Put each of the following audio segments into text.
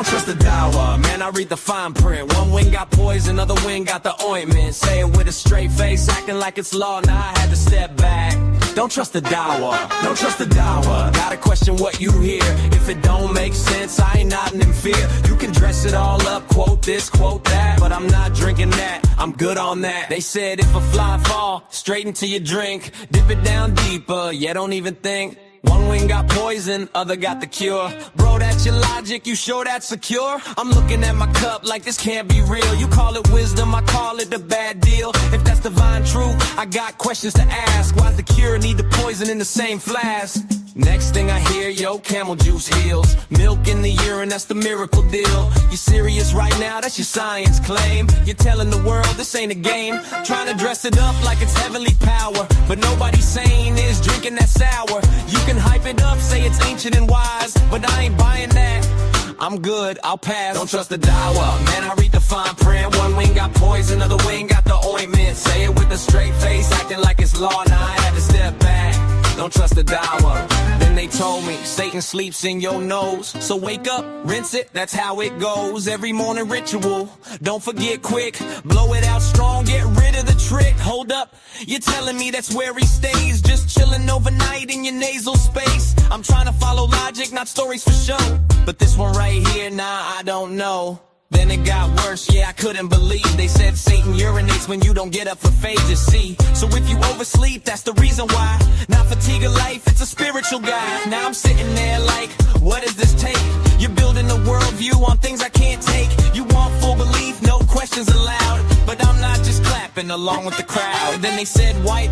Don't trust the Dawah, man, I read the fine print. One wing got poison, other wing got the ointment. Say it with a straight face, acting like it's law, now I had to step back. Don't trust the Dawah, don't trust the Dawah. Gotta question what you hear. If it don't make sense, I ain't nodding in fear. You can dress it all up, quote this, quote that, but I'm not drinking that, I'm good on that. They said if a fly fall, straight into your drink, dip it down deeper, yeah, don't even think. One wing got poison, other got the cure. Bro, that's your logic, you sure that's secure? I'm looking at my cup like this can't be real. You call it wisdom, I call it a bad deal. If that's divine truth, I got questions to ask. Why's the cure need the poison in the same flask? Next thing I hear, yo, camel juice heals. Milk in the urine, that's the miracle deal. You serious right now? That's your science claim. You're telling the world this ain't a game. Trying to dress it up like it's heavenly power, but nobody's saying is drinking that sour. You can hype it up, say it's ancient and wise, but I ain't buying that. I'm good, I'll pass. Don't trust the Dawah, man, I read the fine print. One wing got poison, other wing got the ointment. Say it with a straight face, acting like it's law, now I had to step back. Don't trust the Dawah. Then they told me Satan sleeps in your nose, so wake up, rinse it, that's how it goes. Every morning ritual, don't forget quick, blow it out strong, get rid of the trick. Hold up, you're telling me that's where he stays, just chilling overnight in your nasal space. I'm trying to follow logic, not stories for show, but this one right here, nah, I don't know. Then it got worse, yeah, I couldn't believe. They said Satan urinates when you don't get up for phases, see. So if you oversleep, that's the reason why. Not fatigue of life, it's a spiritual guide. Now I'm sitting there like, what does this take? You're building a worldview on things I can't take. You want full belief, no questions allowed, but I'm not just clapping along with the crowd. Then they said wipe,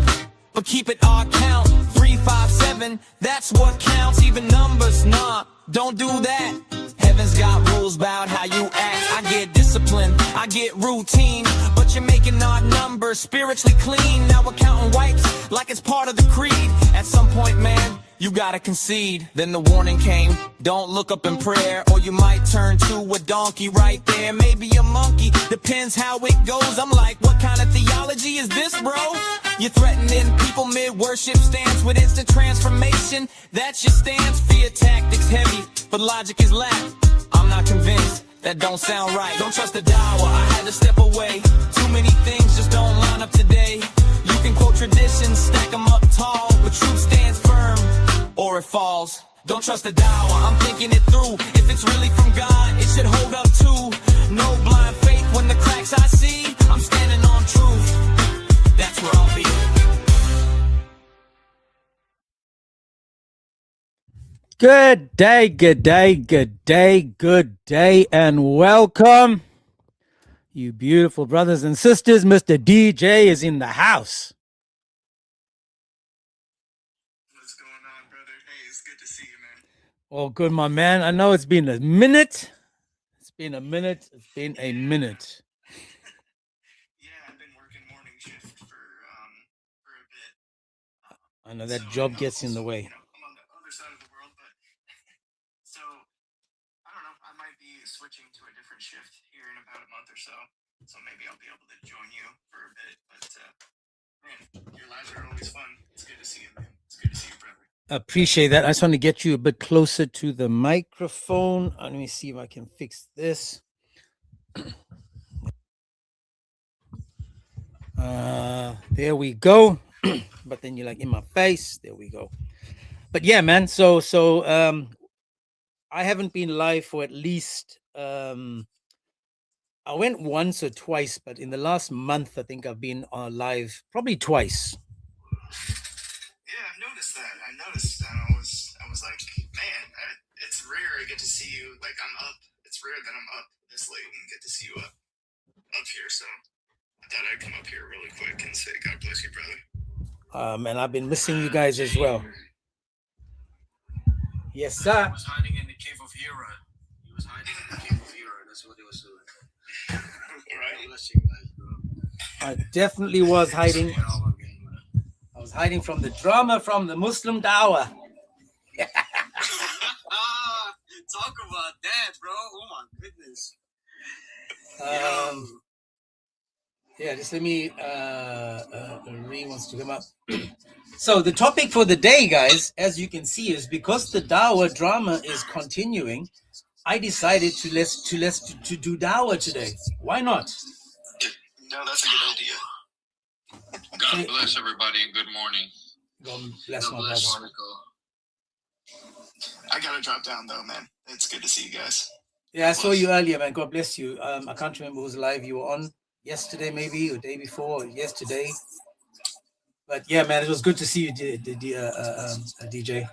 but keep it odd count. 3, 5, 7, that's what counts. Even numbers, nah, don't do that. Heaven's got rules about how you act. I get discipline, I get routine, but you're making odd numbers spiritually clean. Now we're counting wipes like it's part of the creed. At some point, man, you gotta concede. Then the warning came, don't look up in prayer, or you might turn to a donkey right there. Maybe a monkey, depends how it goes. I'm like, what kind of theology is this, bro? You're threatening people mid-worship stance with instant transformation. That's your stance, fear tactics heavy, but logic is lack. I'm not convinced, that don't sound right. Don't trust the Dawah, I had to step away. Too many things just don't line up today. You can quote traditions, stack them up tall, but truth stands firm, or it falls. Don't trust the Dawah, I'm thinking it through. If it's really from God, it should hold up too. No blind faith when the cracks I see. I'm standing on truth, that's where I'll be. Good day, good day, good day, good day, and welcome, you beautiful brothers and sisters. Mr. DJ is in the house. What's going on, brother? Hey, it's good to see you, man. All good, my man. I know it's been a minute. It's been a minute. Yeah, I've been working morning shift for a bit. I know that job gets in the way. I'm on the other side of the world, but so I don't know. I might be switching to a different shift here in about a month or so. So maybe I'll be able to join you for a bit. But man, your lives are always fun. It's good to see you, man. It's good to see you, brother. Appreciate that. I just want to get you a bit closer to the microphone. Let me see if I can fix this. There we go. But then you're like in my face. There we go. But yeah, man. So I haven't been live for at least I went once or twice, but in the last month I think I've been live probably twice. Yeah, I've noticed that. I was like, man, it's rare I get to see you. Like, I'm up. It's rare that I'm up this late and get to see you up here. So I thought I'd come up here really quick and say, God bless you, brother. And I've been missing you guys as well. Yes, sir. He was hiding in the cave of Hera. That's what he was doing. Right. Bless you guys, bro. I definitely was hiding. I was hiding from the drama from the Muslim Dawah. Talk about that, bro. Oh my goodness. Yeah, just let me Ree wants to come up. So the topic for the day, guys, as you can see, is because the Dawah drama is continuing, I decided to do Dawah today. Why not? No, that's a good idea. God bless everybody and good morning. God bless God my bless brother. Monaco. I gotta drop down though, man. It's good to see you guys. Yeah, I saw you earlier, man. God bless you. I can't remember whose live you were on yesterday, maybe, or day before, or yesterday. But yeah, man, it was good to see you, DJ.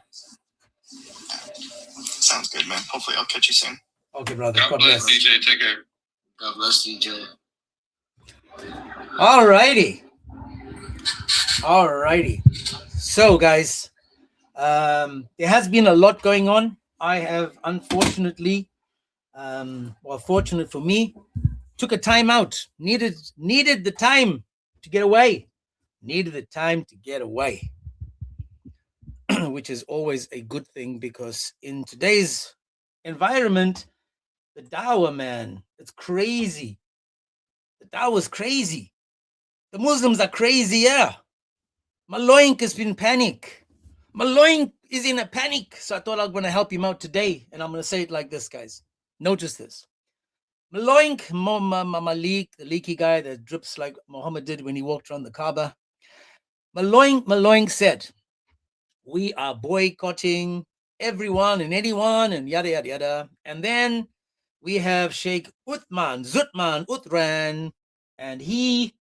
Sounds good, man. Hopefully, I'll catch you soon. Okay, brother. God bless, DJ. Take care. God bless DJ. Alrighty. So, guys, there has been a lot going on. I have, unfortunately, fortunate for me, took a time out. Needed the time to get away. Which is always a good thing, because in today's environment, the Dawah, man, it's crazy. The Dawah is crazy. The Muslims are crazy, yeah. Maloink has been panic. Maloink is in a panic. So I thought I'm going to help him out today. And I'm going to say it like this, guys. Notice this. Maloink, Malik, the leaky guy that drips like Muhammad did when he walked around the Kaaba. Maloink said, we are boycotting everyone and anyone and yada, yada, yada. And then we have Sheikh Uthran, and he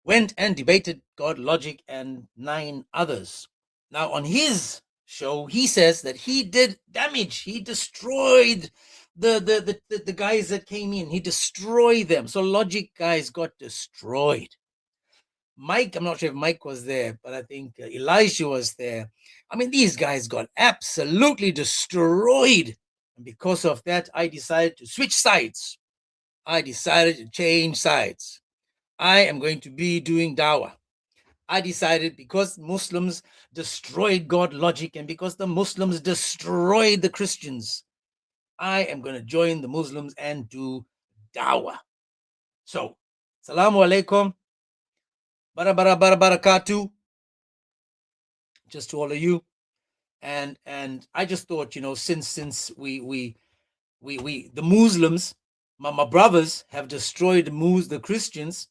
went and debated God, Logic, and 9 others. Now, on his show, he says that he did damage. He destroyed the guys that came in. He destroyed them. So Logic guys got destroyed. Mike, I'm not sure if Mike was there, but I think Elijah was there. I mean, these guys got absolutely destroyed. And because of that, I decided to switch sides. I decided to change sides. I am going to be doing Dawah. I decided, because Muslims destroyed God, Logic, and because the Muslims destroyed the Christians, I am going to join the Muslims and do Dawah. So, Assalamu alaikum. Barakatuh. Just to all of you. And I just thought, since we the Muslims, my brothers have destroyed the Christians,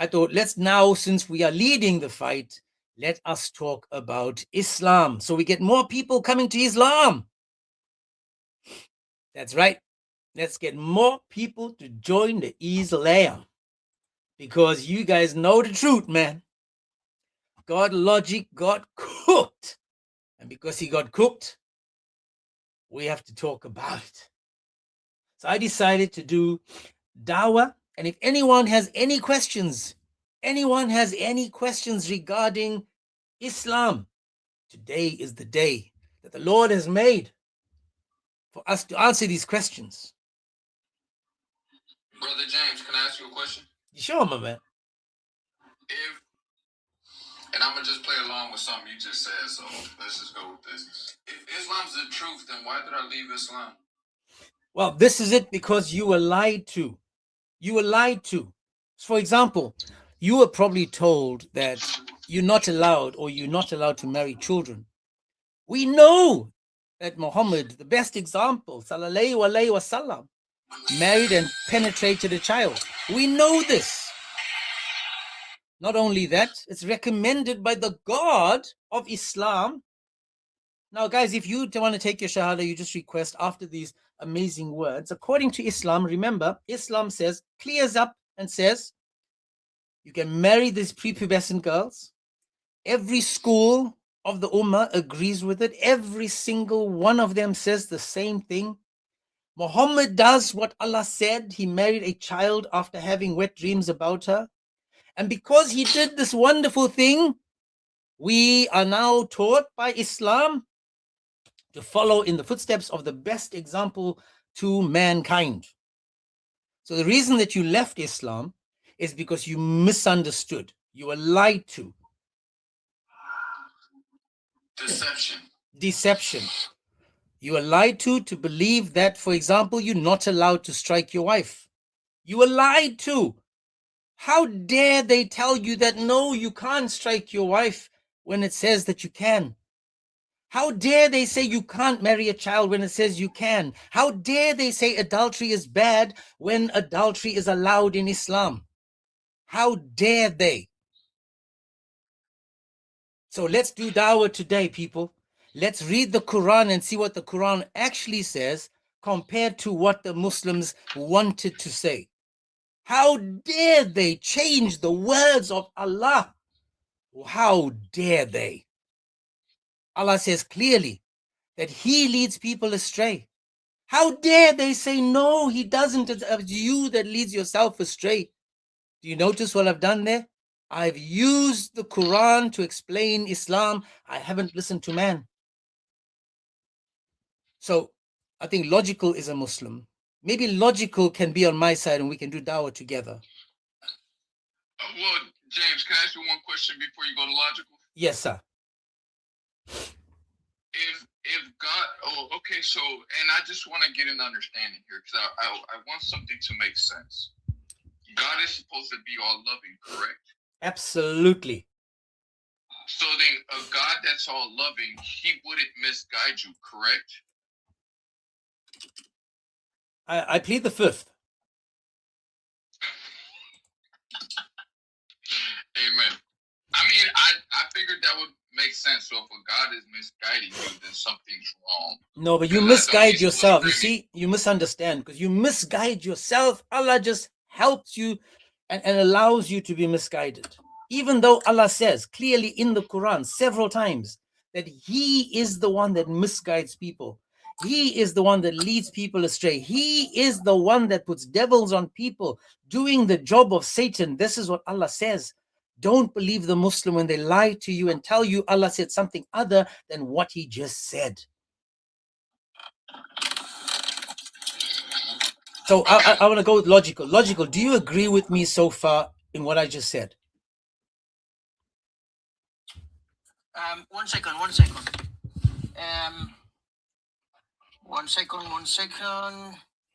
I thought, let's now, since we are leading the fight, let us talk about Islam, so we get more people coming to Islam. That's right. Let's get more people to join the Islam, because you guys know the truth, man. God, Logic got cooked. And because he got cooked, we have to talk about it. So I decided to do Dawah. And if anyone has any questions regarding Islam, today is the day that the Lord has made for us to answer these questions. Brother James, can I ask you a question? Sure, my man. And I'm going to just play along with something you just said, so let's just go with this. If Islam's the truth, then why did I leave Islam? Well, this is it, because you were lied to. You were lied to. For example, you were probably told that you're not allowed to marry children. We know that Muhammad, the best example, sallallahu alaihi wasallam, married and penetrated a child. We know this. Not only that, it's recommended by the God of Islam. Now, guys, if you want to take your Shahada, you just request after these amazing words. According to Islam, remember, Islam says, clears up and says, you can marry these prepubescent girls. Every school of the Ummah agrees with it. Every single one of them says the same thing. Muhammad does what Allah said. He married a child after having wet dreams about her. And because he did this wonderful thing, we are now taught by Islam to follow in the footsteps of the best example to mankind. So the reason that you left Islam is because you misunderstood. You were lied to. Deception. You were lied to believe that, for example, you're not allowed to strike your wife. You were lied to. How dare they tell you that, no, you can't strike your wife when it says that you can? How dare they say you can't marry a child when it says you can? How dare they say adultery is bad when adultery is allowed in Islam? How dare they? So let's do dawah today, people. Let's read the Quran and see what the Quran actually says compared to what the Muslims wanted to say. How dare they change the words of Allah? How dare they? Allah says clearly that He leads people astray. How dare they say, no, He doesn't. It's you that leads yourself astray. Do you notice what I've done there? I've used the Quran to explain Islam. I haven't listened to man. So I think logical is a Muslim. Maybe logical can be on my side and we can do dawah together. Well, James, can I ask you one question before you go to logical? Yes, sir. If God, okay, so, and I just want to get an understanding here because I want something to make sense. God is supposed to be all loving, correct? Absolutely. So then a God that's all loving, He wouldn't misguide you, correct? I plead the fifth. Amen. I mean, I figured that would make sense. So if a God is misguiding you, then something's wrong. No, but you misguide yourself. You see, you misunderstand because you misguide yourself. Allah just helps you and allows you to be misguided. Even though Allah says clearly in the Quran several times that He is the one that misguides people. He is the one that leads people astray. He is the one that puts devils on people doing the job of Satan. This is what Allah says. Don't believe the Muslim when they lie to you and tell you Allah said something other than what He just said. So I want to go with logical. Logical, do you agree with me so far in what I just said? One second. One second.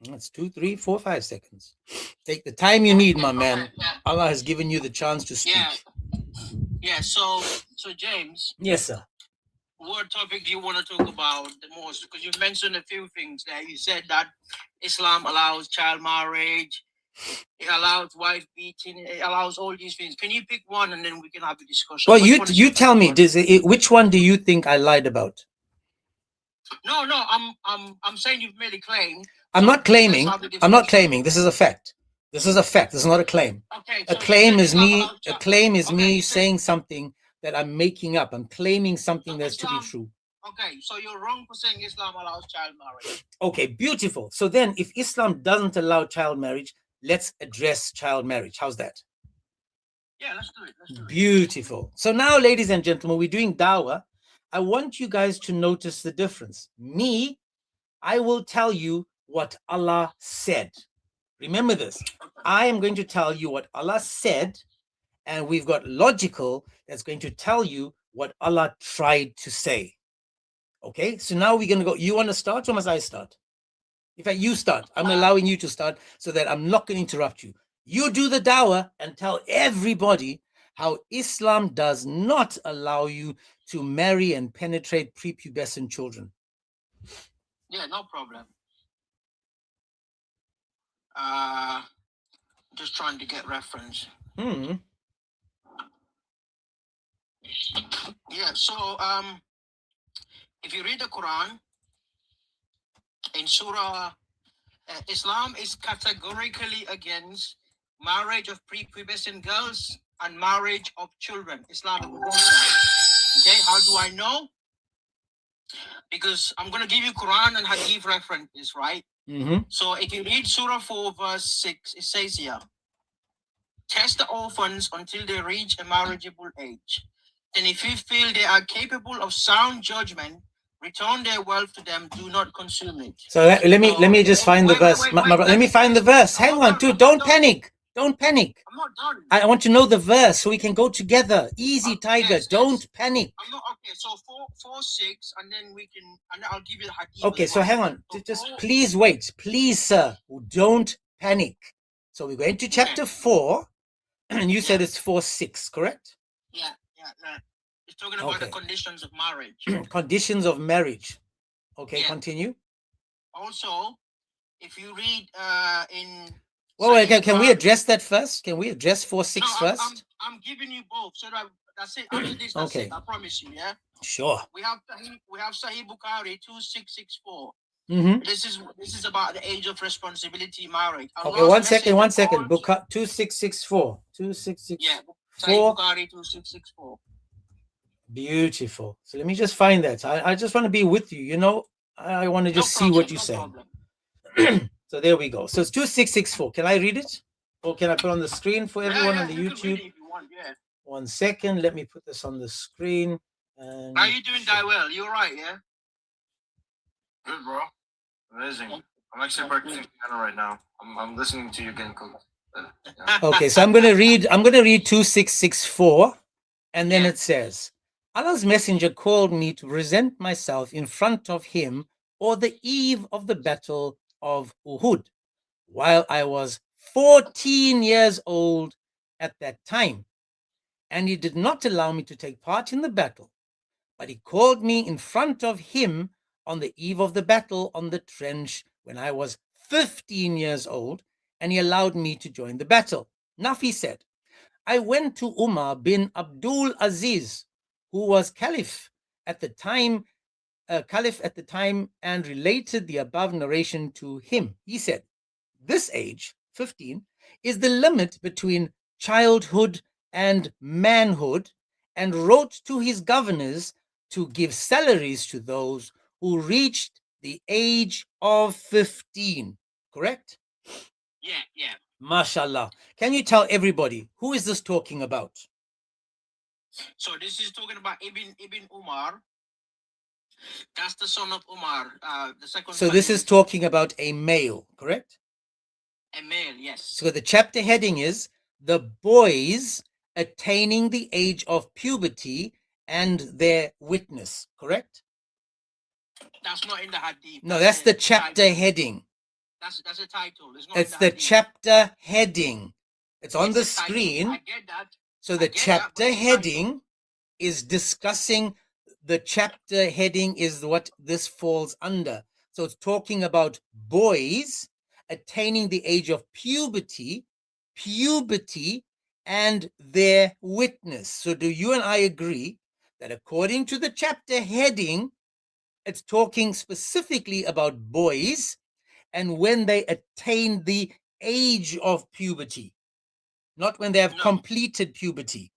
That's 2, 3, 4, 5 seconds. Take the time you need, my man. Allah has given you the chance to speak. Yeah. So James. Yes, sir. What topic do you want to talk about the most? Because you mentioned a few things there. You said that Islam allows child marriage, it allows wife beating, it allows all these things. Can you pick one and then we can have a discussion? Well, you tell me. Which one do you think I lied about? No. I'm saying you've made a claim. I'm not claiming. I'm not claiming. This is a fact. This is a fact. This is not a claim. Okay. A claim is me. A claim is me saying something that I'm making up. I'm claiming something that's to be true. Okay, so you're wrong for saying Islam allows child marriage. Okay, beautiful. So then if Islam doesn't allow child marriage, let's address child marriage. How's that? Yeah, let's do it. Beautiful. So now, ladies and gentlemen, we're doing dawah. I want you guys to notice the difference. Me, I will tell you what Allah said. Remember this. I am going to tell you what Allah said, and we've got logical that's going to tell you what Allah tried to say. Okay, so now we're going to go. You want to start or must I start? In fact, you start. I'm allowing you to start so that I'm not going to interrupt you. You do the dawah and tell everybody how Islam does not allow you to marry and penetrate prepubescent children. Yeah, no problem. Just trying to get reference. Yeah, so if you read the Quran in Surah, Islam is categorically against marriage of prepubescent girls and marriage of children. Islam is against that. Okay, how do I know? Because I'm going to give you Quran and Hadith references, right? So if you read Surah 4 verse 6, it says here, test the orphans until they reach a marriageable age. And if you feel they are capable of sound judgment, return their wealth to them, do not consume it. So let me just find the verse. Let me find the verse. Hang on, dude, don't panic. Don't panic. I'm not done. I want to know the verse so we can go together. Easy, Tiger. Don't panic. I'm not okay. So 4, 6, and then we can, and I'll give you the hadith. Okay, so hang on. Just please wait. Please, sir. Don't panic. So we're going to chapter 4, and you said it's 4, 6, correct? Yeah. It's talking about the conditions of marriage. Conditions of marriage. Okay, Yeah. Continue. Also, if you read in... Well, can we address that first? Can we address 4:6 first? I'm giving you both. So that's it. After this, that's it. I promise you, yeah? Sure. We have Sahih Bukhari 2664. This is about the age of responsibility marriage. Okay, one second. Book 2664. 2664. Yeah, Sahih Bukhari 2664. Beautiful. So let me just find that. I just want to be with you. You know, I want to just see what you say. So there we go. So it's 2664. Can I read it? Or can I put on the screen for everyone on the YouTube? If you want, yeah. 1 second. Let me put this on the screen. And how are you doing, Dawah? You all right, yeah? Good, bro. Amazing. I'm actually practicing piano right now. I'm listening to you getting cooked. Yeah. Okay, so I'm gonna read 2664, and then it says, Allah's messenger called me to present myself in front of him on the eve of the battle of Uhud, while I was 14 years old at that time. And he did not allow me to take part in the battle, but he called me in front of him on the eve of the battle on the trench when I was 15 years old, and he allowed me to join the battle. Nafi said, I went to Umar bin Abdul Aziz, who was caliph at the time, and related the above narration to him. He said, this age, 15, is the limit between childhood and manhood, and wrote to his governors to give salaries to those who reached the age of 15. Correct? Yeah. MashaAllah. Can you tell everybody, who is this talking about? So this is talking about Ibn Umar. That's the son of Umar, the second. So this is talking about a male, correct? A male, yes. So the chapter heading is the boys attaining the age of puberty and their witness, correct? That's not in the hadith. No, that's the chapter heading. That's a title. It's the chapter heading. It's on the screen. I get that. So the chapter heading is discussing, the chapter heading is what this falls under. So it's talking about boys attaining the age of puberty, and their witness. So do you and I agree that according to the chapter heading, it's talking specifically about boys and when they attain the age of puberty, not when they have completed puberty?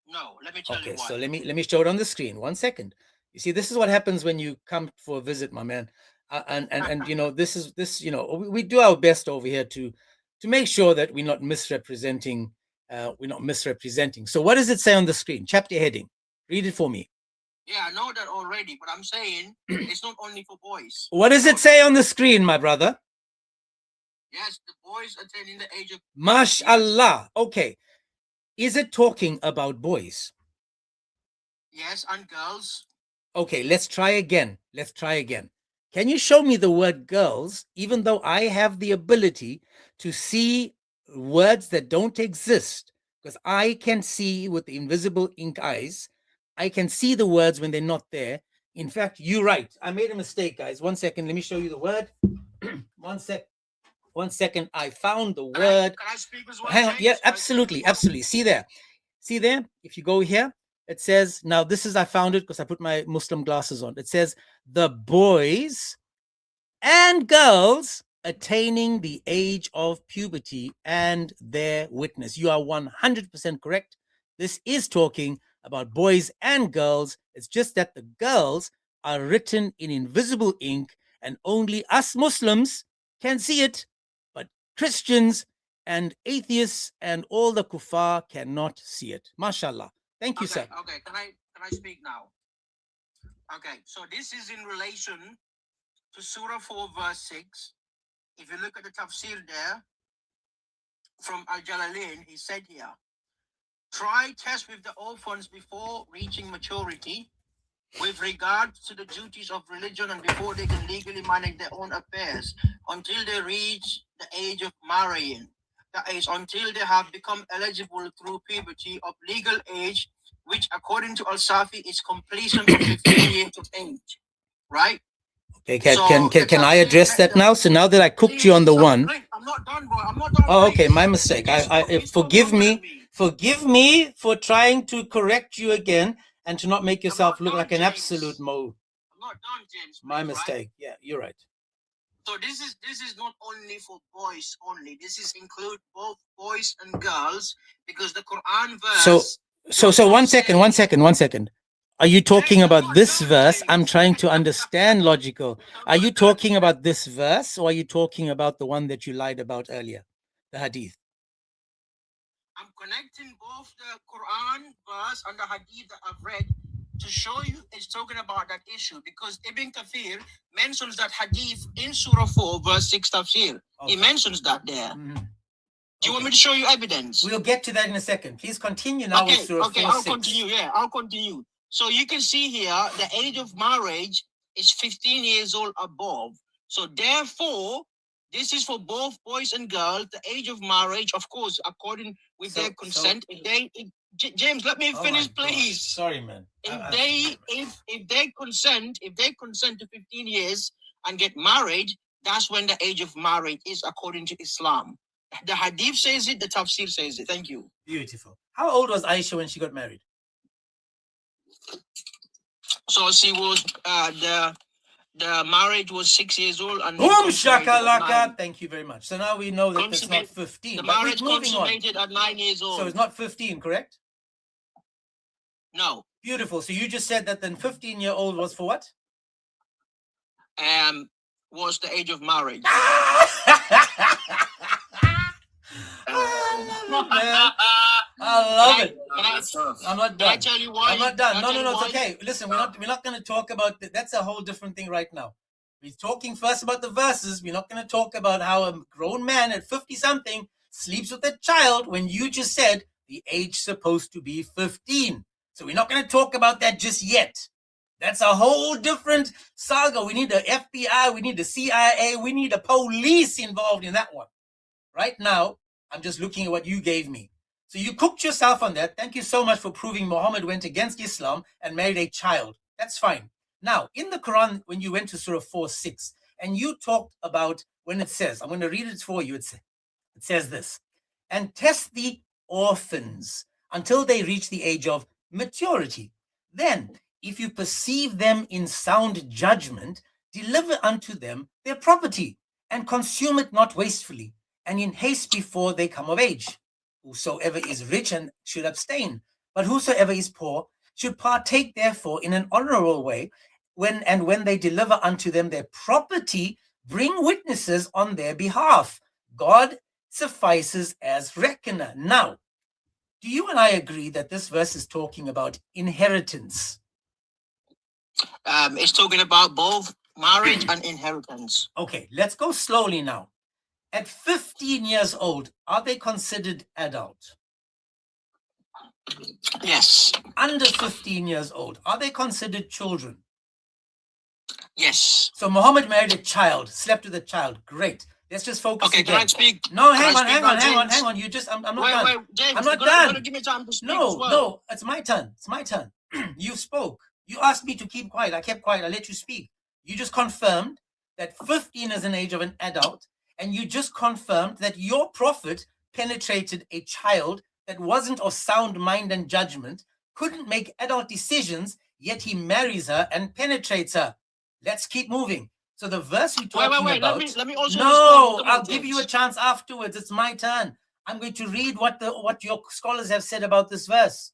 No, let me tell you why. So let me show it on the screen. 1 second. You see, this is what happens when you come for a visit, my man. And you know, this you know, we do our best over here to make sure that we're not misrepresenting. So what does it say on the screen? Chapter heading. Read it for me. Yeah, I know that already, but I'm saying it's not only for boys. What does it say on the screen, my brother? Yes, the boys attaining the age of... MashaAllah. Okay. Is it talking about boys? Yes, and girls. Okay, let's try again. Can you show me the word girls, even though I have the ability to see words that don't exist? Because I can see with the invisible ink eyes. I can see the words when they're not there. In fact, you're right. I made a mistake, guys. 1 second. Let me show you the word. 1 second. I found the word. Can I speak as well? Hang on. Yeah, absolutely. See there. If you go here, it says, now this is, I found it because I put my Muslim glasses on. It says the boys and girls attaining the age of puberty and their witness. You are 100% correct. This is talking about boys and girls. It's just that the girls are written in invisible ink and only us Muslims can see it, but Christians and atheists and all the kuffar cannot see it. MashaAllah. Thank you, sir. Okay, can I speak now? Okay, so this is in relation to Surah 4, verse 6. If you look at the tafsir there, from Al-Jalalain, he said here, try test with the orphans before reaching maturity with regard to the duties of religion and before they can legally manage their own affairs until they reach the age of marrying. That is, until they have become eligible through puberty of legal age which according to Al-Safi is completion of 15 years of age, right? Okay, So can I address that now? So now that I cooked you on the one. I'm not done, bro. I'm not done. Oh, okay, my please. mistake. Just Forgive longer me. than me. Forgive me for trying to correct you again and to not make yourself look done, like an James. absolute mo. I'm not done, James. My please, mistake. Right? Yeah, you're right. So this is not only for boys only. This is include both boys and girls because the Quran verse. So one second. Are you talking about this verse? I'm trying to understand logical. Are you talking about this verse or are you talking about the one that you lied about earlier, the hadith? I'm connecting both the Quran verse and the hadith that I've read to show you it's talking about that issue because Ibn Kathir mentions that hadith in Surah 4 verse 6 tafsir. He mentions that there. Mm-hmm. Do you want me to show you evidence? We'll get to that in a second. Please continue now with Surah 4, I'll continue. Yeah, I'll continue. So you can see here the age of marriage is 15 years old above. So therefore, this is for both boys and girls. The age of marriage, of course, according with their consent. James, let me finish, please. Sorry, man. If they consent to 15 years and get married, that's when the age of marriage is according to Islam. The hadith says it, the tafsir says it. Thank you. Beautiful. How old was Aisha when she got married? So she was the marriage was 6 years old and boom shakalaka. Thank you very much. So now we know that it's not 15. The marriage consummated at 9 years old. So it's not 15, correct? No. Beautiful. So you just said that then 15-year-old was for what? Was the age of marriage. I love it. I'm not done. Can I tell you why? I'm not done. No, it's okay. Listen, we're not going to talk about that. That's a whole different thing right now. We're talking first about the verses. We're not going to talk about how a grown man at 50-something sleeps with a child when you just said the age supposed to be 15. So we're not going to talk about that just yet. That's a whole different saga. We need the FBI. We need the CIA. We need the police involved in that one. Right now, I'm just looking at what you gave me. So you cooked yourself on that. Thank you so much for proving Muhammad went against Islam and married a child. That's fine. Now, in the Quran, when you went to Surah 4:6, and you talked about when it says, I'm going to read it for you. It says this, and test the orphans until they reach the age of maturity. Then, if you perceive them in sound judgment, deliver unto them their property and consume it not wastefully and in haste before they come of age. Whosoever is rich and should abstain, but whosoever is poor should partake therefore in an honorable way. When they deliver unto them their property, bring witnesses on their behalf. God suffices as reckoner. Now, do you and I agree that this verse is talking about inheritance? It's talking about both marriage and inheritance. Okay, let's go slowly now. At 15 years old, are they considered adult? Yes. Under 15 years old, are they considered children? Yes. So Muhammad married a child, slept with a child. Great. Let's just focus. Okay, again. can I speak? No, hang on. You just, I'm not done. Wait, James, I'm not done. Give me time to speak No, as well. no, it's my turn. It's my turn. You spoke. You asked me to keep quiet. I kept quiet. I let you speak. You just confirmed that 15 is an age of an adult, and you just confirmed that your prophet penetrated a child that wasn't of sound mind and judgment, couldn't make adult decisions, yet he marries her and penetrates her. Let's keep moving. So the verse you're talking about... Let me also... No, I'll give you a chance afterwards. It's my turn. I'm going to read what your scholars have said about this verse.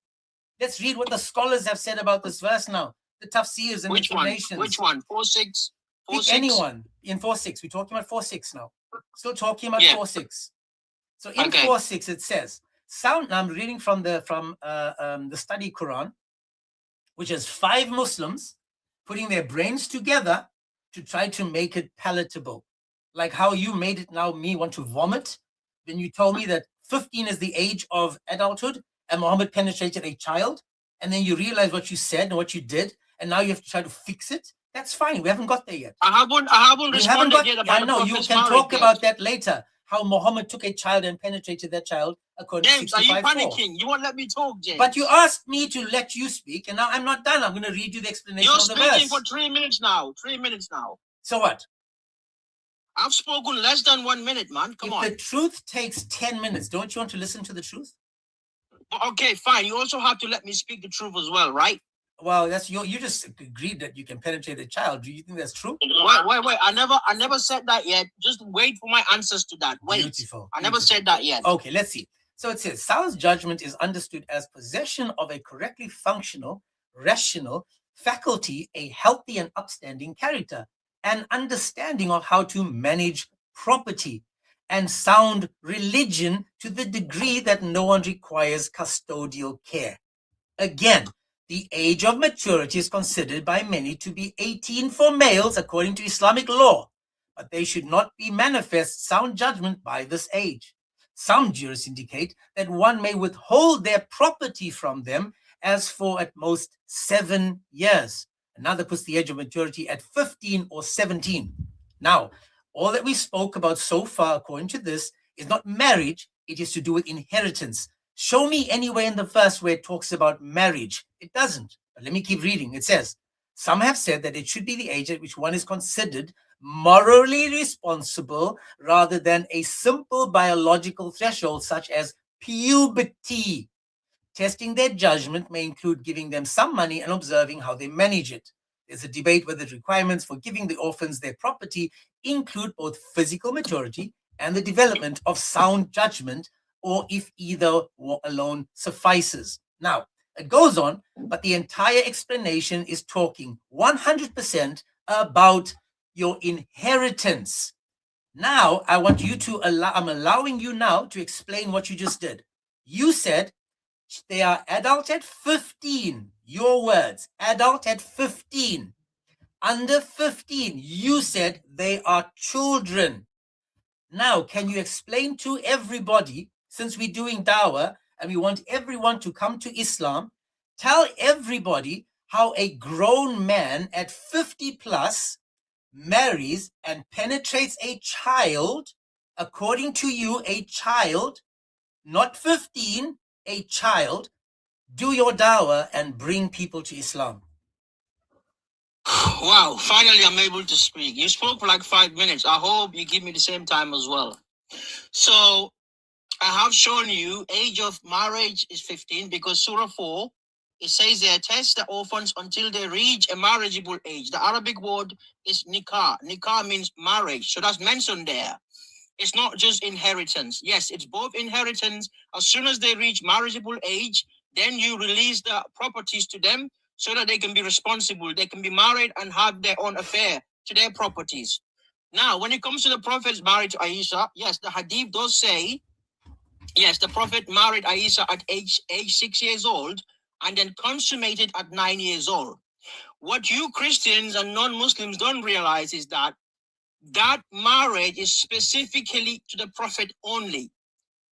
Let's read what the scholars have said about this verse now. The tafsirs and explanations. Which one? 4:6? Pick anyone in 4:6. We're talking about 4:6 now. Still talking about 4:6. So in 4:6 it says, sound. I'm reading from the study Quran, which is 5 Muslims putting their brains together to try to make it palatable. Like how you made it now me want to vomit. Then you told me that 15 is the age of adulthood and Muhammad penetrated a child. And then you realize what you said and what you did. And now you have to try to fix it. That's fine. We haven't got there yet. I haven't responded yet about I know you can talk about that later. How Muhammad took a child and penetrated that child according James, to are you 65.4. panicking? You won't let me talk, James. But you asked me to let you speak, and now I'm not done. I'm going to read you the explanation You're of the speaking verse. for 3 minutes now. 3 minutes now. So what? I've spoken less than 1 minute, man. Come on. If the truth takes 10 minutes, don't you want to listen to the truth? Okay, fine. You also have to let me speak the truth as well, right? Well, that's you just agreed that you can penetrate a child. Do you think that's true? Wait. I never said that yet. Just wait for my answers to that. Wait. Beautiful. I never said that yet. Okay, let's see. So it says, sound judgment is understood as possession of a correctly functional, rational faculty, a healthy and upstanding character, an understanding of how to manage property, and sound religion to the degree that no one requires custodial care. Again, the age of maturity is considered by many to be 18 for males according to Islamic law, but they should not be manifest sound judgment by this age. Some jurists indicate that one may withhold their property from them as for at most 7 years. Another puts the age of maturity at 15 or 17. Now, all that we spoke about so far, according to this, is not marriage, it is to do with inheritance. Show me anywhere in the verse where it talks about marriage. It doesn't. But let me keep reading. It says, some have said that it should be the age at which one is considered morally responsible rather than a simple biological threshold such as puberty. Testing their judgment may include giving them some money and observing how they manage it. There's a debate whether the requirements for giving the orphans their property include both physical maturity and the development of sound judgment, or if either alone suffices. Now, it goes on, but the entire explanation is talking 100% about your inheritance. Now, I want you to I'm allowing you now to explain what you just did. You said they are adult at 15. Your words, adult at 15. Under 15, you said they are children. Now, can you explain to everybody, since we're doing Dawah and we want everyone to come to Islam, tell everybody how a grown man at 50 plus marries and penetrates a child, according to you, a child, not 15, a child. Do your Dawah and bring people to Islam. Wow, finally I'm able to speak. You spoke for like 5 minutes. I hope you give me the same time as well. So I have shown you age of marriage is 15 because Surah 4, it says they test the orphans until they reach a marriageable age. The Arabic word is nikah. Nikah means marriage. So that's mentioned there. It's not just inheritance. Yes, it's both inheritance. As soon as they reach marriageable age, then you release the properties to them so that they can be responsible. They can be married and have their own affair to their properties. Now, when it comes to the Prophet's marriage to Aisha, yes, the hadith does say, yes, the Prophet married Aisha at age 6 years old and then consummated at 9 years old. What you Christians and non-Muslims don't realize is that marriage is specifically to the Prophet only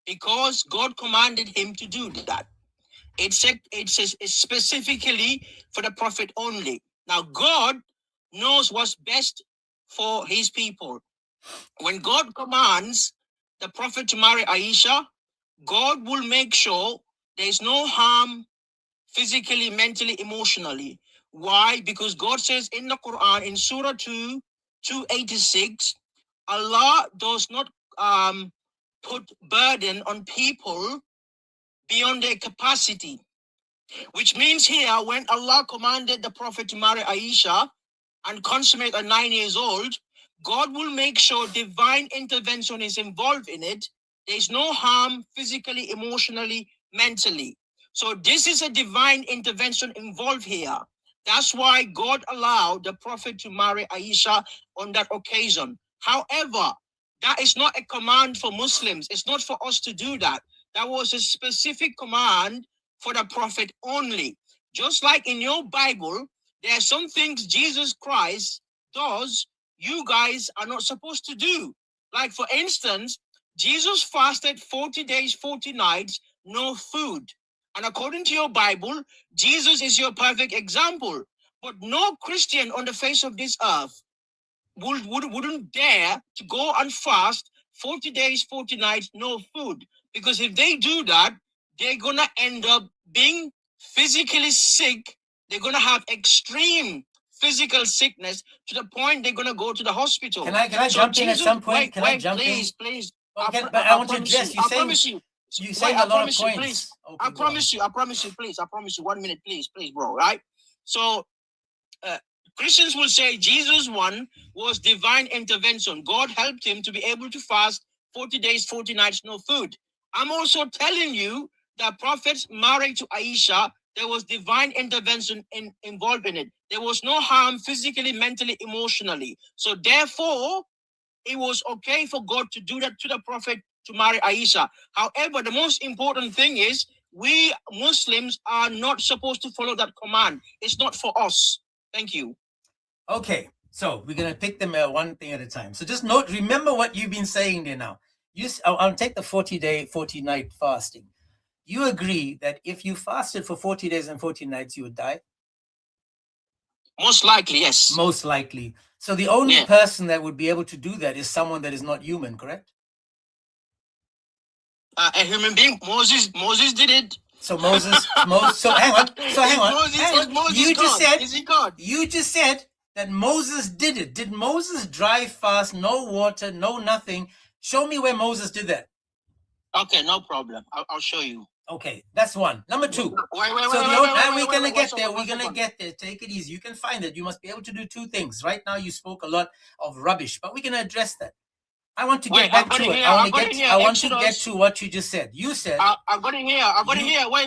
because God commanded him to do that. It says it's specifically for the Prophet only. Now, God knows what's best for his people. When God commands the Prophet to marry Aisha, God will make sure there's no harm physically, mentally, emotionally. Why? Because God says in the Quran, in Surah 2, 286, Allah does not put burden on people beyond their capacity. Which means here, when Allah commanded the Prophet to marry Aisha and consummate at 9 years old, God will make sure divine intervention is involved in it. There's no harm physically, emotionally, mentally. So this is a divine intervention involved here. That's why God allowed the Prophet to marry Aisha on that occasion. However, that is not a command for Muslims. It's not for us to do that. That was a specific command for the Prophet only. Just like in your Bible, there are some things Jesus Christ does you guys are not supposed to do. Like, for instance, Jesus fasted 40 days, 40 nights, no food. And according to your Bible, Jesus is your perfect example. But no Christian on the face of this earth wouldn't dare to go and fast 40 days, 40 nights, no food. Because if they do that, they're going to end up being physically sick. They're going to have extreme physical sickness to the point they're going to go to the hospital. Can I jump in at some point? Wait, Can I jump please, in? Please. But I want to address you. I promise you. You saying a lot of points. Please. Okay, I promise you, please. I promise you. 1 minute, please, bro. Right? So, Christians will say Jesus 1 was divine intervention. God helped him to be able to fast 40 days, 40 nights, no food. I'm also telling you that prophets married to Aisha, there was divine intervention involved in it. There was no harm physically, mentally, emotionally. So therefore, it was okay for God to do that to the prophet to marry Aisha. However, the most important thing is we Muslims are not supposed to follow that command. It's not for us. Thank you. Okay, so we're going to pick them one thing at a time. So just remember what you've been saying there now. I'll take the 40-day, 40-night fasting. You agree that if you fasted for 40 days and 40 nights, you would die? Most likely, yes. Most likely. So the only person that would be able to do that is someone that is not human, correct? A human being. Moses did it. So so hang on. You just said that Moses did it. Did Moses dry fast, no water, no nothing? Show me where Moses did that. Okay, no problem. I'll show you. Okay, that's one. Number two. We're gonna get there. Take it easy. You can find it. You must be able to do two things. Right now, you spoke a lot of rubbish, but we're gonna address that. I want to get back to it. I want to get to what you just said. You said. I've got it here.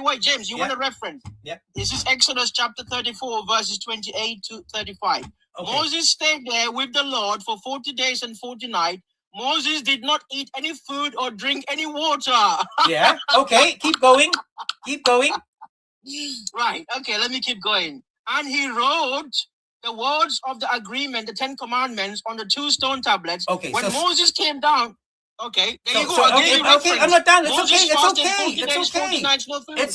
Wait, James. You want a reference? Yeah. This is Exodus chapter 34, verses 28 to 35. Okay. Moses stayed there with the Lord for 40 days and 40 nights. Moses did not eat any food or drink any water. Yeah. Okay. Keep going. Right. Okay. Let me keep going. And he wrote the words of the agreement, the 10 commandments, on the 2 stone tablets. Okay. When Moses came down, okay, there you go. Okay, I'm not done. It's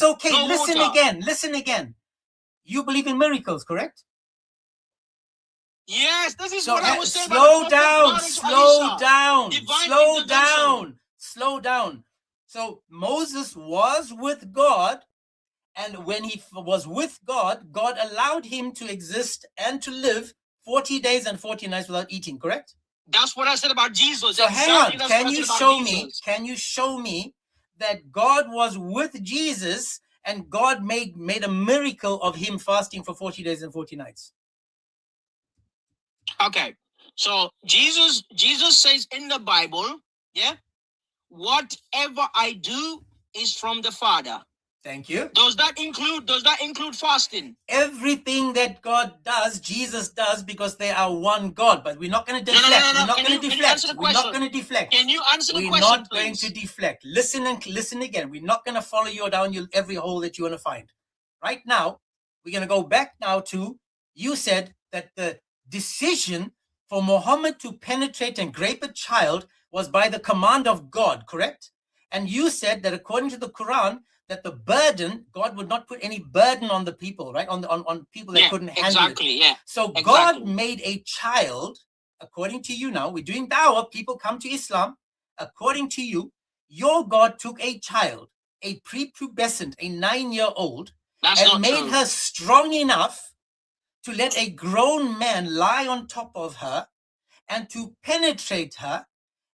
okay. No Listen water. again. You believe in miracles, correct? Yes, this is what I was saying. Slow down. So Moses was with God, and when he was with God, God allowed him to exist and to live 40 days and 40 nights without eating, correct? That's what I said about Jesus. So hang on, can you show me that God was with Jesus and God made a miracle of him fasting for 40 days and 40 nights? Okay, so Jesus says in the Bible, whatever I do is from the Father. Thank you. Does that include fasting? Everything that God does, Jesus does, because they are one God. But we're not going to deflect. We're not going to deflect. Can you answer the question, We're not going to deflect. Listen again. We're not going to follow you down every hole that you want to find. Right now, we're going to go back now to, you said that the decision for Muhammad to penetrate and grape a child was by the command of God, correct? And you said that according to the Quran, that the burden, God would not put any burden on the people, right? On people that couldn't handle it. Yeah. So God made a child, according to you now, we're doing Dawah, people come to Islam. According to you, your God took a child, a prepubescent, a 9-year-old, and made her strong enough to let a grown man lie on top of her and to penetrate her.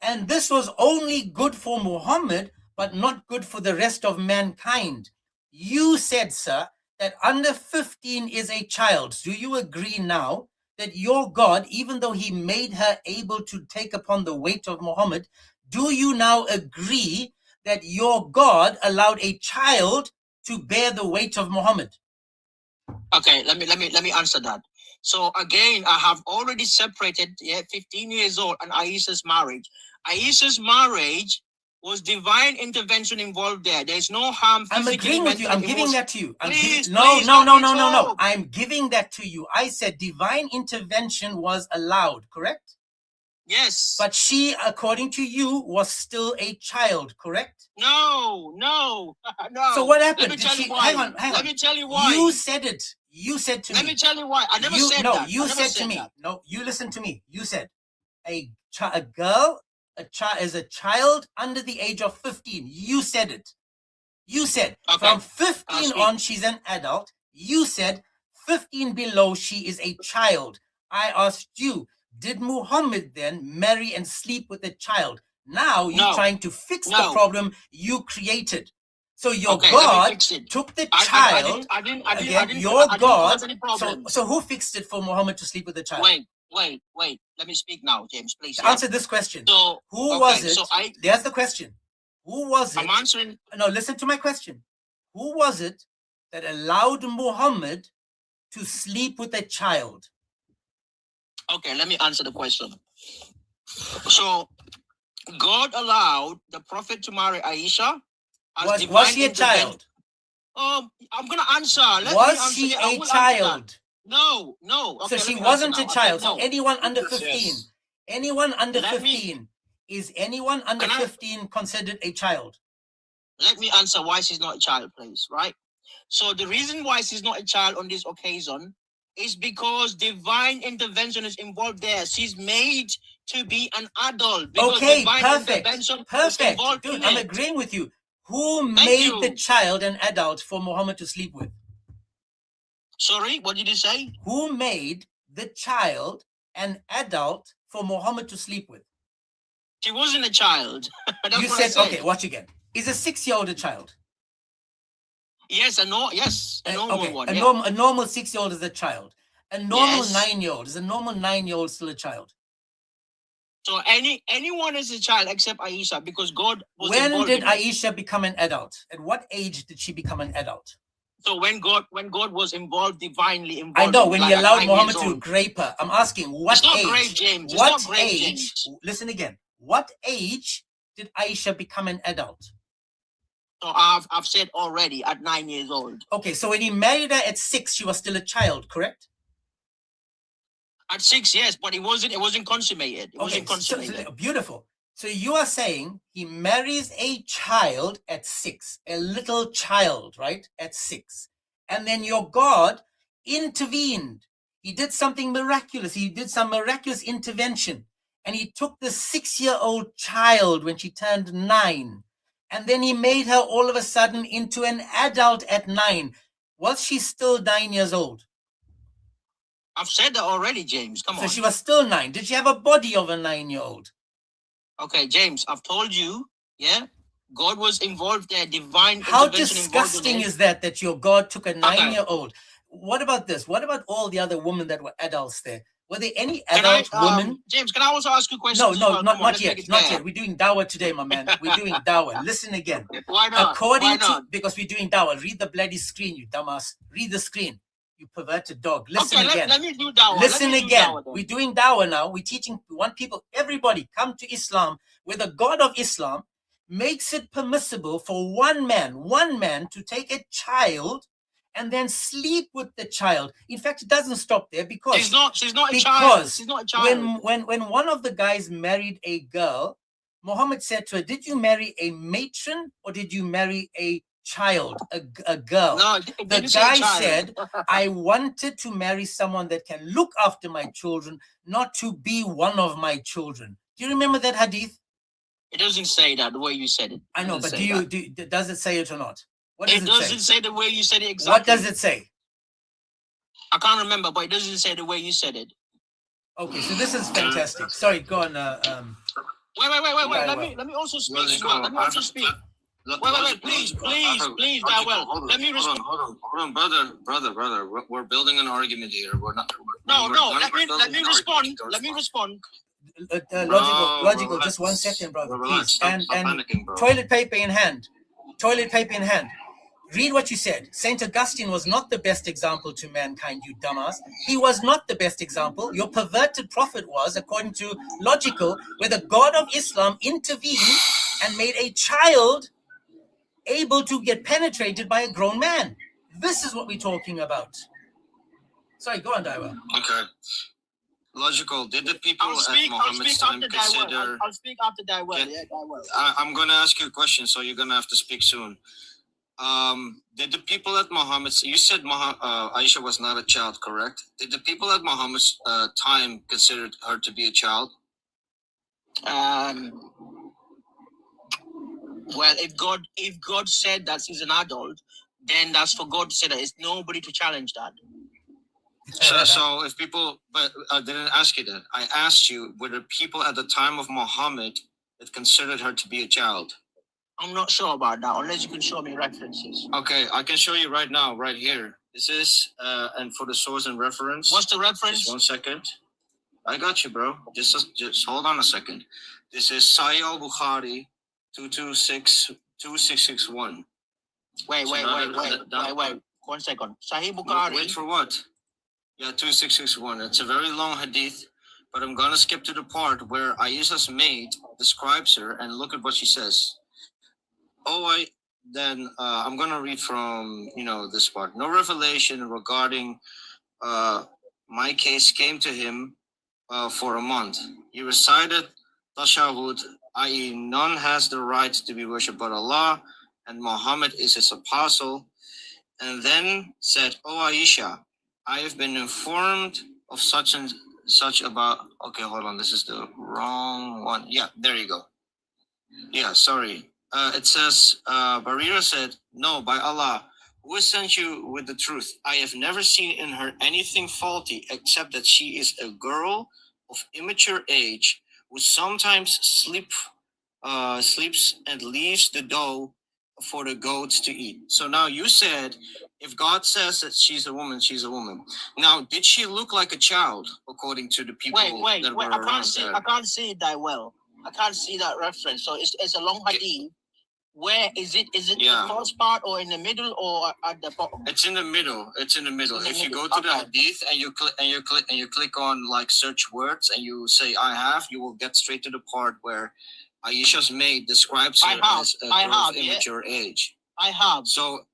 And this was only good for Muhammad, but not good for the rest of mankind. You said, sir, that under 15 is a child. Do you agree now that your God, even though he made her able to take upon the weight of Muhammad, do you now agree that your God allowed a child to bear the weight of Muhammad? Okay, let me answer that. So again, I have already separated 15 years old and Aisha's marriage. Aisha's marriage was divine intervention involved there. There's no harm. I'm agreeing with you. I'm giving that to you. No. I'm giving that to you. I said divine intervention was allowed, correct? Yes. But she, according to you, was still a child, correct? No. So what happened? Let me tell you why. Hang on. Let me tell you why. You said it. You said to me. Let me tell you why. I never said that. No, you said to me. No, you listen to me. You said a girl a child under the age of 15. You said it. You said Okay. from 15 on, she's an adult. You said 15 below, she is a child. I asked you, did Muhammad then marry and sleep with a child? Now you're trying to fix the problem you created. So your God took the child. I didn't your God. cause any problem. So who fixed it for Muhammad to sleep with a child? Wait. Let me speak now, James, please. Answer this question. So who was it? There's the question. Who was it? I'm answering. No, listen to my question. Who was it that allowed Muhammad to sleep with a child? Okay, let me answer the question. So God allowed the prophet to marry Aisha. Was she a child? I'm gonna answer. Was she a child? No. Okay, so she wasn't a child. So anyone under 15. Anyone under 15. Is anyone under 15 considered a child? Let me answer why she's not a child, please. Right? So the reason why she's not a child on this occasion is because divine intervention is involved there. She's made to be an adult. Okay, perfect. Dude, I'm agreeing with you. Who made the child an adult for Muhammad to sleep with? Sorry, what did you say? Who made the child an adult for Muhammad to sleep with? She wasn't a child. You said, okay, watch again. Is a 6-year-old a child? Yes, a normal one. A normal 6-year-old is a child. A normal 9-year-old is a normal 9-year-old still a child. So anyone is a child except Aisha, because God was When involved did Aisha become an adult? At what age did she become an adult? So when God was divinely involved. I know, when he allowed Muhammad to grape her. I'm asking, what age? Great, James. What age? James. Listen again. What age did Aisha become an adult? So I've said already, at 9 years old. Okay, so when he married her at 6, she was still a child, correct? At 6, yes, but it wasn't consummated. It wasn't consummated. So, beautiful. So you are saying he marries a child at 6, a little child, right? At 6. And then your God intervened. He did something miraculous. He did some miraculous intervention. And he took the 6-year-old child when she turned 9. And then he made her all of a sudden into an adult at 9. Was she still 9 years old? I've said that already, James. Come on. So she was still 9. Did she have a body of a 9-year-old? Okay, James, I've told you, yeah? God was involved there, divine intervention. How disgusting is that your God took a 9-year-old? What about this? What about all the other women that were adults there? Were there any adult women? James, can I also ask you a question? No, not yet. Not yet. We're doing Dawah today, my man. We're doing Dawah. Listen again. Why not? Because we're doing Dawah. Read the bloody screen, you dumbass. Read the screen. You perverted dog. Listen again. Let me do Dawah. Listen again. We're doing Dawah now. We're teaching. We want people, everybody, come to Islam, where the God of Islam makes it permissible for one man to take a child and then sleep with the child. In fact, it doesn't stop there because she's not a child. She's not a child. When one of the guys married a girl, Muhammad said to her, "Did you marry a matron or did you marry a child, a girl?" No, the guy said, "I wanted to marry someone that can look after my children, not to be one of my children." Do you remember that hadith? It doesn't say that the way you said it. I know, but does it say it or not? What does it doesn't say the way you said it exactly. What does it say? I can't remember, but it doesn't say the way you said it. Okay, so this is fantastic. Sorry, go on. Wait. Let me also speak. Let me also speak. Wait, please, Dawah. Let me respond. Hold on, brother. We're building an argument here. We're not. No. Let me respond. Let me respond. Logical. Just 1 second, brother, please. Stop panicking, bro. Toilet paper in hand. Read what you said. Saint Augustine was not the best example to mankind, you dumbass. He was not the best example. Your perverted prophet was, according to Logical, where the God of Islam intervened and made a child able to get penetrated by a grown man. This is what we're talking about. Sorry, go on, Dawah. Okay. Logical. Did the people at Muhammad's time consider... I'll speak after Dawah. I'm going to ask you a question, so you're going to have to speak soon. Did the people at Muhammad's... You said Aisha was not a child, correct? Did the people at Muhammad's time consider her to be a child? Well, if God said that she's an adult, then that's for God to say that. It's nobody to challenge that. So if people, but I didn't ask you that. I asked you whether people at the time of Muhammad that considered her to be a child. I'm not sure about that, unless you can show me references. Okay, I can show you right now, right here. This is, and for the source and reference. What's the reference? Just 1 second. I got you, bro. Just hold on a second. This is Sahih al-Bukhari 2661. Wait. 1 second. Sahih Bukhari. Wait for what? Yeah, 2661. It's a very long hadith, but I'm gonna skip to the part where Aisha's maid describes her, and look at what she says. I'm gonna read from this part. No revelation regarding my case came to him for a month. He recited Tashahud, i.e., none has the right to be worshipped but Allah, and Muhammad is his apostle, and then said, "O Aisha, I have been informed of such and such about." Okay, hold on, this is the wrong one. Yeah, there you go. Yeah, sorry. It says, Barira said, "No, by Allah, who has sent you with the truth? I have never seen in her anything faulty except that she is a girl of immature age who sometimes sleeps and leaves the dough for the goats to eat." So now you said, if God says that she's a woman, she's a woman. Now, did she look like a child according to the people that were around her? I can't see it that well. I can't see that reference. So it's a long hadith. Where is it? Is it in the first part or in the middle or at the bottom? It's in the middle. It's in the middle. If you go to the hadith and you click on like search words and you say "I have," you will get straight to the part where Aisha's maid describes her as a girl of immature age. I have. So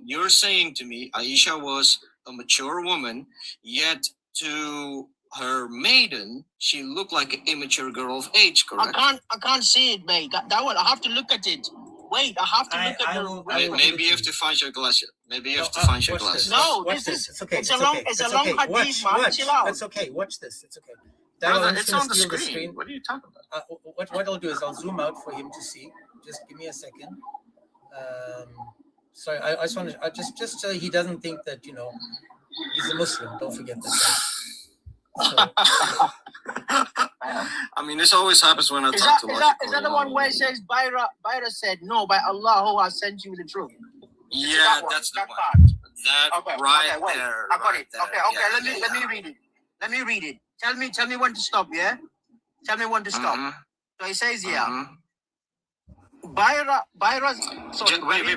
you're saying to me Aisha was a mature woman, yet to her maiden, she looked like an immature girl of age, correct? I can't see it, mate. That one, I have to look at it. Wait, I have to look at the. Maybe you have to find your glasses. Maybe you have to find your glasses. No, this is. It's okay. It's a long hadith, man. Chill out. It's okay. Watch this. It's okay. Brother, it's on the screen. What are you talking about? What I'll do is I'll zoom out for him to see. Just give me a second. Sorry, I just want to just so he doesn't think that he's a Muslim. Don't forget that. So. I mean, this always happens when I talk to Is that the one where it says Byra said, "No, by Allah who has sent you the truth"? Yeah, that's the one. Part. That right there. I got it. Okay. Yeah, let me read it. Let me read it. Tell me when to stop. Yeah. Tell me when to stop. Mm-hmm. So it says here. Byra.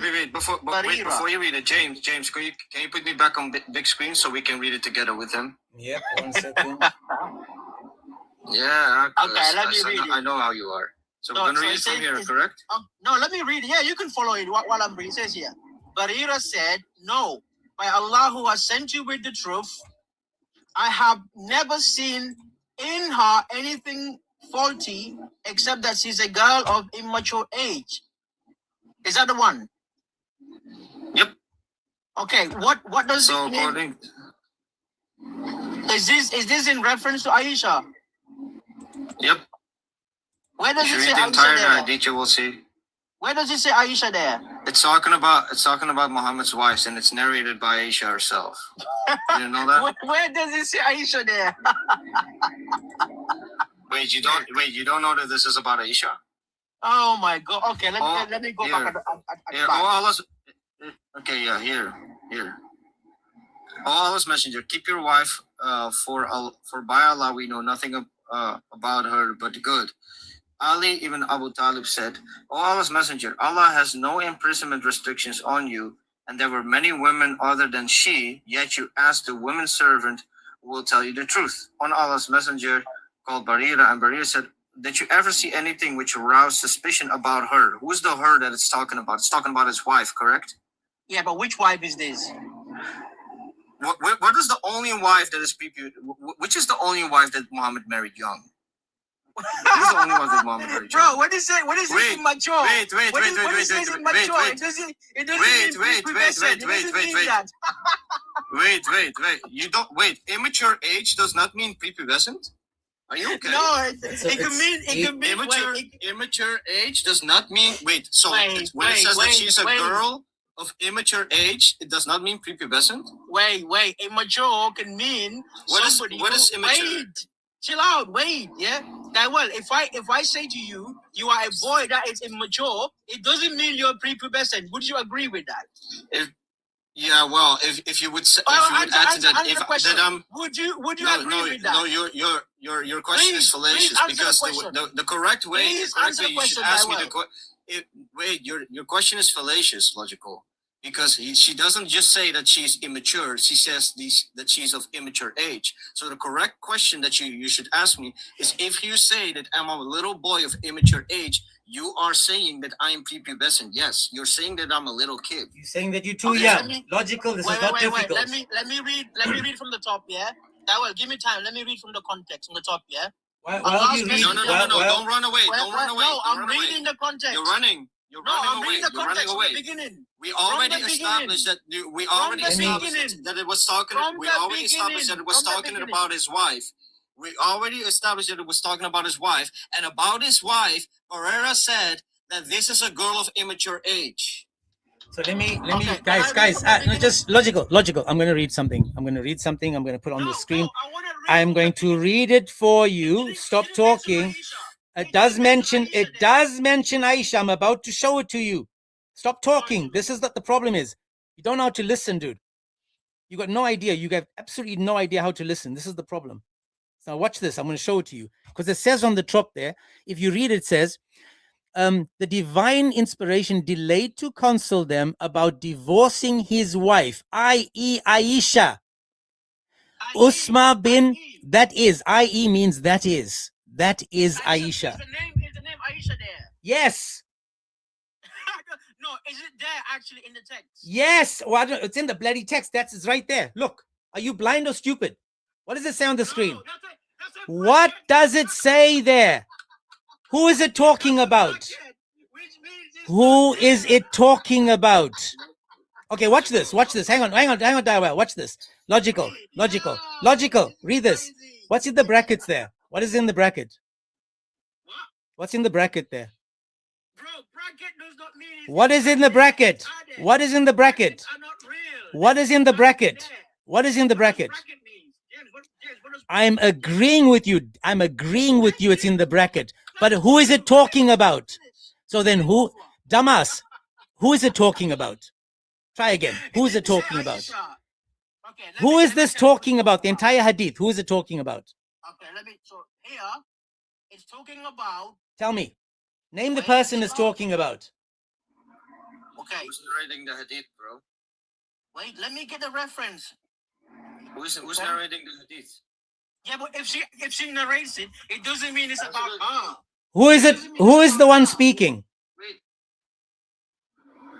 Wait. Before you read it, James, can you put me back on big screen so we can read it together with him? Yep. 1 second. Yeah. Okay. Let me read it. I know how you are. So we're gonna read it from here, correct? No, let me read it. Yeah, you can follow it while I'm reading. It says here. Barira said, "No, by Allah who has sent you with the truth, I have never seen in her anything faulty except that she's a girl of immature age." Is that the one? Yep. Okay. What does it mean? Is this in reference to Aisha? Yep. Where does it say the Aisha entire there? hadith, you will see. Where does it say Aisha there? It's talking about Muhammad's wives, and it's narrated by Aisha herself. You didn't know that? Where does it say Aisha there? Wait, you don't know that this is about Aisha? Oh my God! Okay, let me go here. back. Here. O Allah's messenger, keep your wife. For by Allah we know nothing about her but good. Ali ibn Abu Talib said, "O Allah's messenger, Allah has no imprisonment restrictions on you, and there were many women other than she, yet you asked the woman servant who will tell you the truth." On Allah's messenger called Barira, and Barira said, "Did you ever see anything which aroused suspicion about her?" Who's the her that it's talking about? It's talking about his wife, correct? Yeah, but which wife is this? What is the only wife that is which is the only wife that Muhammad married young? Who's the only wife that Muhammad married young? Bro, what is it? What is it immature? Wait. Wait. You don't wait. Immature age does not mean prepubescent? Are you okay? No, it So could it's mean it could mean Immature age does not mean so Wait, when it says that she's a wait. girl of immature age, it does not mean prepubescent. Wait. Immature can mean What is immature? Wait, chill out. Wait, yeah. That well, if I say to you, you are a boy that is immature, it doesn't mean you're prepubescent. Would you agree with that? Yeah, well, if you would say, would you agree with that? No, your question is fallacious because the correct way you should ask me the question. Wait, your question is fallacious, logical, because she doesn't just say that she's immature. She says that she's of immature age. So the correct question that you should ask me is, if you say that I'm a little boy of immature age, you are saying that I am prepubescent. Yes, you're saying that I'm a little kid. You're saying that you're too young. Logical. This is not difficult. Let me read from the top. Yeah. That will give me time. Let me read from the context on the top. Yeah. While you read, No, don't run away. Don't run away. No, I'm reading the context. You're running. You're running away. You're running away. From the beginning. We already established that it was talking. We already established that it was talking about his wife. We already established that it was talking about his wife, and about his wife, Pereira said that this is a girl of immature age. So let me, guys, no, just logical. I'm going to read something. I'm going to put on the screen. I'm going to read it for you. Stop talking. It does mention Aisha. I'm about to show it to you. Stop talking. This is what the problem is. You don't know how to listen, dude. You got no idea. You have absolutely no idea how to listen. This is the problem. Now watch this. I'm going to show it to you because it says on the top there. If you read it, says the divine inspiration delayed to counsel them about divorcing his wife, i.e. Aisha. Usma bin, that is, i.e. means that is. That is Aisha. Is the name Aisha there? Yes. No, is it there actually in the text? Yes. Well, it's in the bloody text. It's right there. Look. Are you blind or stupid? What does it say on the screen? What does it say there? Who is it talking about? Who is it talking about? Okay, watch this. Hang on, Dawah. Watch this. Logical. Read this. What's in the brackets there? What is in the bracket? What's in the bracket there? What is in the bracket? What is in the bracket? What is in the bracket? What is in the bracket? I'm agreeing with you. It's in the bracket. But who is it talking about? So then who? Damas. Who is it talking about? Try again. Who is it talking about? Who is this talking about? The entire hadith. Who is it talking about? Okay, so here, it's talking about... Tell me. Name the person it's talking about. Okay. Who's narrating the hadith, bro? Wait, let me get the reference. Who's narrating the hadith? Yeah, but if she narrates it, it doesn't mean it's about her. Who is it? Who is the one speaking?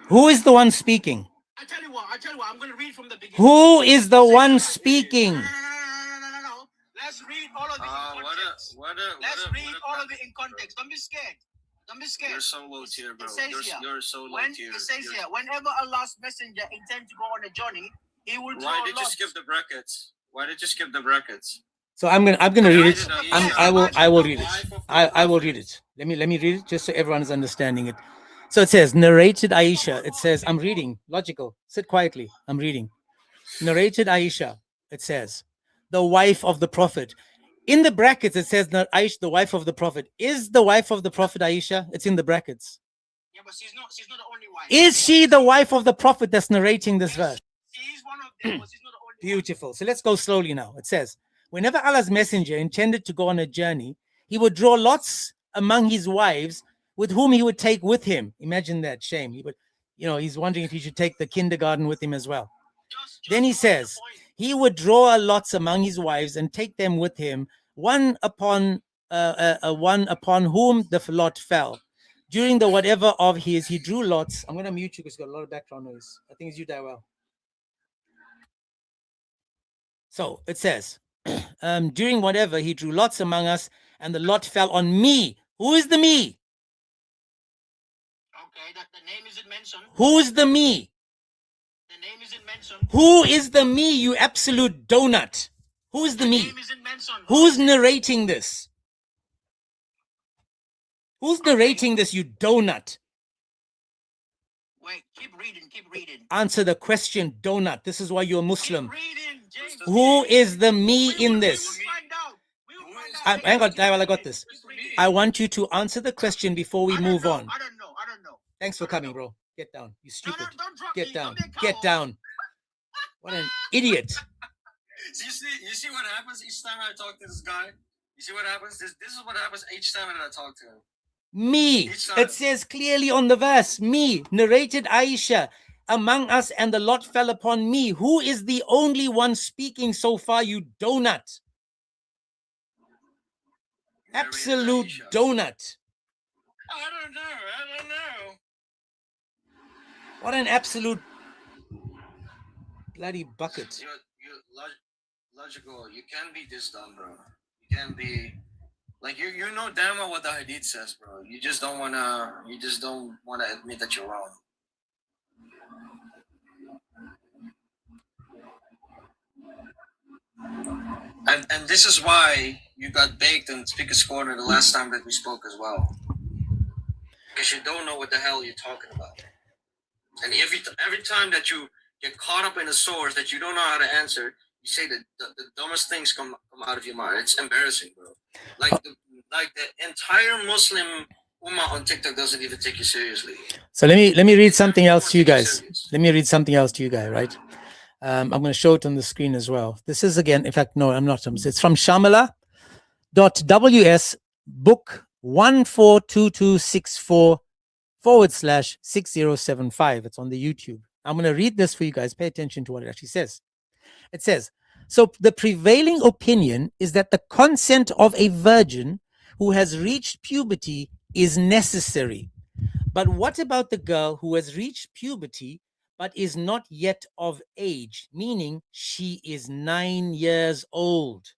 Who is the one speaking? I tell you what, I'm going to read from the beginning. Who is the one speaking? No. Let's read all of it in context. Let's read all of it in context. Don't be scared. You're so low tier, bro. You're so low tier. It says here, whenever Allah's messenger intends to go on a journey, he will draw Why did you skip the brackets? So I'm gonna read it. I will read it. I will read it. Let me read it just so everyone is understanding it. So it says, narrated Aisha. It says, I'm reading. Logical. Sit quietly. I'm reading. Narrated Aisha. It says, the wife of the Prophet. In the brackets, it says that Aisha, the wife of the Prophet. Is the wife of the Prophet Aisha? It's in the brackets. Yeah, but she's not the only wife. Is she the wife of the Prophet that's narrating this verse? She's one of them, but she's not the only Beautiful. So let's go slowly now. It says, whenever Allah's messenger intended to go on a journey, he would draw lots among his wives with whom he would take with him. Imagine that shame. He would, he's wondering if he should take the kindergarten with him as well. Then he says, he would draw lots among his wives and take them with him, one upon whom the lot fell. During the whatever of his, he drew lots. I'm going to mute you because it's got a lot of background noise. I think it's you, Dawah. So it says, during whatever, he drew lots among us, and the lot fell on me. Who is the me? Okay, that the name isn't mentioned. Who's the me? The name isn't mentioned. Who is the me, you absolute donut? Who is the The me? name isn't mentioned. Who's narrating this? Who's narrating this, you donut? Wait, keep reading, keep reading. Answer the question, donut. This is why you're Muslim. Keep reading, James. Who is the me in this? We will find out. We will find out. Hang on, I got this. I want you to answer the question before we move on. I don't know. Thanks for coming, bro. Get down. You stupid. Don't drop Get me. down. Don't Get down. What an idiot. You see what happens each time I talk to this guy? You see what happens? This is what happens each time that I talk to him. Me. It says clearly on the verse, me, narrated Aisha, among us, and the lot fell upon me. Who is the only one speaking so far, you donut? Absolute donut. I don't know. What an absolute bloody bucket. You're logical. You can't be this dumb, bro. You can't be like you know damn well what the hadith says, bro. You just don't wanna admit that you're wrong. And this is why you got baked in Speaker's Corner the last time that we spoke as well. Because you don't know what the hell you're talking about. And every time that you get caught up in a source that you don't know how to answer, you say the dumbest things come out of your mouth. It's embarrassing, bro. Like the entire Muslim ummah on TikTok doesn't even take you seriously. So let me read something else to you guys. Let me read something else to you guys, right? I'm going to show it on the screen as well. This is again, in fact, no, I'm not. It's from Shamala.ws book 142264/6075. It's on the YouTube. I'm going to read this for you guys. Pay attention to what it actually says. It says, so the prevailing opinion is that the consent of a virgin who has reached puberty is necessary. But what about the girl who has reached puberty but is not yet of age, meaning she is 9 years old?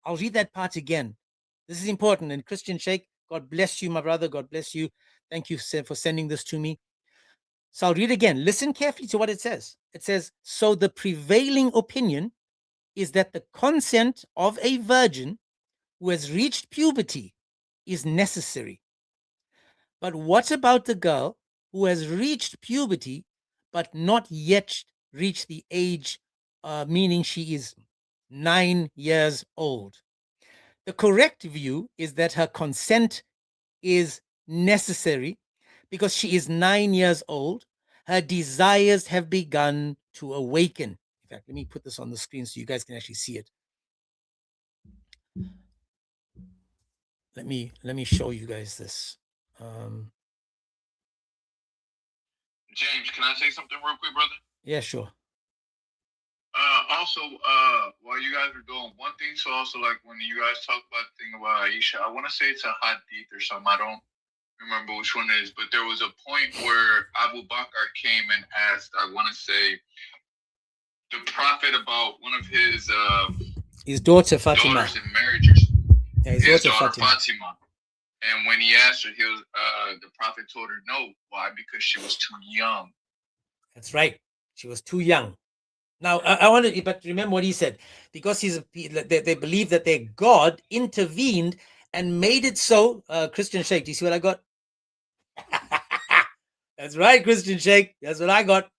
I'll read that part again. This is important. And Christian Sheikh, God bless you, my brother. God bless you. Thank you for sending this to me. So I'll read again. Listen carefully to what it says. It says, so the prevailing opinion is that the consent of a virgin who has reached puberty is necessary. But what about the girl who has reached puberty but not yet reached the age, meaning she is 9 years old? The correct view is that her consent is necessary because she is 9 years old. Her desires have begun to awaken. In fact, let me put this on the screen so you guys can actually see it. Let me show you guys this. James, can I say something real quick, brother? Yeah, sure. Also, while you guys are doing one thing, so also like when you guys talk about the thing about Aisha, I want to say it's a hadith or something. I don't remember which one it is, but there was a point where Abu Bakr came and asked, I want to say, the Prophet about one of his daughter Fatima. Daughters in marriage. Yeah, his daughter Fatima. And when he asked her, the Prophet told her no. Why? Because she was too young. That's right. She was too young. Now, I want to, but remember what he said. Because they believe that their God intervened and made it so. Christian Sheikh, do you see what I got? That's right, Christian Sheikh. That's what I got.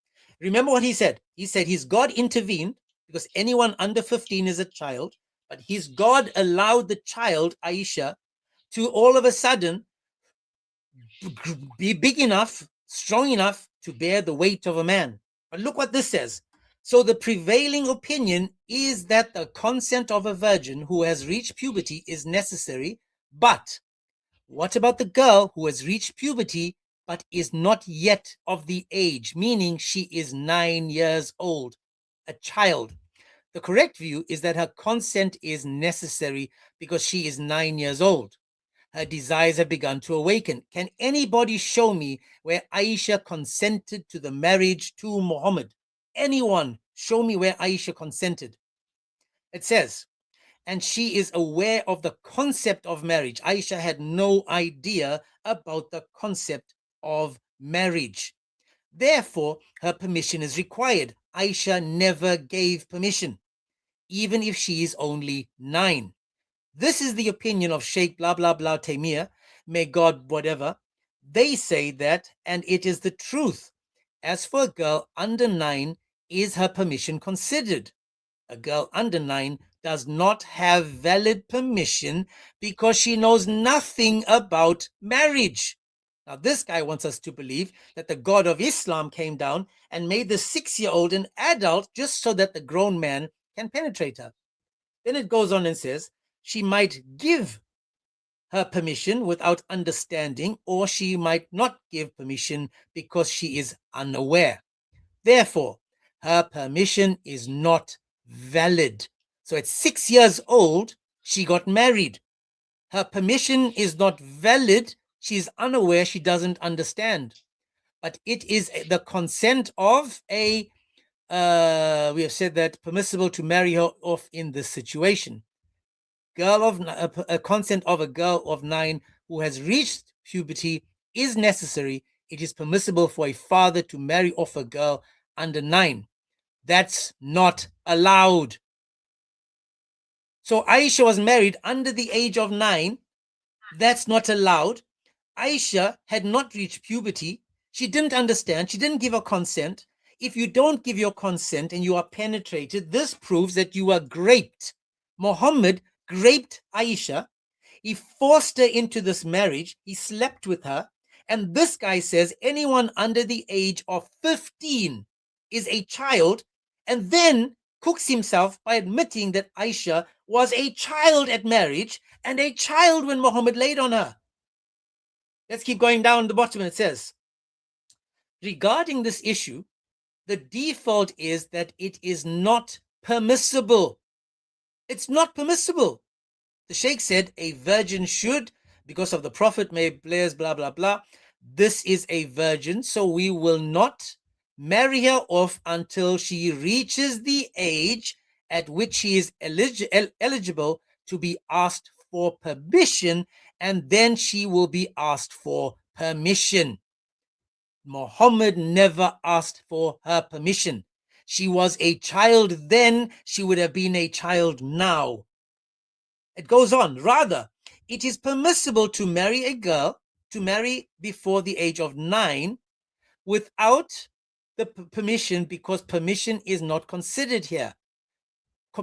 Remember what he said. He said his God intervened because anyone under 15 is a child, but his God allowed the child, Aisha, to all of a sudden be big enough, strong enough to bear the weight of a man. But look what this says. So the prevailing opinion is that the consent of a virgin who has reached puberty is necessary. But what about the girl who has reached puberty but is not yet of the age, meaning she is 9 years old, a child? The correct view is that her consent is necessary because she is 9 years old. Her desires have begun to awaken. Can anybody show me where Aisha consented to the marriage to Muhammad? Anyone show me where Aisha consented? It says, and she is aware of the concept of marriage. Aisha had no idea about the concept of marriage. Therefore, her permission is required. Aisha never gave permission. even if she is only 9. This is the opinion of Sheikh blah blah blah Taymiyah, may God whatever. They say that, and it is the truth. As for a girl under 9, is her permission considered? A girl under 9 does not have valid permission because she knows nothing about marriage. Now, this guy wants us to believe that the God of Islam came down and made the 6-year-old an adult just so that the grown man can penetrate her. Then it goes on and says, she might give her permission without understanding, or she might not give permission because she is unaware. Therefore, her permission is not valid. So at 6 years old, she got married. Her permission is not valid. She's unaware. She doesn't understand. But it is the consent of we have said that permissible to marry her off in this situation. A consent of a girl of 9 who has reached puberty is necessary. It is permissible for a father to marry off a girl under 9. That's not allowed. So Aisha was married under the age of 9. That's not allowed. Aisha had not reached puberty. She didn't understand. She didn't give her consent. If you don't give your consent and you are penetrated, this proves that you are raped. Muhammad raped Aisha. He forced her into this marriage. He slept with her. And this guy says anyone under the age of 15 is a child, and then cooks himself by admitting that Aisha was a child at marriage and a child when Muhammad laid on her. Let's keep going down the bottom. It says, regarding this issue, the default is that it is not permissible. It's not permissible. The Sheikh said a virgin should, because of the Prophet, may bless, blah, blah, blah. This is a virgin, so we will not marry her off until she reaches the age at which she is eligible to be asked for permission, and then she will be asked for permission. Muhammad never asked for her permission. She was a child then, she would have been a child now. It goes on. Rather, it is permissible to marry a girl, to marry before the age of 9 without the permission, because permission is not considered here.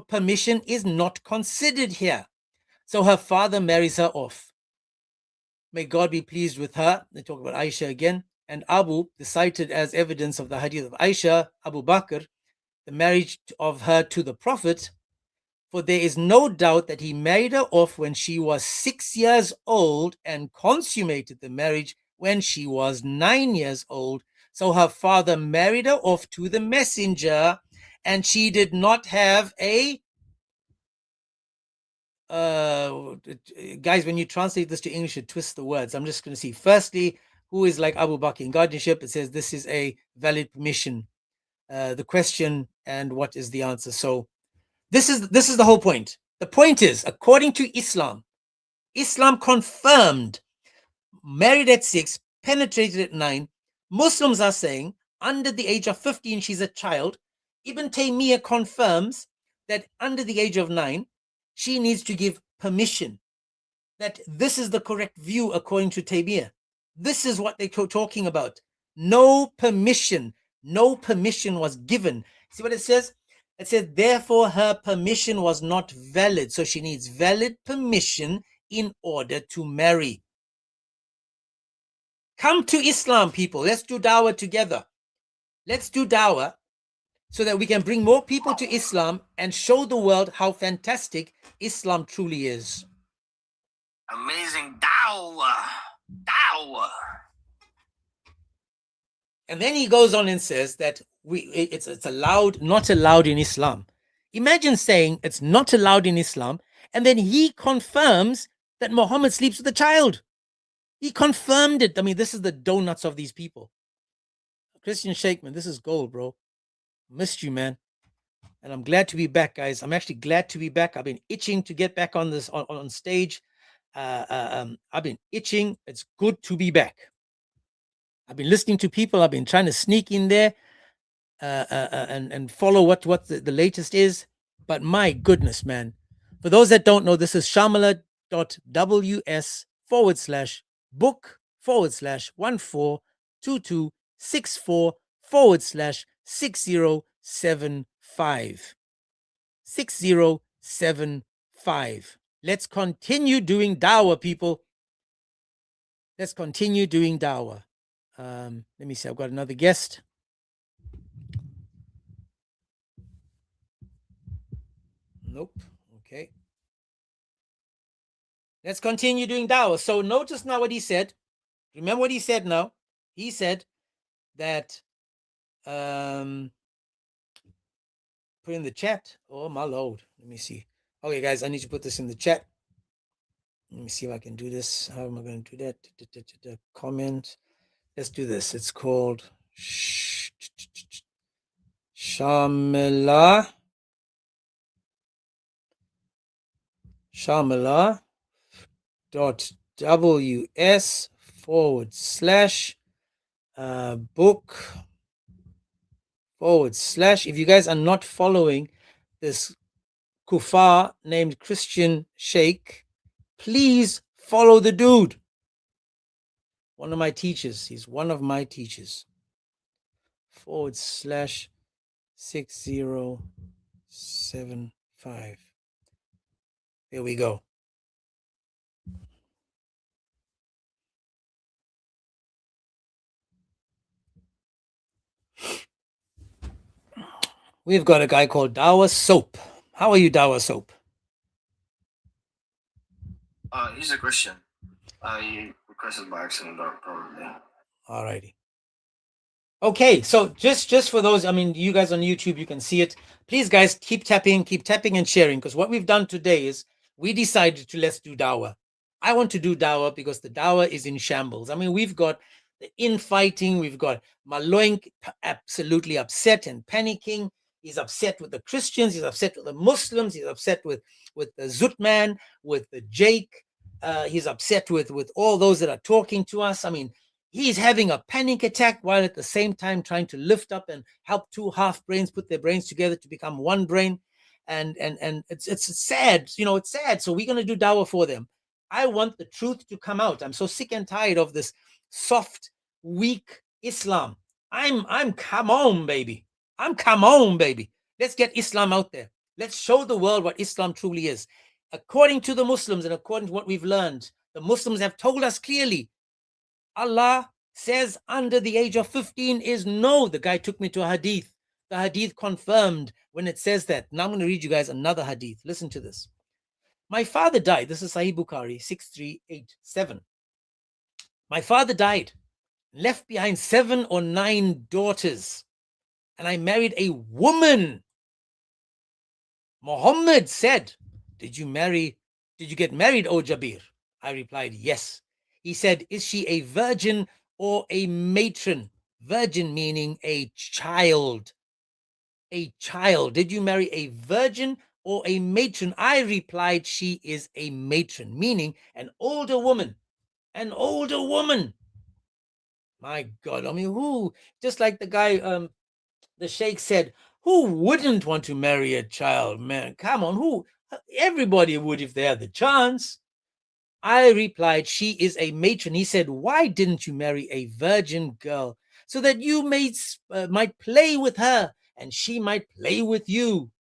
Permission is not considered here. So her father marries her off. May God be pleased with her. They talk about Aisha again. And Abu, cited as evidence of the hadith of Aisha, Abu Bakr, the marriage of her to the Prophet, for there is no doubt that he married her off when she was 6 years old and consummated the marriage when she was 9 years old. So her father married her off to the messenger, and she did not have a guys, when you translate this to English, it twists the words. I'm just going to see. Firstly, who is like Abu Bakr in guardianship? It says this is a valid permission. The question and what is the answer. So this is the whole point. The point is, according to Islam, Islam confirmed married at 6, penetrated at 9. Muslims are saying under the age of 15 she's a child. Ibn Taymiyyah confirms that under the age of 9 she needs to give permission. That this is the correct view according to Taymiyyah. This is what they're talking about. No permission was given. See what it says? It says, therefore her permission was not valid. So she needs valid permission in order to marry. Come to Islam, people. Let's do Dawah together. Let's do Dawah so that we can bring more people to Islam and show the world how fantastic Islam truly is. Amazing Dawah. And then he goes on and says that it's allowed, not allowed in Islam. Imagine saying it's not allowed in Islam, and then he confirms that Muhammad sleeps with a child. He confirmed it. I mean, this is the donuts of these people. Christian Sheikh, man, this is gold, bro. Missed you, man. And I'm glad to be back, guys. I'm actually glad to be back. I've been itching to get back on this on stage. I've been itching. It's good to be back. I've been listening to people. I've been trying to sneak in there and follow what the latest is. But my goodness, man. For those that don't know, this is shamala.book/142264/6075. 6075. Let's continue doing Dawah, people. Let's continue doing Dawah. Let me see. I've got another guest. Nope. Okay. Let's continue doing Dawah. So notice now what he said. Remember what he said now? He said that put in the chat. Oh my lord. Let me see. Okay, guys, I need to put this in the chat. Let me see if I can do this. How am I going to do that? Comment. Let's do this. It's called Shamala .ws/book/ if you guys are not following this kuffar named Christian Sheikh, please follow the dude. One of my teachers. He's one of my teachers. /6075. There we go. We've got a guy called Dawah Soap. How are you, Dawah Soap? He's a Christian. He requested by accident, probably. Alrighty. Okay, so just for those, I mean, you guys on YouTube, you can see it. Please, guys, keep tapping and sharing, because what we've done today is we decided to let's do Dawah. I want to do Dawah because the Dawah is in shambles. I mean, we've got the infighting, we've got Maloink absolutely upset and panicking. He's upset with the Christians, he's upset with the Muslims, he's upset with the Zutman, with the Jake, he's upset with all those that are talking to us. I mean, he's having a panic attack while at the same time trying to lift up and help two half brains put their brains together to become one brain. And it's sad, you know, it's sad. So we're going to do Dawah for them. I want the truth to come out. I'm so sick and tired of this soft, weak Islam. I'm come on, baby. Come on, baby. Let's get Islam out there. Let's show the world what Islam truly is. According to the Muslims and according to what we've learned, the Muslims have told us clearly, Allah says under the age of 15 is no. The guy took me to a hadith. The hadith confirmed when it says that. Now I'm going to read you guys another hadith. Listen to this. My father died. This is Sahih Bukhari 6387. My father died, left behind 7 or 9 daughters, and I married a woman. Muhammad said, did you get married, O Jabir? I replied, yes. He said, is she a virgin or a matron? Virgin meaning a child. A child. Did you marry a virgin or a matron? I replied, she is a matron, meaning an older woman. An older woman. My God, I mean, who, just like the guy, the sheikh said, who wouldn't want to marry a child, man? Come on, who? Everybody would if they had the chance. I replied, she is a matron. He said, why didn't you marry a virgin girl so that you might play with her and she might play with you?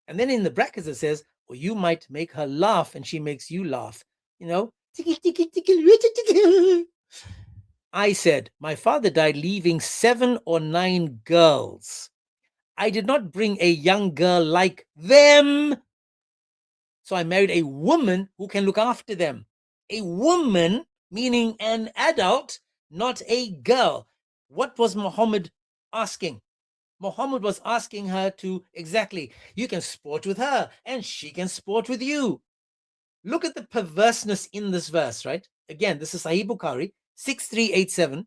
And then in the brackets it says, or you might make her laugh and she makes you laugh. You know? I said, my father died leaving 7 or 9 girls. I did not bring a young girl like them. So I married a woman who can look after them. A woman, meaning an adult, not a girl. What was Muhammad asking? Muhammad was asking her to, exactly, you can sport with her and she can sport with you. Look at the perverseness in this verse, right? Again, this is Sahih Bukhari 6387,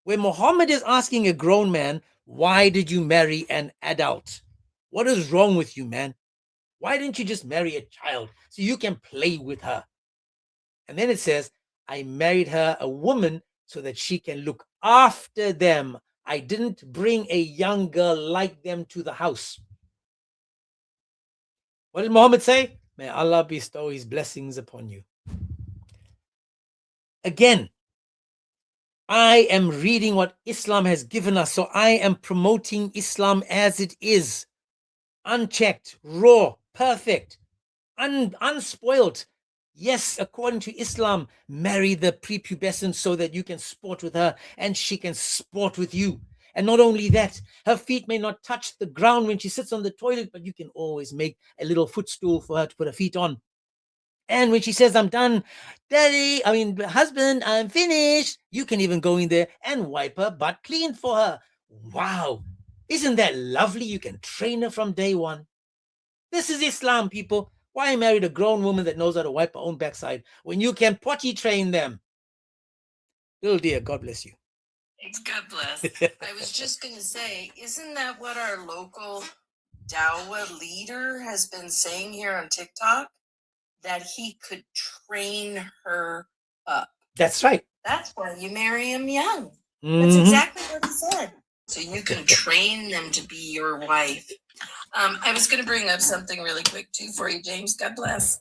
where Muhammad is asking a grown man, why did you marry an adult? What is wrong with you, man? Why didn't you just marry a child so you can play with her? And then it says, I married her a woman so that she can look after them. I didn't bring a young girl like them to the house. What did Muhammad say? May Allah bestow his blessings upon you. Again, I am reading what Islam has given us, so I am promoting Islam as it is. Unchecked, raw, perfect, unspoiled. Yes, according to Islam, marry the prepubescent so that you can sport with her and she can sport with you. And not only that, her feet may not touch the ground when she sits on the toilet, but you can always make a little footstool for her to put her feet on. And when she says, I'm done, husband, I'm finished, you can even go in there and wipe her butt clean for her. Wow. Isn't that lovely? You can train her from day one. This is Islam, people. Why marry a grown woman that knows how to wipe her own backside when you can potty train them? Little dear, God bless you. God bless. I was just going to say, isn't that what our local Dawah leader has been saying here on TikTok? That he could train her up. That's right. That's why you marry him young. That's exactly what he said. So you can train them to be your wife. I was going to bring up something really quick too for you, James. God bless.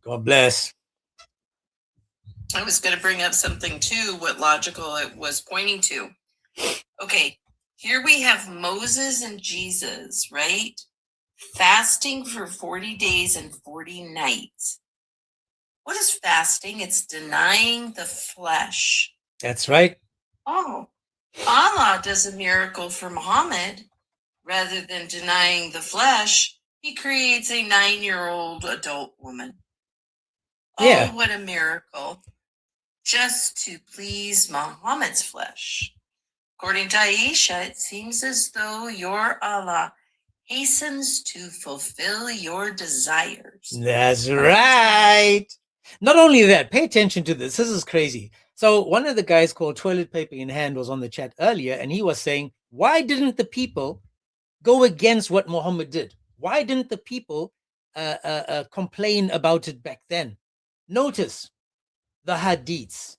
God bless. I was going to bring up something too, what logical it was pointing to. Okay, here we have Moses and Jesus, right? Fasting for 40 days and 40 nights. What is fasting? It's denying the flesh. That's right. Oh, Allah does a miracle for Muhammad. Rather than denying the flesh, he creates a 9-year-old adult woman. Yeah. Oh, what a miracle. Just to please Muhammad's flesh. According to Aisha, it seems as though your Allah hastens to fulfill your desires. That's right. Not only that, pay attention to this. This is crazy. So one of the guys called Toilet Paper in Hand was on the chat earlier, and he was saying, why didn't the people go against what Muhammad did? Why didn't the people complain about it back then? Notice the hadiths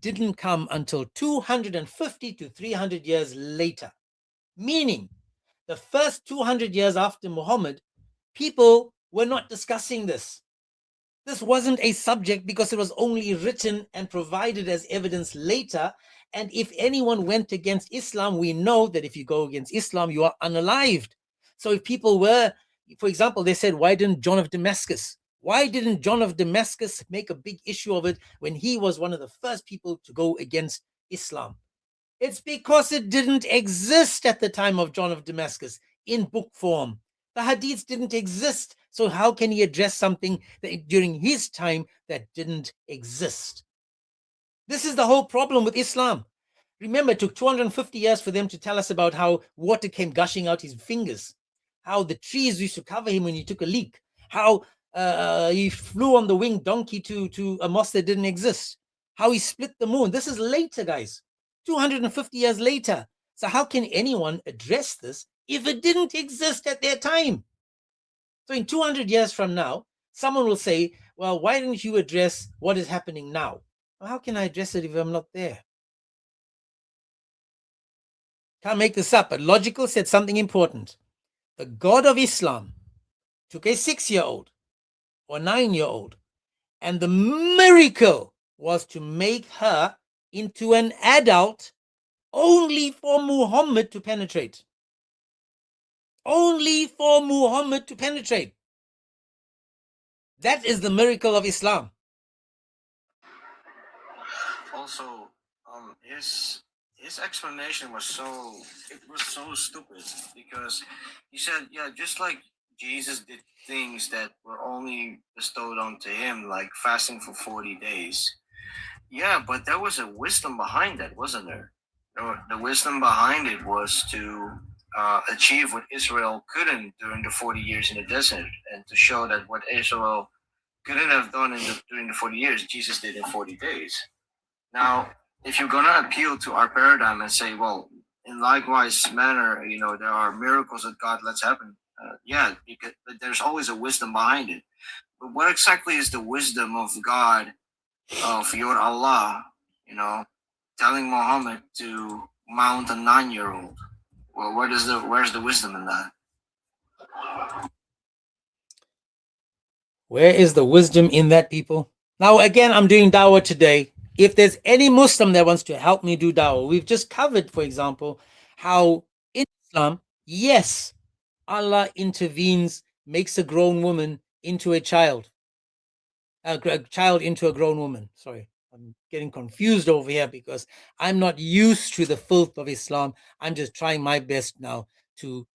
didn't come until 250 to 300 years later, meaning the first 200 years after Muhammad, people were not discussing this. This wasn't a subject because it was only written and provided as evidence later. And if anyone went against Islam, we know that if you go against Islam, you are unalived. So if people were, for example, they said, why didn't John of Damascus make a big issue of it when he was one of the first people to go against Islam? It's because it didn't exist at the time of John of Damascus in book form. The hadiths didn't exist. So how can he address something that during his time that didn't exist? This is the whole problem with Islam. Remember, it took 250 years for them to tell us about how water came gushing out his fingers, how the trees used to cover him when he took a leak, how he flew on the winged donkey to a mosque that didn't exist, how he split the moon. This is later, guys, 250 years later. So how can anyone address this if it didn't exist at their time? So in 200 years from now, someone will say, well, why didn't you address what is happening now? Well, how can I address it if I'm not there? Can't make this up, but Logical said something important. The God of Islam took a 6-year-old or 9-year-old, and the miracle was to make her into an adult only for Muhammad to penetrate. Only for Muhammad to penetrate. That is the miracle of Islam. Also, his explanation was so stupid because he said, yeah, just like Jesus did things that were only bestowed onto him, like fasting for 40 days. Yeah, but there was a wisdom behind that, wasn't there? The wisdom behind it was to achieve what Israel couldn't during the 40 years in the desert, and to show that what Israel couldn't have done during the 40 years, Jesus did in 40 days. Now, if you're going to appeal to our paradigm and say, well, in likewise manner, there are miracles that God lets happen. Because there's always a wisdom behind it. But what exactly is the wisdom of God, of your Allah, telling Muhammad to mount a 9-year-old? Well, where's the wisdom in that? Where is the wisdom in that, people? Now, again, I'm doing dawah today. If there's any Muslim that wants to help me do dawah, we've just covered, for example, how in Islam, yes, Allah intervenes, makes a grown woman into a child into a grown woman. Sorry, I'm getting confused over here because I'm not used to the filth of Islam. I'm just trying my best now to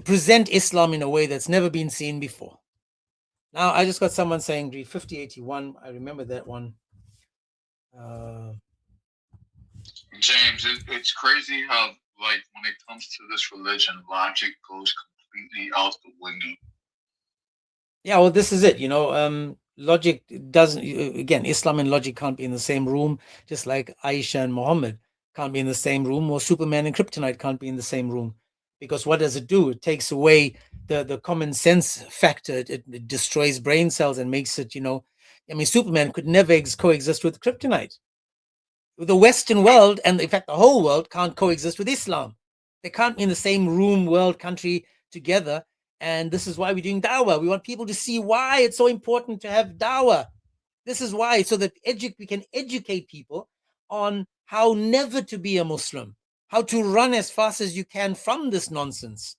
present Islam in a way that's never been seen before. Now, I just got someone saying 5081. I remember that one. James, it's crazy how, like, when it comes to this religion, logic goes completely out the window. Yeah, well, this is it. Logic doesn't. Again, Islam and logic can't be in the same room. Just like Aisha and Muhammad can't be in the same room, or Superman and Kryptonite can't be in the same room. Because what does it do? It takes away the common sense factor. It destroys brain cells and makes it. Superman could never coexist with Kryptonite. The Western world, and in fact the whole world, can't coexist with Islam. They can't be in the same room, world, country together. And this is why we're doing dawah. We want people to see why it's so important to have dawah. This is why, so that we can educate people on how never to be a Muslim, how to run as fast as you can from this nonsense.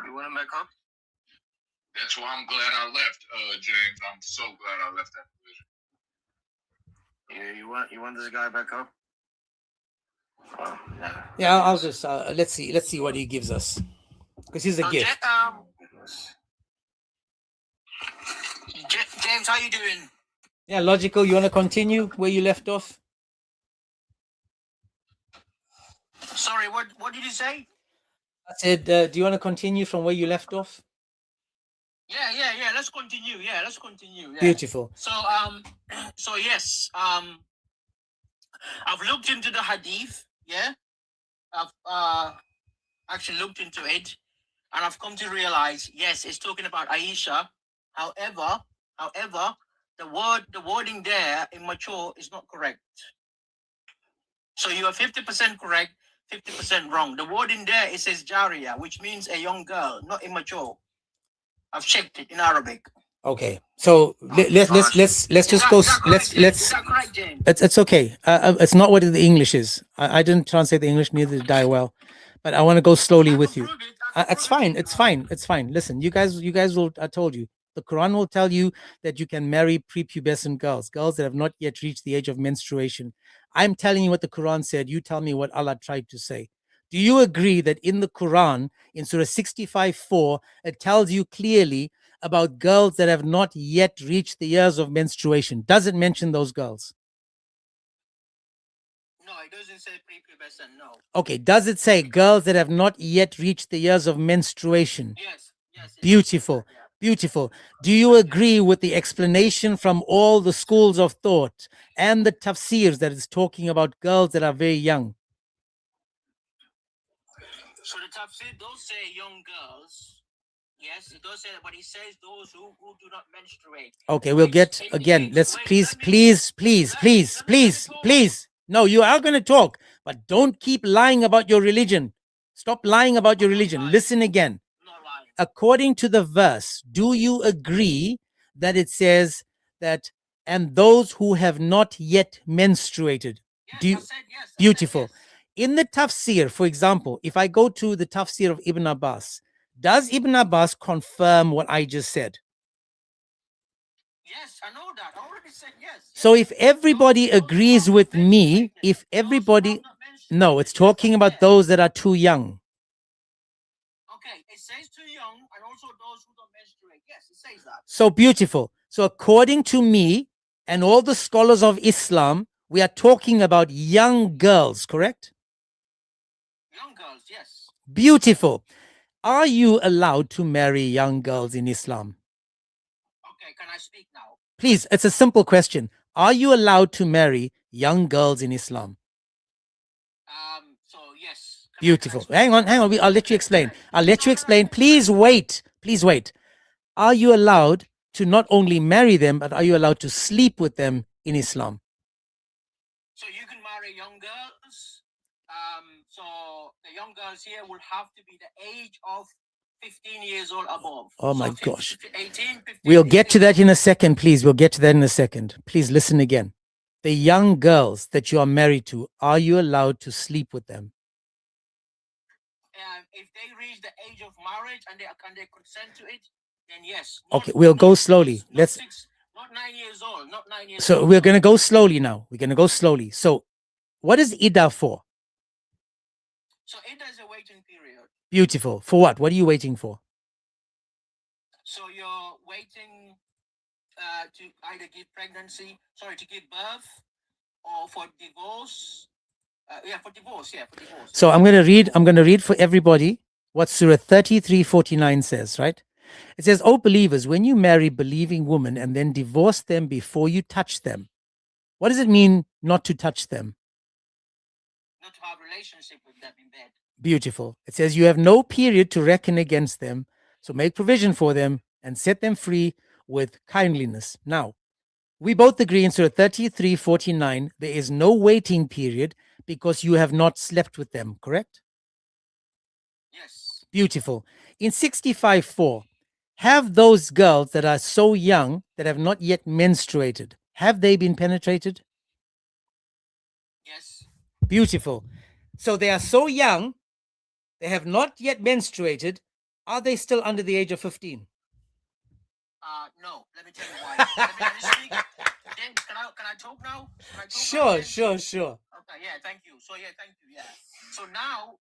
You want to back up? That's why I'm glad I left, James. I'm so glad I left that position. Yeah, you want this guy back up? Oh, no. Yeah, I'll just let's see what he gives us, because he's a gift. James, how you doing? Yeah, logical. You want to continue where you left off? Sorry, what did you say? I said, do you want to continue from where you left off? Yeah. Let's continue. Yeah. Beautiful. So yes. I've looked into the hadith. Yeah. I've actually looked into it, and I've come to realize, yes, it's talking about Aisha. However, the wording there, immature, is not correct. So you are 50% correct, 50% wrong. The wording there, it says Jariya, which means a young girl, not immature. I've checked it in Arabic. Okay, so let's just go. Let's. Is that correct, James? It's okay. It's not what the English is. I didn't translate the English, neither did I well, but I want to go slowly with you. It's fine. Listen, you guys will. I told you, the Quran will tell you that you can marry prepubescent girls that have not yet reached the age of menstruation. I'm telling you what the Quran said. You tell me what Allah tried to say. Do you agree that in the Quran, in Surah 65:4, it tells you clearly about girls that have not yet reached the years of menstruation? Does it mention those girls? No, it doesn't say prepubescent, no. Okay, does it say girls that have not yet reached the years of menstruation? Yes. Beautiful. Beautiful. Do you agree with the explanation from all the schools of thought and the tafsirs that is talking about girls that are very young? So the tafsir does say young girls. Yes, it does say that, but it says those who do not menstruate. Okay, we'll get again. Let's please. No, you are going to talk, but don't keep lying about your religion. Stop lying about your religion. Listen again. According to the verse, do you agree that it says that, and those who have not yet menstruated? Yes. Beautiful. In the tafsir, for example, if I go to the tafsir of Ibn Abbas, does Ibn Abbas confirm what I just said? Yes, I know that. I already said yes. So if everybody agrees with me, no, it's talking about those that are too young. Okay, it says too young, and also those who don't menstruate. Yes, it says that. So beautiful. So according to me and all the scholars of Islam, we are talking about young girls, correct? Young girls, yes. Beautiful. Are you allowed to marry young girls in Islam? Okay, can I speak now? Please, it's a simple question. Are you allowed to marry young girls in Islam? So yes. Beautiful. Hang on. I'll let you explain. Please wait. Are you allowed to not only marry them, but are you allowed to sleep with them in Islam? So you can marry young girls. So the young girls here will have to be the age of 15 years old above. Oh my So gosh. 18, 15, We'll get to that 16. in a second, please. We'll get to that in a second. Please listen again. The young girls that you are married to, are you allowed to sleep with them? If they reach the age of marriage and they consent to it, then yes. Okay, we'll go slowly. Let's. Not 9 years old. Not 9 years So old. we're going to go slowly now. We're going to go slowly. So what is Ida for? So Ida is a waiting period. Beautiful. For what? What are you waiting for? So you're waiting to either give to give birth, or for divorce. For divorce. So I'm going to read for everybody what Surah 33:49 says, right? It says, "O believers, when you marry believing women and then divorce them before you touch them, what does it mean not to touch them?" Not to have relationship with them in bed. Beautiful. It says, "You have no period to reckon against them, so make provision for them and set them free with kindliness." Now, we both agree in Surah 33:49, there is no waiting period because you have not slept with them, correct? Yes. Beautiful. In 65:4, have those girls that are so young that have not yet menstruated, have they been penetrated? Yes. Beautiful. So they are so young, they have not yet menstruated. Are they still under the age of 15? No. Let me tell you why. Let me speak. James, can I talk now? Sure. Okay, yeah, thank you. Thank you. Yeah. So now,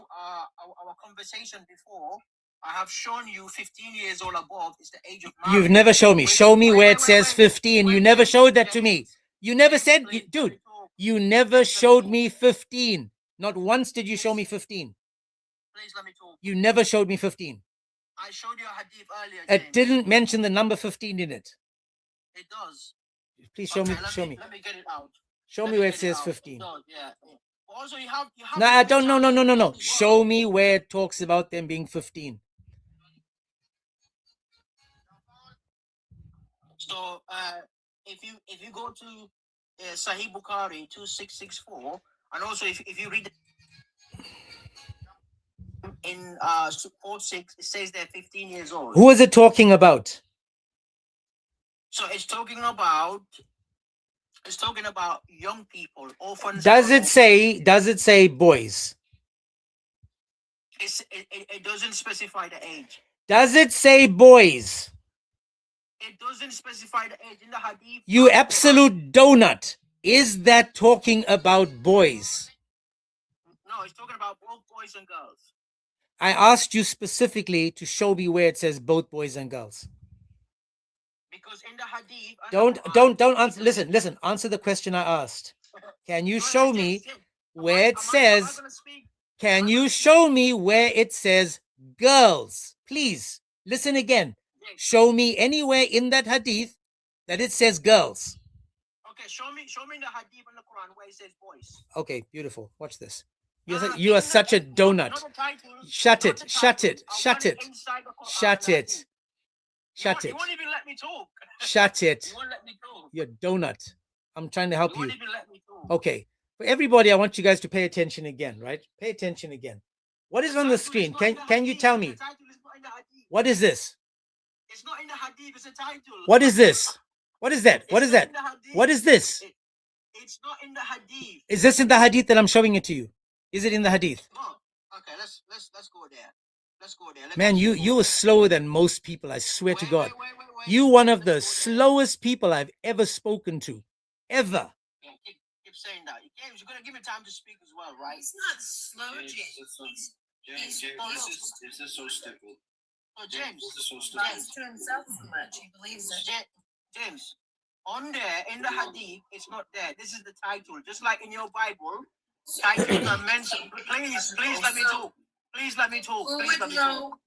our conversation before, I have shown you 15 years old above is the age of marriage. You've never shown me. Show me where it says 15. You never showed that to me. You never said, dude, you never showed me 15. Not once did you show me 15. Please let me talk. You never showed me 15. I showed you a hadith earlier. It didn't mention the number 15 in it. It does. Please show me. Let me get it out. Show me where it says 15. Yeah. Also, you have. No, I don't. No. Show me where it talks about them being 15. So, if you go to Sahih Bukhari 2664, and also if you read in 46, it says they're 15 years old. Who is it talking about? So it's talking about young people, orphans. Does it say boys? It doesn't specify the age. Does it say boys? It doesn't specify the age in the hadith. You absolute donut. Is that talking about boys? No, it's talking about both boys and girls. I asked you specifically to show me where it says both boys and girls. Because in the hadith... Don't answer. Listen. Answer the question I asked. Can you show me where it says... Can you show me where it says girls? Please, listen again. Show me anywhere in that hadith that it says girls. Okay, show me in the hadith in the Quran where it says boys. Okay, beautiful. Watch this. You are such a donut. Shut it. You won't even let me talk. Shut it. You won't let me talk. You're a donut. I'm trying to help you. You won't even let me talk. Okay. For everybody, I want you guys to pay attention again, right? Pay attention again. What is on the screen? Can you tell me? What is this? It's not in the hadith, it's a title. What is this? What is that? What is that? What is this? It's not in the hadith. Is this in the hadith that I'm showing it to you? Is it in the hadith? Oh, okay, let's go there. Let's go there. Man, you were slower than most people, I swear to God. You one of the slowest people I've ever spoken to. Ever. Yeah, keep saying that. James, you're gonna give me time to speak as well, right? He's not slow, James. James, this is so stupid. Oh, James. This is so He stupid. lies to himself so much. He believes it. James, on there in the hadith, it's not there. This is the title. Just like in your Bible, titles are mentioned. Please let me talk. Please let me talk.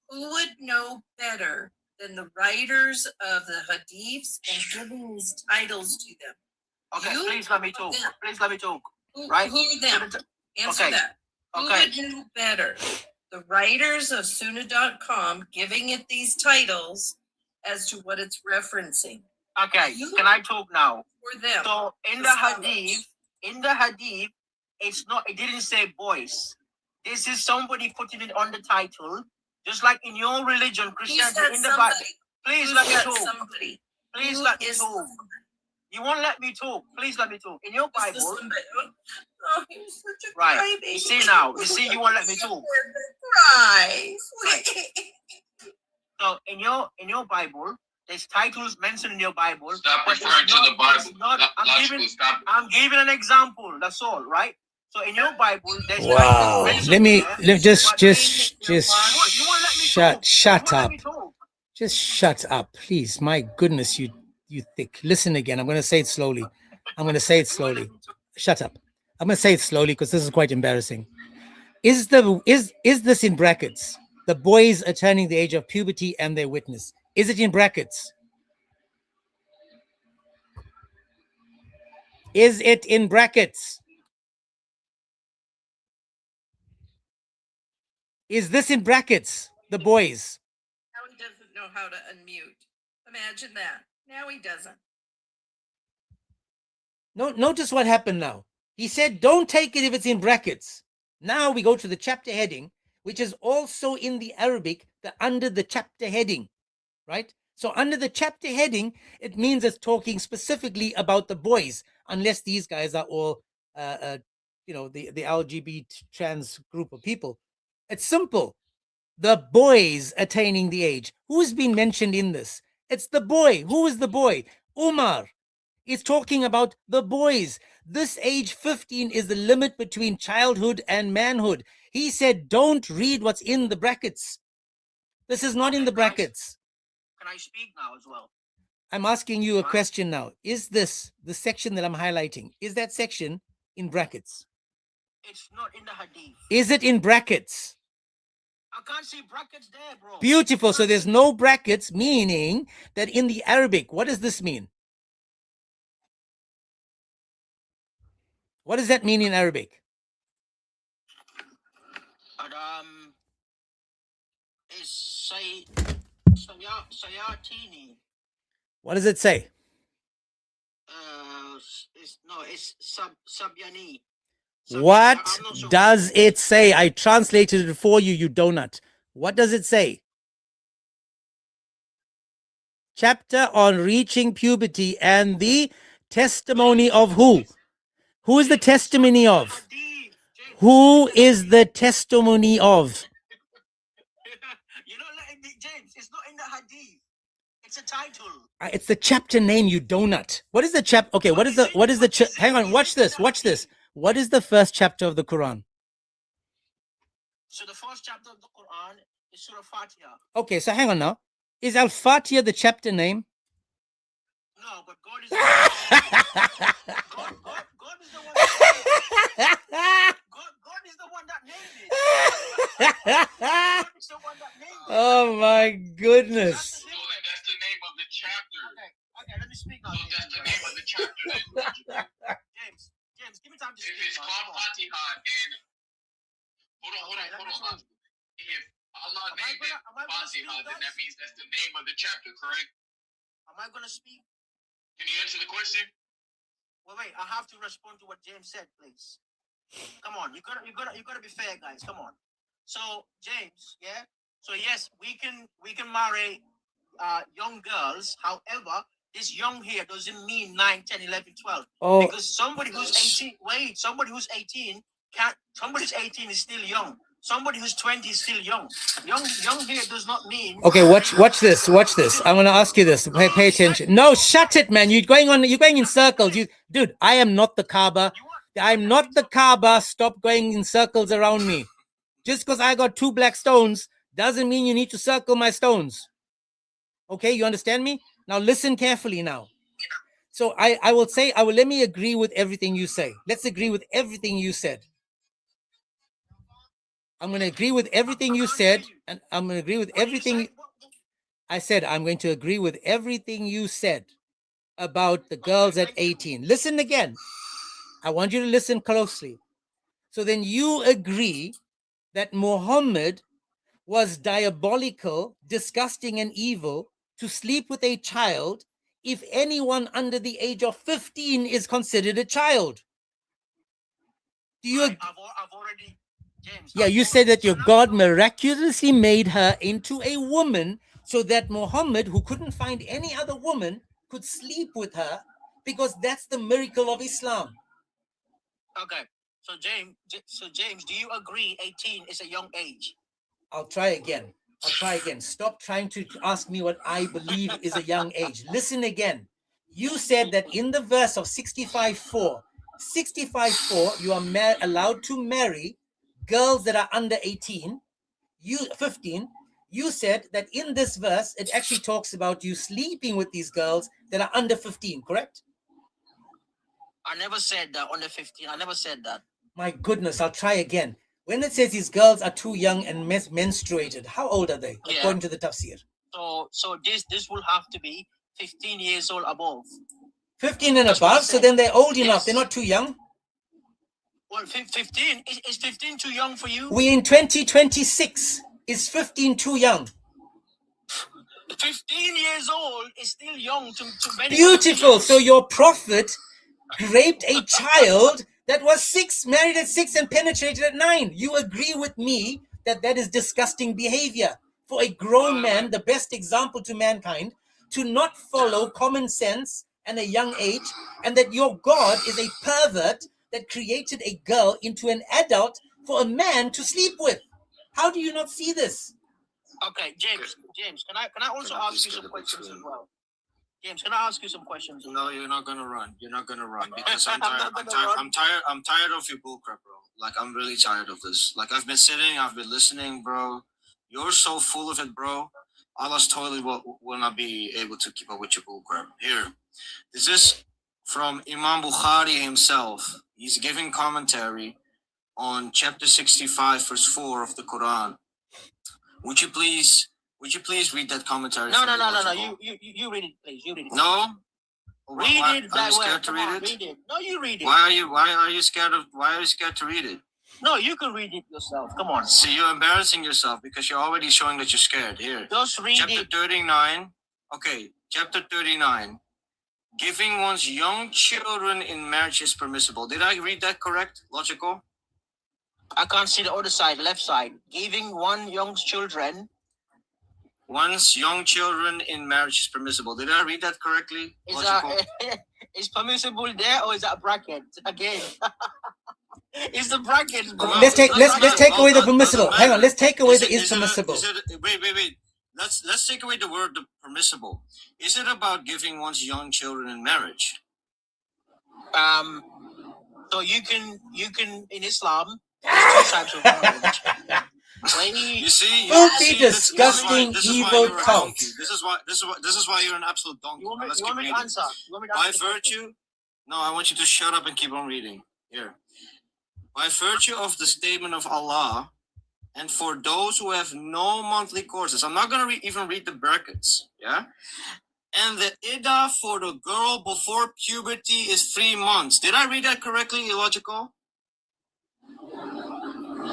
Who would know better than the writers of the hadiths and giving these titles to them? Okay, You please let me talk. them. Please let me talk. Who Right? are them? Answer Okay. that. Who Okay. would know better? The writers of Sunnah.com giving it these titles as to what it's referencing. Okay, can I talk now? For them. So in the hadith, it didn't say boys. This is somebody putting it on the title Just like in your religion, Who's Christianity, that in the Bible. somebody? Please Who's let me that talk. somebody? Please Who let me is talk. somebody? You won't let me talk. Please let me talk. In your Who's the Bible, somebody? Oh, you're such a right? crybaby. You see now. You see, you won't let me talk. Cries. So in your Bible, there's titles mentioned in your Bible. Stop but referring it's to not- the Bible. it's not- Stop. I'm giving an example. That's all, right? So in your Bible, there's Wow. titles mentioned Let me there, just but you won't let me talk. shut You won't let up. me talk. Just shut up, please. My goodness, you thick. Listen again. I'm going to say it slowly. I'm going to say it slowly. Shut up. I'm going to say it slowly because this is quite embarrassing. Is this in brackets? The boys attaining the age of puberty and their witness. Is it in brackets? Is it in brackets? Is this in brackets? The boys. Now he doesn't know how to unmute. Imagine that. Now he doesn't. No, notice what happened now. He said, don't take it if it's in brackets. Now we go to the chapter heading, which is also in the Arabic, under the chapter heading, right? So under the chapter heading, it means it's talking specifically about the boys, unless these guys are all, the LGBT trans group of people. It's simple. The boys attaining the age. Who's been mentioned in this? It's the boy. Who is the boy? Umar. It's talking about the boys. This age 15 is the limit between childhood and manhood. He said, don't read what's in the brackets. This is not in the brackets. Can I speak now as well? I'm asking you a question now. Is this the section that I'm highlighting? Is that section in brackets? It's not in the hadith. Is it in brackets? I can't see brackets there, bro. Beautiful. So there's no brackets, meaning that in the Arabic, what does this mean? What does that mean in Arabic? It's Sayatini. What does it say? It's Sabyani. What does it say? I translated it for you, you donut. What does it say? Chapter on reaching puberty and the testimony of who? Who is the testimony of? Who is the testimony of? You're not letting me, James. It's not in the hadith. It's a title. It's the chapter name, you donut. What is the chapter? Okay, what is the hang on, watch this. What is the first chapter of the Quran? So the first chapter of the Quran is Surah Fatiha. Okay, so hang on now. Is Al-Fatiha the chapter name? No, but God is the one. God is the one. God is the one that named it. God is the one that named it. Oh my goodness. That's the name of the chapter. Okay, let me speak now. So that's the name of the chapter. James, give me time to speak. If it's called Fatiha and hold on. If Allah named it Fatiha, then that means that's the name of the chapter, correct? Am I gonna speak? Can you answer the question? Wait, I have to respond to what James said, please. Come on, you gotta be fair, guys. Come on. So James, yeah. So yes, we can marry young girls. However, this young here doesn't mean 9, 10, 11, 12. Oh. Because somebody who's 18, somebody who's 18 is still young. Somebody who's 20 is still young. Young here does not mean. Okay, watch this. I'm gonna ask you this. Pay attention. No, shut it, man. You're going in circles. Dude, I am not the Kaaba. I'm not the Kaaba. Stop going in circles around me. Just because I got 2 black stones doesn't mean you need to circle my stones. Okay, you understand me? Now listen carefully now. So I will let me agree with everything you say. Let's agree with everything you said. I'm going to agree with everything you said, and I'm going to agree with everything. I said I'm going to agree with everything you said about the girls at 18. Listen again. I want you to listen closely. So then you agree that Muhammad was diabolical, disgusting, and evil to sleep with a child if anyone under the age of 15 is considered a child. Do you? I've already James. Yeah, you said that your God miraculously made her into a woman so that Muhammad, who couldn't find any other woman, could sleep with her, because that's the miracle of Islam. Okay. So James, do you agree 18 is a young age? I'll try again. Stop trying to ask me what I believe is a young age. Listen again. You said that in the verse of 65:4, you are allowed to marry girls that are under 18, 15. You said that in this verse, it actually talks about you sleeping with these girls that are under 15, correct? I never said that under 15. I never said that. My goodness, I'll try again. When it says these girls are too young and menstruated, how old are they, according to the tafsir? So this will have to be 15 years old above. 15 and above, so then they're old enough. They're not too young. Well, 15 is 15 too young for you? We're in 2026. Is 15 too young? 15 years old is still young to many. Beautiful. So your prophet raped a child that was 6, married at 6 and penetrated at 9. You agree with me that that is disgusting behavior for a grown man, the best example to mankind, to not follow common sense and a young age, and that your God is a pervert that created a girl into an adult for a man to sleep with. How do you not see this? Okay, James, can I also ask you some questions as well? James, can I ask you some questions? No, you're not gonna run. You're not gonna run because I'm tired. I'm tired of your bullcrap, bro. Like, I'm really tired of this. Like, I've been listening, bro. You're so full of it, bro. Allah's totally will not be able to keep up with your bullcrap. Here, this is from Imam Bukhari himself. He's giving commentary on chapter 65, verse 4 of the Quran. Would you please read that commentary? No. You read it, please. You read it. No. Read it. Are you scared to read it? No, you read it. Why are you scared to read it? No, you can read it yourself. Come on. See, you're embarrassing yourself because you're already showing that you're scared. Here. Just read chapter it. 39. Okay, chapter 39. Giving one's young children in marriage is permissible. Did I read that correct? Logical? I can't see the other side, left side. Giving one's young children in marriage is permissible. Did I read that correctly? Is permissible there, or is that bracket again? It's the brackets, bro. Let's take away the permissible. Hang on, let's take away the is permissible. Wait. Let's take away the word permissible. Is it about giving one's young children in marriage? So you can in Islam, there's 2 types of marriage. You see, Filthy, disgusting, evil cult. This is why you're an absolute donkey. You want me to answer? By virtue, no, I want you to shut up and keep on reading. Here, by virtue of the statement of Allah, and for those who have no monthly courses, I'm not gonna even read the brackets. Yeah, and the iddah for the girl before puberty is 3 months. Did I read that correctly? Illogical.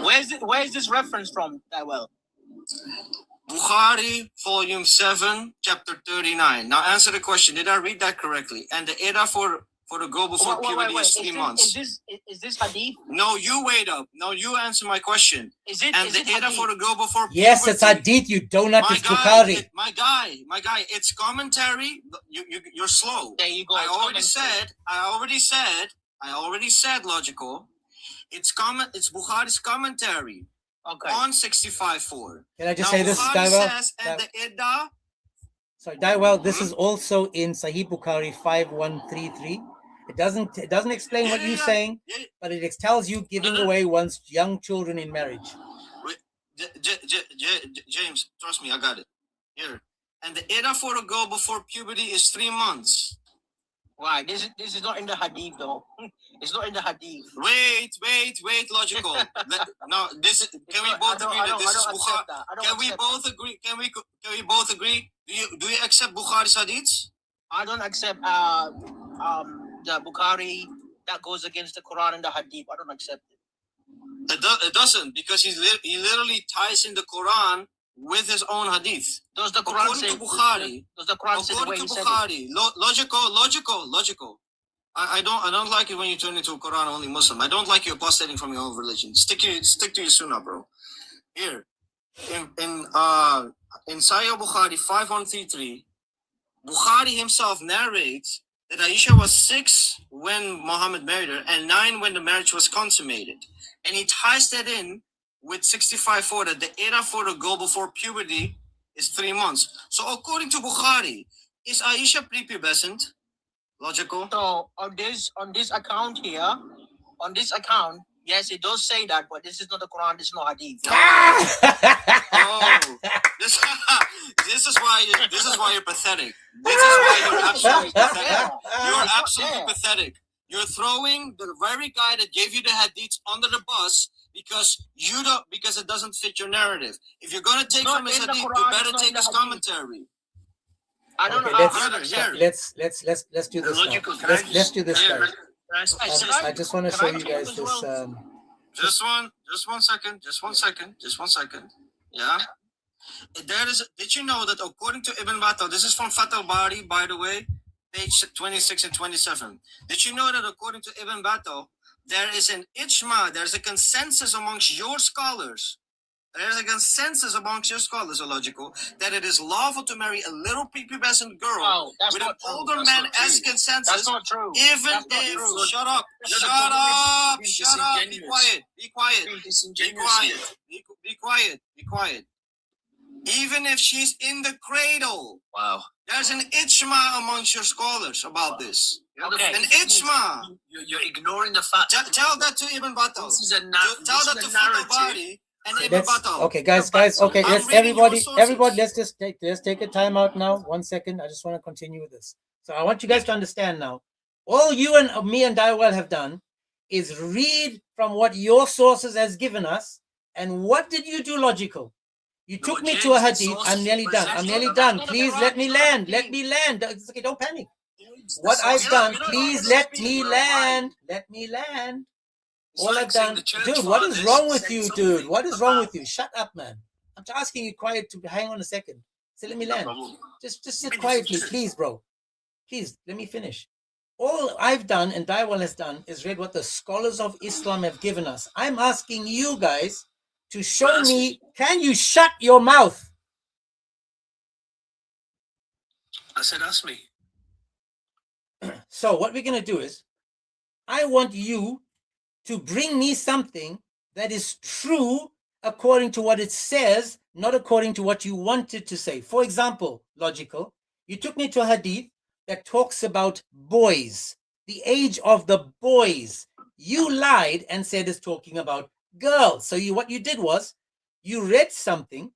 Where is this reference from, Dawah? Bukhari, volume 7, chapter 39. Now answer the question. Did I read that correctly? And the iddah for the girl before puberty is 3 months. Is this hadith? No, you wait up. No, you answer my question. Is it iddah for the girl before puberty? Yes, it's hadith, you donut, it's Bukhari. My guy, it's commentary. You're slow. There you go. I already said logical. It's Bukhari's commentary. Okay. On 65:4. Can I just say this, Dawah? Sorry, Dawah, this is also in Sahih Bukhari 5133. It doesn't explain what you're saying, but it tells you giving away one's young children in marriage. James, trust me, I got it. Here. And the iddah for a girl before puberty is 3 months. Why? This is not in the hadith, though. It's not in the hadith. Wait, logical. No, this is. Can we both agree that this is Bukhari? Can we both agree? Can we both agree? Do you accept Bukhari's hadiths? I don't accept the Bukhari that goes against the Quran and the hadith. I don't accept it. It doesn't, because he literally ties in the Quran with his own hadith. Does the Quran according say to Bukhari? Does the Quran say the way according to he Bukhari, said it? logical. I don't like it when you turn into a Quran only Muslim. I don't like you apostating from your own religion. Stick to your Sunnah, bro. Here, in Sahih Bukhari 5133, Bukhari himself narrates that Aisha was 6 when Muhammad married her and 9 when the marriage was consummated, and he ties that in with 65 that the era for the girl before puberty is 3 months. So according to Bukhari, is Aisha prepubescent? Logical. So on this account here, on this account, yes, it does say that, but this is not the Quran. This is not Hadith. Oh, this is why you're pathetic. This is why you're absolutely pathetic. You're absolutely pathetic. You're throwing the very guy that gave you the hadiths under the bus because it doesn't fit your narrative. If you're gonna take from his hadith, you better take his commentary. I don't know. Let's do this now. Let's do this, guys. I just want to show you guys this. Just one second. Yeah. Did you know that according to Ibn Battal, this is from Fath al-Bari, by the way, page 26 and 27. Did you know that according to Ibn Battal, there is an ijma, there's a consensus amongst your scholars, logical, that it is lawful to marry a little prepubescent girl with an older man as consensus. That's not true. Even if, shut up, be quiet. Even if she's in the cradle. Wow. There's an ijma amongst your scholars about this. Okay. An ijma. You're ignoring the fact. Tell that to Ibn Battal. This is a Tell that to Fath al-Bari. Okay, guys. Okay, everybody. Let's take a time out now. 1 second. I just want to continue with this. So I want you guys to understand now. All you and me and Dawah have done is read from what your sources has given us. And what did you do, logical? You took me to a hadith. I'm nearly done. Please let me land. It's okay, don't panic. What I've done, please let me land. All I've done, dude, what is wrong with you, dude? What is wrong with you? Shut up, man. I'm asking you quiet to hang on a second. So let me land. Just sit quietly, please, bro. Please, let me finish. All I've done and Dawah has done is read what the scholars of Islam have given us. I'm asking you guys to show me, can you shut your mouth? I said, ask me. So what we're going to do is, I want you to bring me something that is true according to what it says, not according to what you wanted to say. For example, logical, you took me to a hadith that talks about boys, the age of the boys. You lied and said it's talking about girls. So what you did was, you read something,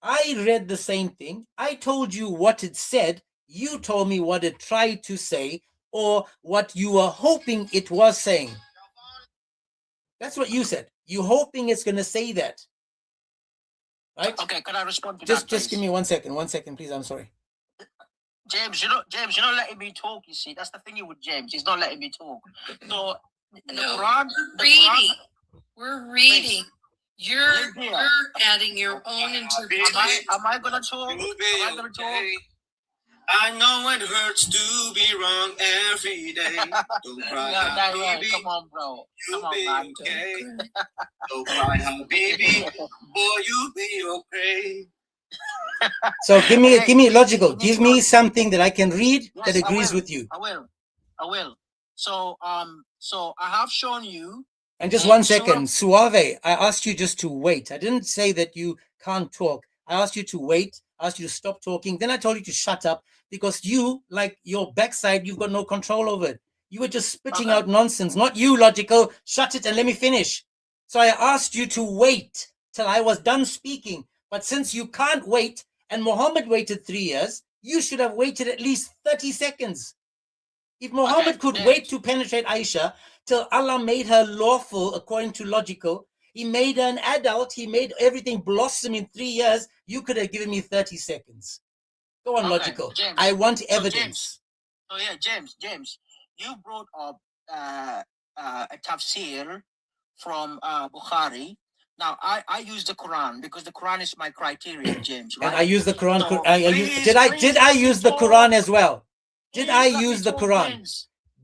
I read the same thing, I told you what it said, you told me what it tried to say, or what you were hoping it was saying. That's what you said. You hoping it's going to say that. Right? Okay, can I respond to that? Just give me 1 second. 1 second, please. I'm sorry. James, you're not letting me talk, you see. That's the thing with James. He's not letting me talk. So, We're reading. You're adding your own interpretation. Am I going to talk? I know it hurts to be wrong every day. Don't cry, baby. Come on, bro. You'll be okay. Don't cry, baby. Boy, you'll be okay. So give me logical. Give me something that I can read that agrees with you. I will. So I have shown you. And just 1 second, Suave, I asked you just to wait. I didn't say that you can't talk. I asked you to wait. I asked you to stop talking. Then I told you to shut up because you, like your backside, you've got no control over it. You were just spitting out nonsense. Not you, logical. Shut it and let me finish. So I asked you to wait till I was done speaking. But since you can't wait, and Muhammad waited 3 years, you should have waited at least 30 seconds. If Muhammad could wait to penetrate Aisha till Allah made her lawful according to logical, he made her an adult, he made everything blossom in 3 years, you could have given me 30 seconds. Go on, logical. James, I want evidence. James, you brought up a tafsir from Bukhari. Now, I use the Quran because the Quran is my criteria, James. Right? And I use the Quran. Did I use the Quran as well? Did I use the Quran?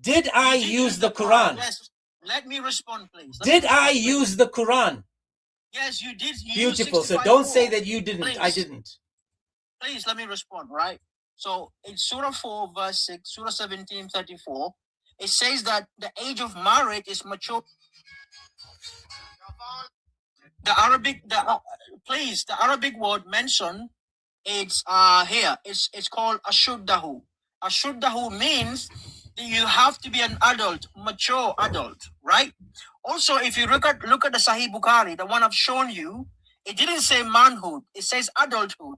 Did I You did use the Quran? Yes. Let me respond, please. Did I use the Quran? Yes, you did. You Beautiful. used So don't 65:4. say that you didn't. Please. I didn't. Please let me respond, right? So in Surah 4, verse 6, Surah 17:34, it says that the age of marriage is mature. The Arabic, please, the Arabic word mentioned, it's here. It's called ashuddahu. Ashuddahu means that you have to be an adult, mature adult, right? Also, if you look at the Sahih Bukhari, the one I've shown you, it didn't say manhood, it says adulthood.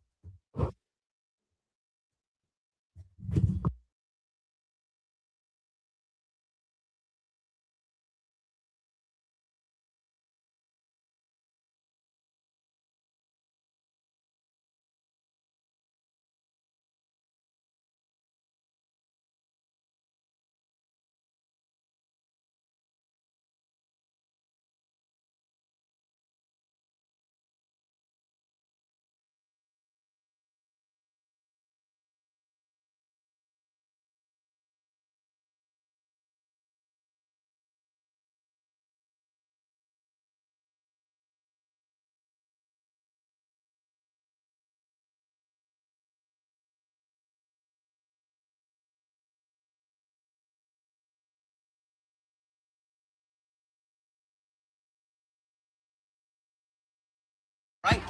Right.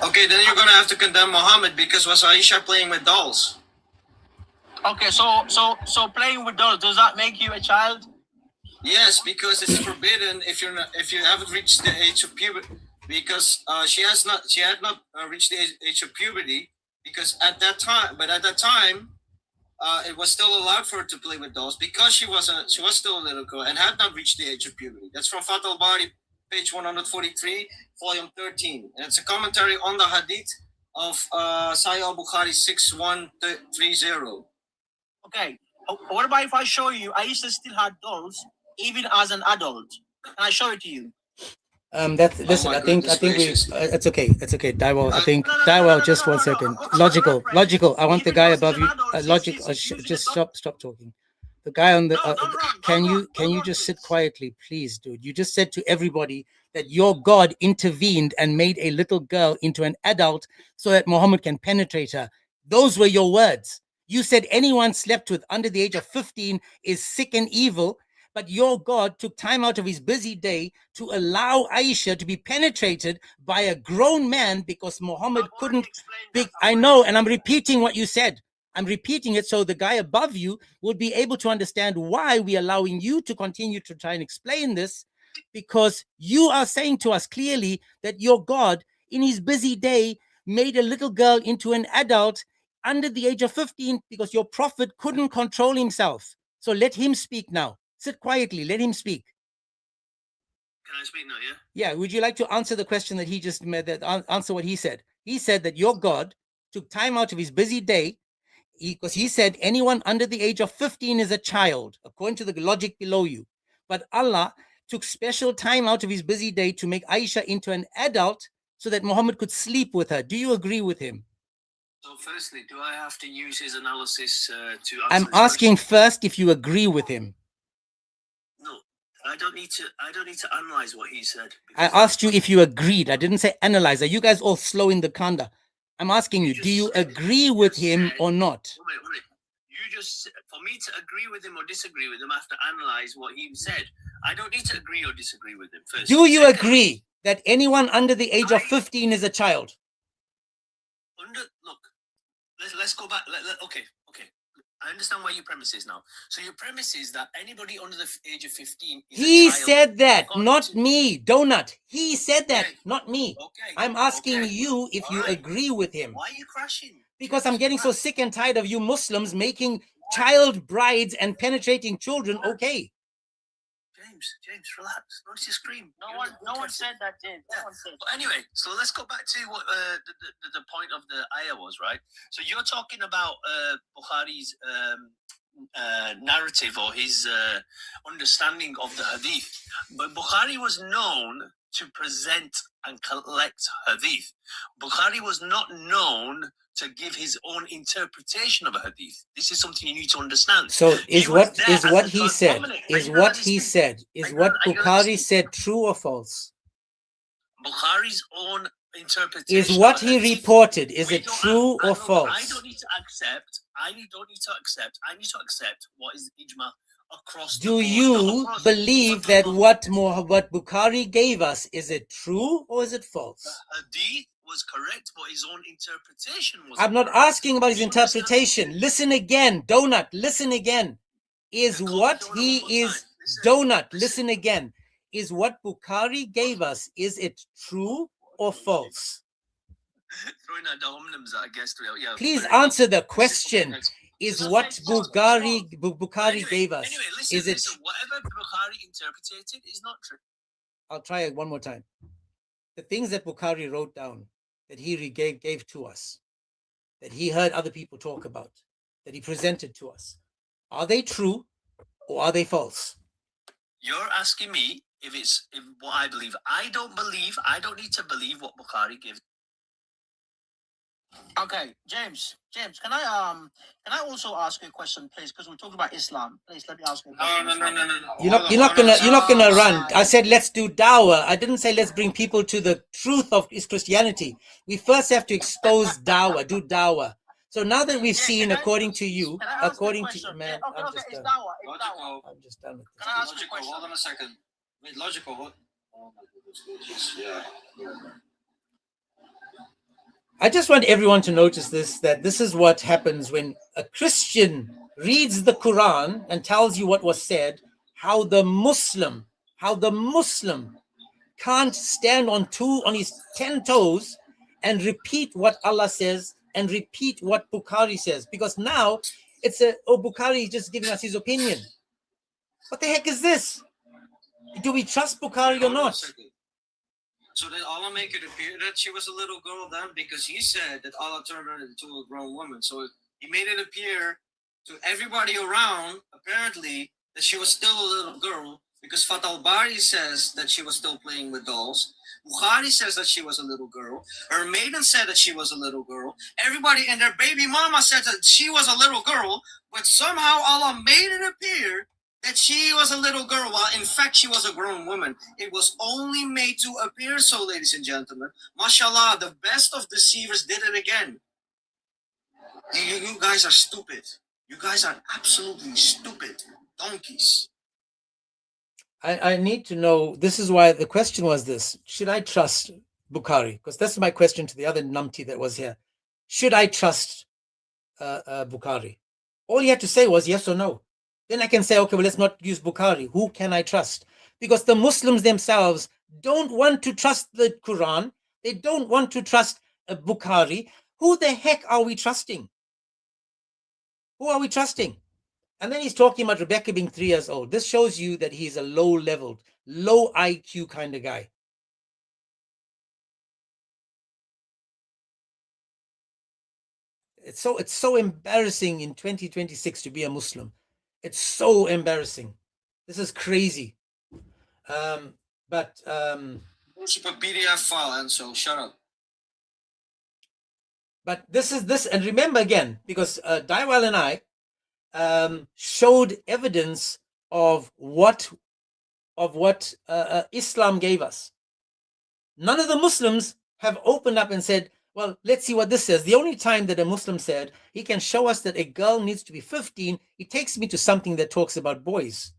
Okay, then you're gonna have to condemn Muhammad because was Aisha playing with dolls? Okay, so playing with dolls, does that make you a child? Yes, because it's forbidden if you haven't reached the age of puberty. Because she had not reached the age of puberty. Because at that time, it was still allowed for her to play with dolls because she was still a little girl and had not reached the age of puberty. That's from Fath al-Bari, page 143, volume 13, and it's a commentary on the hadith of Sahih al-Bukhari 6130. Okay. What about if I show you Aisha still had dolls even as an adult? Can I show it to you? Listen, I think it's okay. It's okay. Dawah, I think Dawah, just 1 second. Logical. I want the guy above you. Just stop talking. The guy on the can you just sit quietly, please, dude? You just said to everybody that your God intervened and made a little girl into an adult so that Muhammad can penetrate her. Those were your words. You said anyone slept with under the age of 15 is sick and evil. But your God took time out of his busy day to allow Aisha to be penetrated by a grown man because Muhammad couldn't. I know, and I'm repeating what you said. I'm repeating it so the guy above you will be able to understand why we're allowing you to continue to try and explain this, because you are saying to us clearly that your God, in his busy day, made a little girl into an adult under the age of 15 because your prophet couldn't control himself. So let him speak now. Sit quietly. Let him speak. Can I speak now, yeah? Yeah. Would you like to answer the question that he just made? Answer what he said. He said that your God took time out of his busy day because he said anyone under the age of 15 is a child, according to the logic below you. But Allah took special time out of his busy day to make Aisha into an adult so that Muhammad could sleep with her. Do you agree with him? So firstly, do I have to use his analysis to answer I'm asking first if you agree with him. No, I don't need to analyze what he said. I asked you if you agreed. I didn't say analyze. Are you guys all slow in the kanda? I'm asking you, do you agree with him or not? Wait. You just, for me to agree with him or disagree with him, I have to analyze what he said. I don't need to agree or disagree with him first. Do you agree that anyone under the age of 15 is a child? Look, let's go back. Okay. I understand where your premise is now. So your premise is that anybody under the age of 15 is He a child. said that, not me, Donut. He said that, not me. Okay. I'm asking you if you agree with him. Why are you crashing? Because I'm getting so sick and tired of you Muslims making child brides and penetrating children okay. James, relax. Don't you scream. No one said that, James. No one said. But anyway, so let's go back to what the point of the ayah was, right? So you're talking about Bukhari's narrative or his understanding of the hadith. But Bukhari was known to present and collect hadith. Bukhari was not known to give his own interpretation of a hadith. This is something you need to understand. So is what he said, is what Bukhari said true or false? Bukhari's own interpretation is what he reported, is it true or false? I don't need to accept. I need to accept what is ijma across the board. Do you believe that what Bukhari gave us, is it true or is it false? The hadith was correct, but his own interpretation was I'm not asking about his interpretation. Listen again, Donut, listen again. Is what he is, Donut, listen again. Is what Bukhari gave us, is it true or false? Please answer the question. Is what Bukhari gave us, anyway, listen, is it? Whatever Bukhari interpreted is not true. I'll try it one more time. The things that Bukhari wrote down, that he gave to us, that he heard other people talk about, that he presented to us, are they true or are they false? You're asking me if what I believe. I don't need to believe what Bukhari gives. Okay, James, can I also ask you a question, please? Because we're talking about Islam. Please let me ask you a question. No. You're not gonna run. I said let's do Dawah. I didn't say let's bring people to the truth of Christianity. We first have to expose Dawah, do Dawah. So now that we've seen, according to you, according to man, I'm just done. I'm just done with this. Can I ask you a question? Hold on a second. Wait, logical. What? Oh my goodness. Yeah. I just want everyone to notice this, that this is what happens when a Christian reads the Quran and tells you what was said, how the Muslim can't stand on his 10 toes and repeat what Allah says and repeat what Bukhari says, because now it's Bukhari is just giving us his opinion. What the heck is this? Do we trust Bukhari or not? So did Allah make it appear that she was a little girl then? Because he said that Allah turned her into a grown woman. So he made it appear to everybody around, apparently, that she was still a little girl. Because Fath al-Bari says that she was still playing with dolls. Bukhari says that she was a little girl. Her maiden said that she was a little girl. Everybody and their baby mama said that she was a little girl. But somehow Allah made it appear that she was a little girl, while in fact she was a grown woman. It was only made to appear so, ladies and gentlemen. MashaAllah, the best of deceivers did it again. You guys are stupid. You guys are absolutely stupid. Donkeys. I need to know, this is why the question was this: should I trust Bukhari? Because that's my question to the other numpty that was here. Should I trust Bukhari? All he had to say was yes or no. Then I can say, okay, well, let's not use Bukhari. Who can I trust? Because the Muslims themselves don't want to trust the Quran. They don't want to trust Bukhari. Who the heck are we trusting? Who are we trusting? And then he's talking about Rebecca being 3 years old. This shows you that he's a low-leveled, low IQ kind of guy. It's so embarrassing in 2026 to be a Muslim. It's so embarrassing. This is crazy. Worship a PDF file, and so shut up. But this, and remember again, because Daiwal and I showed evidence of what Islam gave us. None of the Muslims have opened up and said, well, let's see what this says. The only time that a Muslim said he can show us that a girl needs to be 15, he takes me to something that talks about boys.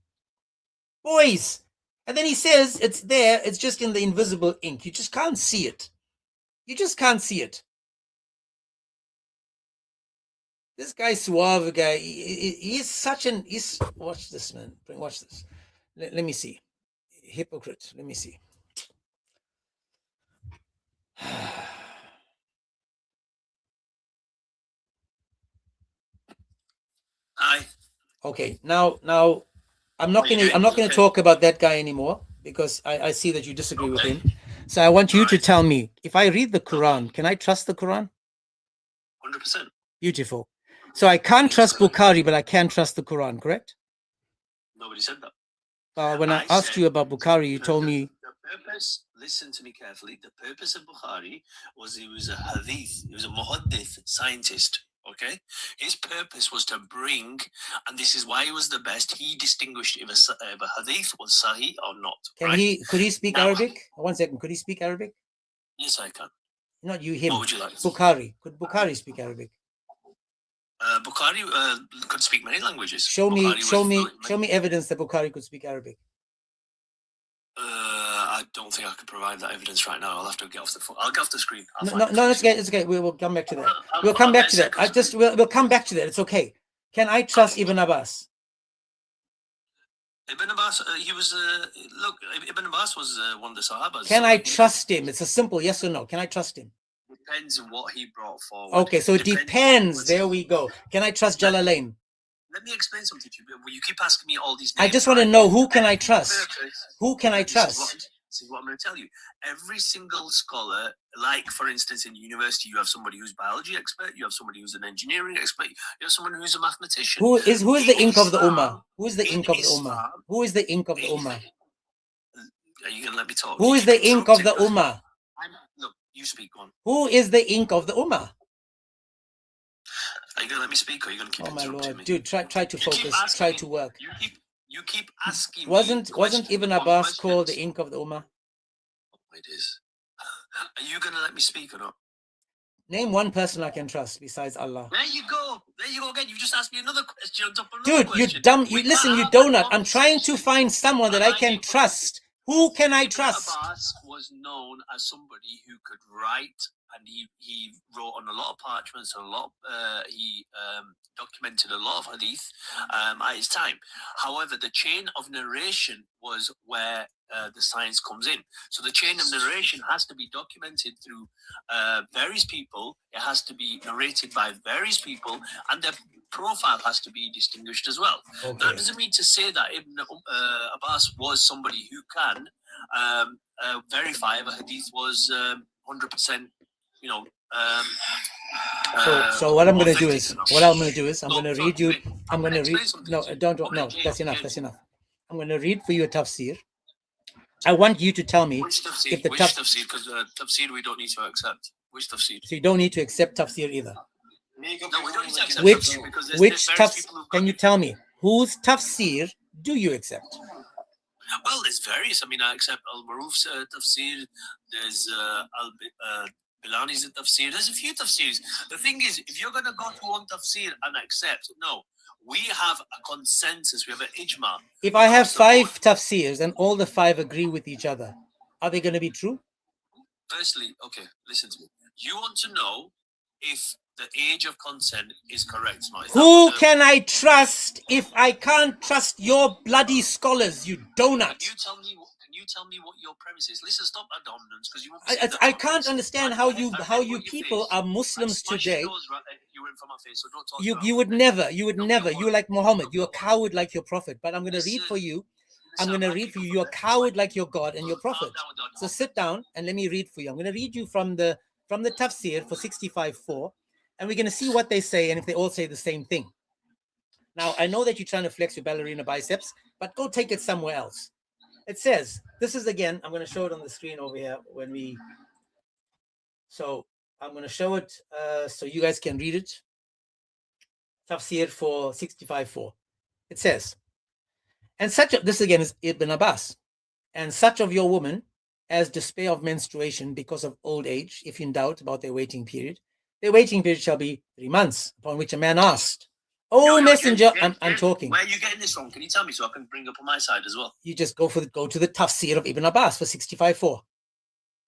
Boys. And then he says it's there, it's just in the invisible ink. You just can't see it. You just can't see it. This guy, Suave guy, he's such an... watch this, man. Watch this. Let me see. Hypocrite. Let me see. Hi. Okay, now I'm not gonna talk about that guy anymore, because I see that you disagree with him. So I want you to tell me, if I read the Quran, can I trust the Quran? 100%. Beautiful. So I can't trust Bukhari, but I can trust the Quran, correct? Nobody said that. When I asked you about Bukhari, you told me... The purpose, listen to me carefully, the purpose of Bukhari was he was a hadith, he was a muhaddith scientist, okay? His purpose was to bring, and this is why he was the best, he distinguished if a hadith was sahih or not. Could he speak Arabic? 1 second, could he speak Arabic? Yes, I can. Not you, him. What would you like? Bukhari. Could Bukhari speak Arabic? Bukhari could speak many languages. Show me evidence that Bukhari could speak Arabic. I don't think I can provide that evidence right now. I'll have to get off the phone. I'll get off the screen. No, it's okay. We'll come back to that. We'll come back to that. We'll come back to that. It's okay. Can I trust Ibn Abbas? Ibn Abbas, Ibn Abbas was one of the Sahabas. Can I trust him? It's a simple yes or no. Can I trust him? Depends on what he brought forward. Okay, so it depends. There we go. Can I trust Jalalain? Let me explain something to you. You keep asking me all these I names. just want to know, who can I trust? Who can I trust? This is what I'm going to tell you. Every single scholar, like for instance in university, you have somebody who's biology expert, you have somebody who's an engineering expert, you have someone who's a mathematician. Who is the ink of the Ummah? Who is the ink of the Ummah? Who is the ink of the Ummah? Are you going to let me talk? Who is the ink of the Ummah? Look, you speak on. Who is the ink of the Ummah? Are you going to let me speak, or are you going to keep interrupting me? Oh my Lord, dude, try to focus, try to work. You keep asking. Wasn't Ibn Abbas called the ink of the Ummah? Oh, it is. Are you going to let me speak or not? Name one person I can trust besides Allah. There you go. There you go again. You just asked me another question on top of Dude, another question. you dumb. You listen, you donut. I'm trying to find someone that I can trust. Who can I trust? Ibn Abbas was known as somebody who could write, and he wrote on a lot of parchments, and he documented a lot of hadith at his time. However, the chain of narration was where the science comes in. So the chain of narration has to be documented through various people. It has to be narrated by various people, and their profile has to be distinguished as well. Okay. That doesn't mean to say that Ibn Abbas was somebody who can verify if a hadith was 100%, so what I'm going to do is, I'm going to read you. I'm going to read. No, don't. No, that's enough. That's enough. I'm going to read for you a tafsir. I want you to tell me if the tafsir, because tafsir we don't need to accept. Which tafsir? So you don't need to accept tafsir either. No, we don't need to accept tafsir because which tafsir? Can you tell me whose tafsir do you accept? Well, there's various. I mean, I accept Al-Maruf's tafsir. There's Bilani's tafsir. There's a few tafsirs. The thing is, if you're going to go to one tafsir and accept, no, we have a consensus. We have an ijma. If I have 5 tafsirs and all the 5 agree with each other, are they going to be true? Firstly, okay, listen to me. You want to know if the age of consent is correct, no? Who can I trust if I can't trust your bloody scholars, you donut? Can you tell me what your premise is? Listen, stop that dominance, because you won't. I can't understand how you people are Muslims today. You would never. You're like Muhammad. You're a coward like your prophet. But I'm going to read for you. You're a coward like your God and your prophet. So sit down and let me read for you. I'm going to read you from the tafsir for 65:4. And we're going to see what they say and if they all say the same thing. Now, I know that you're trying to flex your ballerina biceps, but go take it somewhere else. It says, this is again, I'm going to show it on the screen over here so I'm going to show it so you guys can read it. Tafsir for 65:4. It says, and this again is Ibn Abbas, and such of your women as despair of menstruation because of old age, if in doubt about their waiting period, their waiting period shall be 3 months, upon which a man asked, messenger, I'm talking. Where are you getting this from? Can you tell me so I can bring up on my side as well? You just go to the tafsir of Ibn Abbas for 65:4.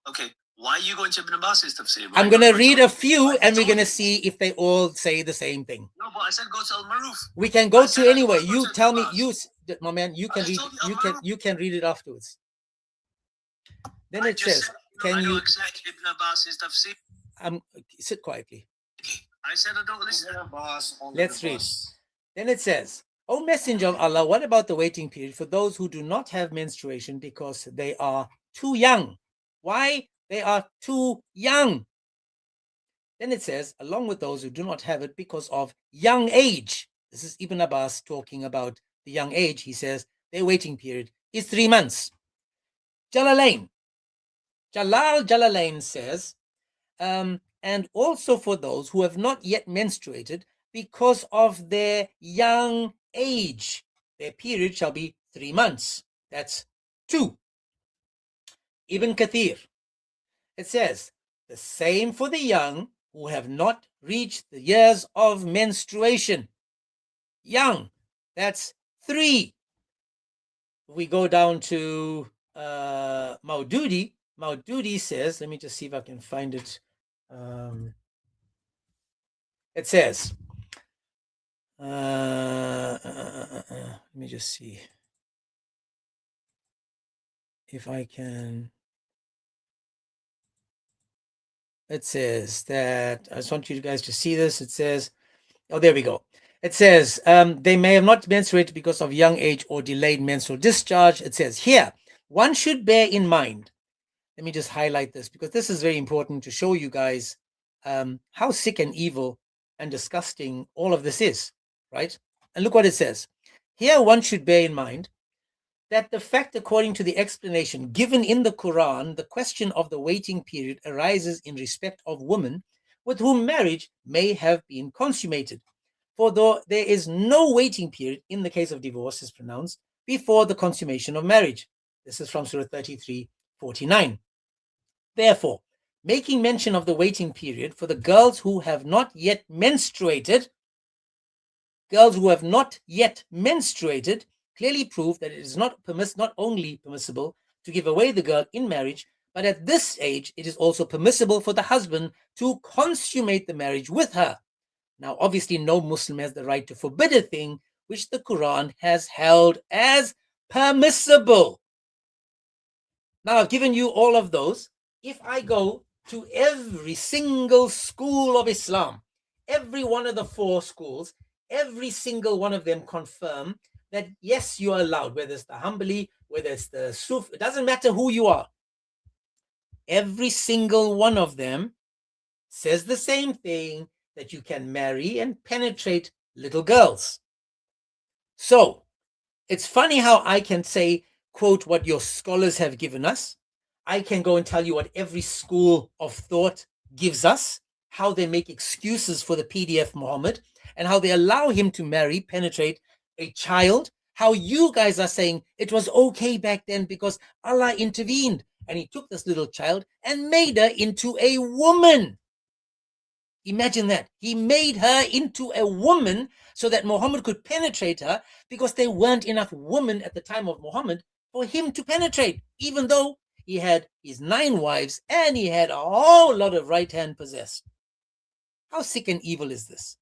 Okay. Why are you going to Ibn Abbas's tafsir? I'm going to read a few and we're going to see if they all say the same thing. No, but I said go to Al-Maruf. We can go to anyway. You tell me, my man, you can read. You can read it afterwards. Then it says, can you accept Ibn Abbas's tafsir? Sit quietly. I said I don't listen. Let's read. Then it says, O Messenger of Allah, what about the waiting period for those who do not have menstruation because they are too young? Why? They are too young. Then it says, along with those who do not have it because of young age. This is Ibn Abbas talking about the young age. He says their waiting period is 3 months. Jalalain says, and also for those who have not yet menstruated because of their young age, their period shall be 3 months. That's 2. Ibn Kathir, it says, the same for the young who have not reached the years of menstruation. Young, that's 3. We go down to Maududi. Maududi says, let me just see if I can find it. It says, let me just see if I can. It says that, I just want you guys to see this. It says, oh, there we go. It says, they may have not menstruated because of young age or delayed menstrual discharge. It says here, one should bear in mind, let me just highlight this because this is very important to show you guys how sick and evil and disgusting all of this is, right? And look what it says. Here one should bear in mind that the fact, according to the explanation given in the Quran, the question of the waiting period arises in respect of women with whom marriage may have been consummated. For though there is no waiting period in the case of divorce is pronounced before the consummation of marriage. This is from Surah 33:49. Therefore, making mention of the waiting period for the girls who have not yet menstruated, clearly prove that it is not only permissible to give away the girl in marriage, but at this age it is also permissible for the husband to consummate the marriage with her. Now, obviously, no Muslim has the right to forbid a thing which the Quran has held as permissible. Now, I've given you all of those. If I go to every single school of Islam, every one of the 4 schools, every single one of them confirm that yes, you are allowed, whether it's the Hanbali, whether it's the Suf, it doesn't matter who you are. Every single one of them says the same thing, that you can marry and penetrate little girls. So it's funny how I can say, quote, what your scholars have given us. I can go and tell you what every school of thought gives us, how they make excuses for the PDF Muhammad, and how they allow him to marry, penetrate a child, how you guys are saying it was okay back then because Allah intervened and he took this little child and made her into a woman. Imagine that. He made her into a woman so that Muhammad could penetrate her because there weren't enough women at the time of Muhammad for him to penetrate, even though he had his 9 wives and he had a whole lot of right hand possessed. How sick and evil is this?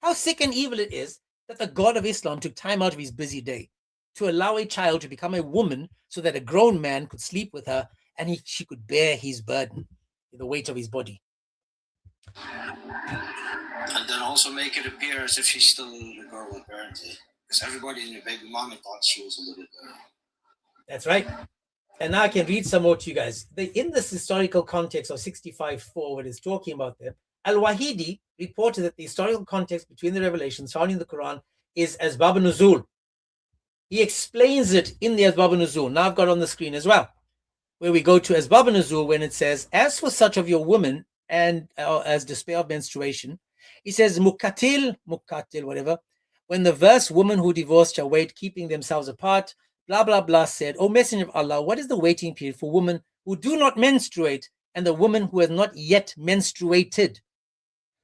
How sick and evil it is that the God of Islam took time out of his busy day to allow a child to become a woman so that a grown man could sleep with her and she could bear his burden, the weight of his body. And then also make it appear as if she's still a little girl apparently. Because everybody in the baby mama thought she was a little girl. That's right. And now I can read some more to you guys. In this historical context of 65:4, what it's talking about there, Al-Wahidi reported that the historical context between the revelations found in the Quran is Asbab Nuzul. He explains it in the Asbab Nuzul. Now I've got on the screen as well, where we go to Asbab Nuzul when it says, as for such of your women and as despair of menstruation, he says, mukatil, whatever, when the verse, women who divorced shall wait, keeping themselves apart, blah, blah, blah, said, O Messenger of Allah, what is the waiting period for women who do not menstruate and the woman who has not yet menstruated?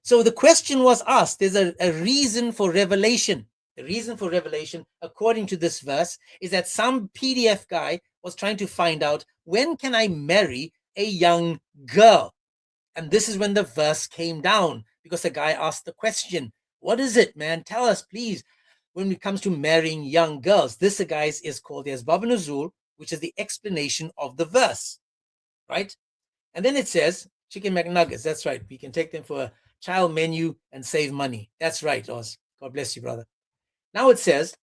So the question was asked, there's a reason for revelation. The reason for revelation, according to this verse, is that some PDF guy was trying to find out, when can I marry a young girl? And this is when the verse came down, because the guy asked the question, what is it, man? Tell us, please. When it comes to marrying young girls, this, guys, is called the Asbab Nuzul, which is the explanation of the verse, right? And then it says, chicken McNuggets, that's right. We can take them for a child menu and save money. That's right, Oz. God bless you, brother. Now it says,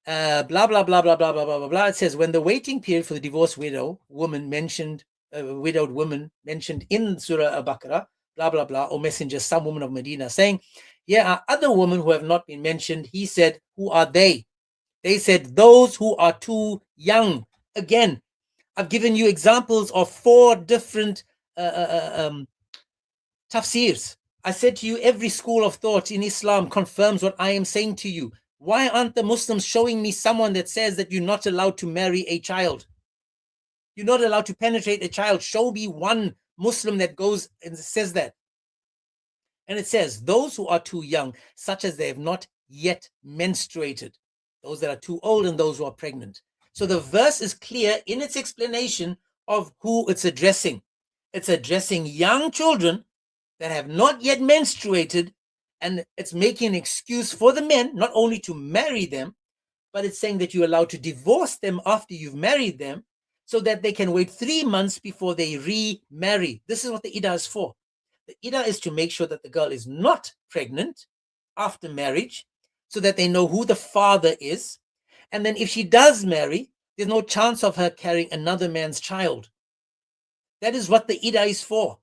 blah, blah, blah, blah, blah, blah, blah, blah, blah. It says, when the waiting period for the divorced widowed woman mentioned in Surah Al-Baqarah blah, blah, blah, O messenger, some woman of Medina, saying, here are other women who have not been mentioned. He said, who are they? They said, those who are too young. Again, I've given you examples of 4 different tafsirs. I said to you, every school of thought in Islam confirms what I am saying to you. Why aren't the Muslims showing me someone that says that you're not allowed to marry a child? You're not allowed to penetrate a child. Show me one Muslim that goes and says that. And it says, those who are too young, such as they have not yet menstruated, those that are too old and those who are pregnant. So the verse is clear in its explanation of who it's addressing. It's addressing young children that have not yet menstruated, and it's making an excuse for the men not only to marry them, but it's saying that you're allowed to divorce them after you've married them so that they can wait 3 months before they remarry. This is what the Iddah is for. The Iddah is to make sure that the girl is not pregnant after marriage so that they know who the father is. And then if she does marry, there's no chance of her carrying another man's child. That is what the Iddah is for.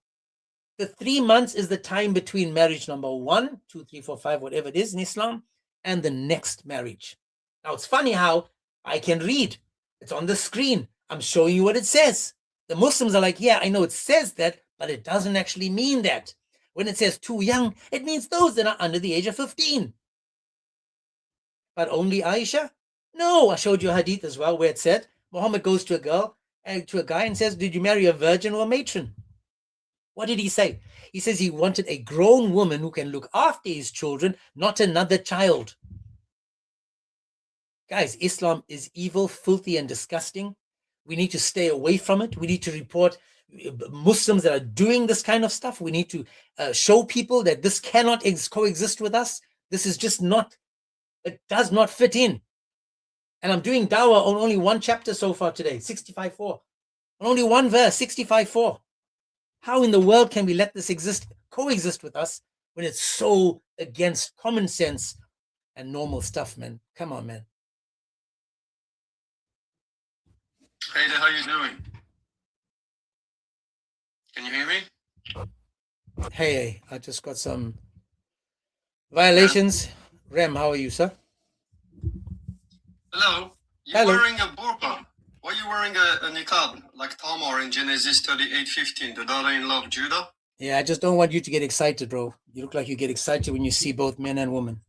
The 3 months is the time between marriage number 1, 2, 3, 4, 5, whatever it is in Islam, and the next marriage. Now, it's funny how I can read. It's on the screen. I'm showing you what it says. The Muslims are like, yeah, I know it says that, but it doesn't actually mean that. When it says too young, it means those that are under the age of 15. But only Aisha? No, I showed you a hadith as well where it said, Muhammad goes to a girl, to a guy and says, did you marry a virgin or a matron? What did he say? He says he wanted a grown woman who can look after his children, not another child. Guys, Islam is evil, filthy, and disgusting. We need to stay away from it. We need to report Muslims that are doing this kind of stuff. We need to show people that this cannot coexist with us. This is just not, it does not fit in. And I'm doing Dawah on only one chapter so far today, 65.4. On only one verse, 65.4. How in the world can we let this coexist with us when it's so against common sense and normal stuff, man? Come on, man. Hey there, how you doing? Can you hear me? Hey, I just got some violations. Rem, how are you, sir? Hello. You're Hello. wearing a burqa. Why are you wearing a niqab like Tamar in Genesis 38:15, the daughter-in-law of Judah? Yeah, I just don't want you to get excited, bro. You look like you get excited when you see both men and women.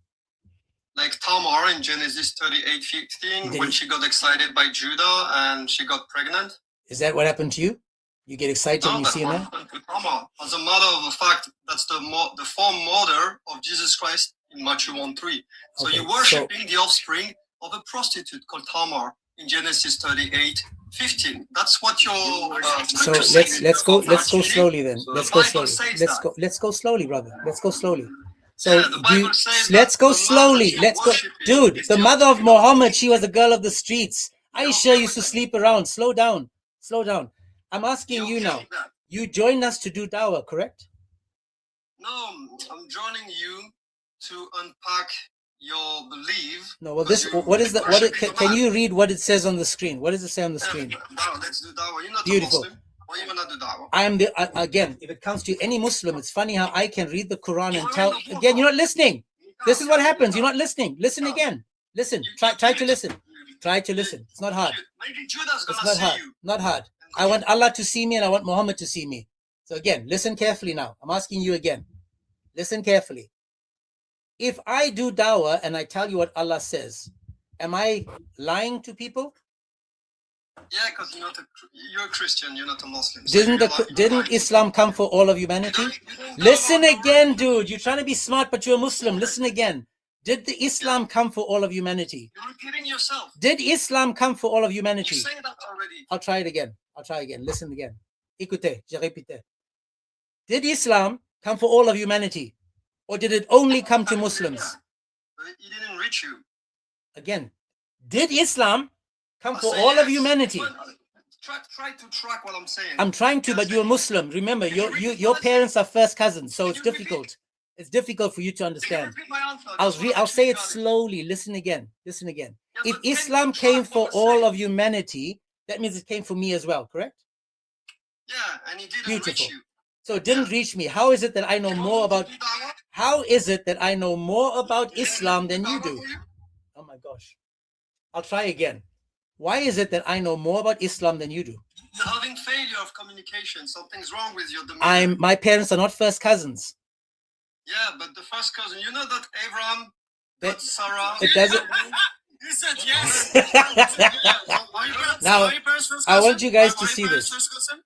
Like Tamar in Genesis 38:15, when she got excited by Judah and she got pregnant. Is that what happened to you? You get excited when you see a man? Tamar. As a matter of fact, that's the form mother of Jesus Christ in Matthew 1:3. So Okay, you're worshiping the offspring of a prostitute called Tamar in Genesis 38:15. That's what your So let's go slowly then. Let's go slowly. Let's go slowly, brother. Let's go slowly. So let's go slowly. Let's go, dude. The mother of Muhammad, she was a girl of the streets. Aisha used to sleep around. Slow down. Slow down. I'm asking you now. You joined us to do Dawah, correct? No, I'm joining you to unpack your belief. No, well, this can you read what it says on the screen? What does it say on the screen? No, let's do Dawah. You're not Beautiful. a Muslim. Why you gonna do Dawah? I am again, if it comes to any Muslim, it's funny how I can read the Quran and tell, again, you're not listening. This is what happens. You're not listening. Listen again. Listen. Try to listen. Try to listen. It's not hard. Maybe Judah's It's gonna not see hard. you. Not hard. I want Allah to see me and I want Muhammad to see me. So again, listen carefully now. I'm asking you again. Listen carefully. If I do Dawah and I tell you what Allah says, am I lying to people? Yeah, because you're a Christian, you're not a Muslim. So Didn't Islam come for all of humanity? Listen again, dude. You're trying to be smart, but you're a Muslim. Listen again. Did the Islam come for all of humanity? You're repeating yourself. Did Islam come for all of humanity? You say that already. I'll try it again. Listen again. Écoutez, je répète. Did Islam come for all of humanity? Or did it only come to Muslims? It didn't reach you. Again, did Islam come for all of humanity? Try to track what I'm saying. I'm trying to, but you're a Muslim. Remember, your parents are first cousins, so it's difficult. It's difficult for you to understand. I'll say it slowly. Listen again. If Islam came for all of humanity, that means it came for me as well, correct? Yeah, and it didn't reach you. So it didn't reach me. How is it that I know more about? How is it that I know more about Islam than you do? Oh my gosh! I'll try again. Why is it that I know more about Islam than you do? You're having failure of communication. Something's wrong with your demeanor. My parents are not first cousins. Yeah, but the first cousin, you know that Abraham, That- Sarah. It doesn't. You said yes. Now, Are your parents first I cousin? want you guys to Are your see parents this. first cousin?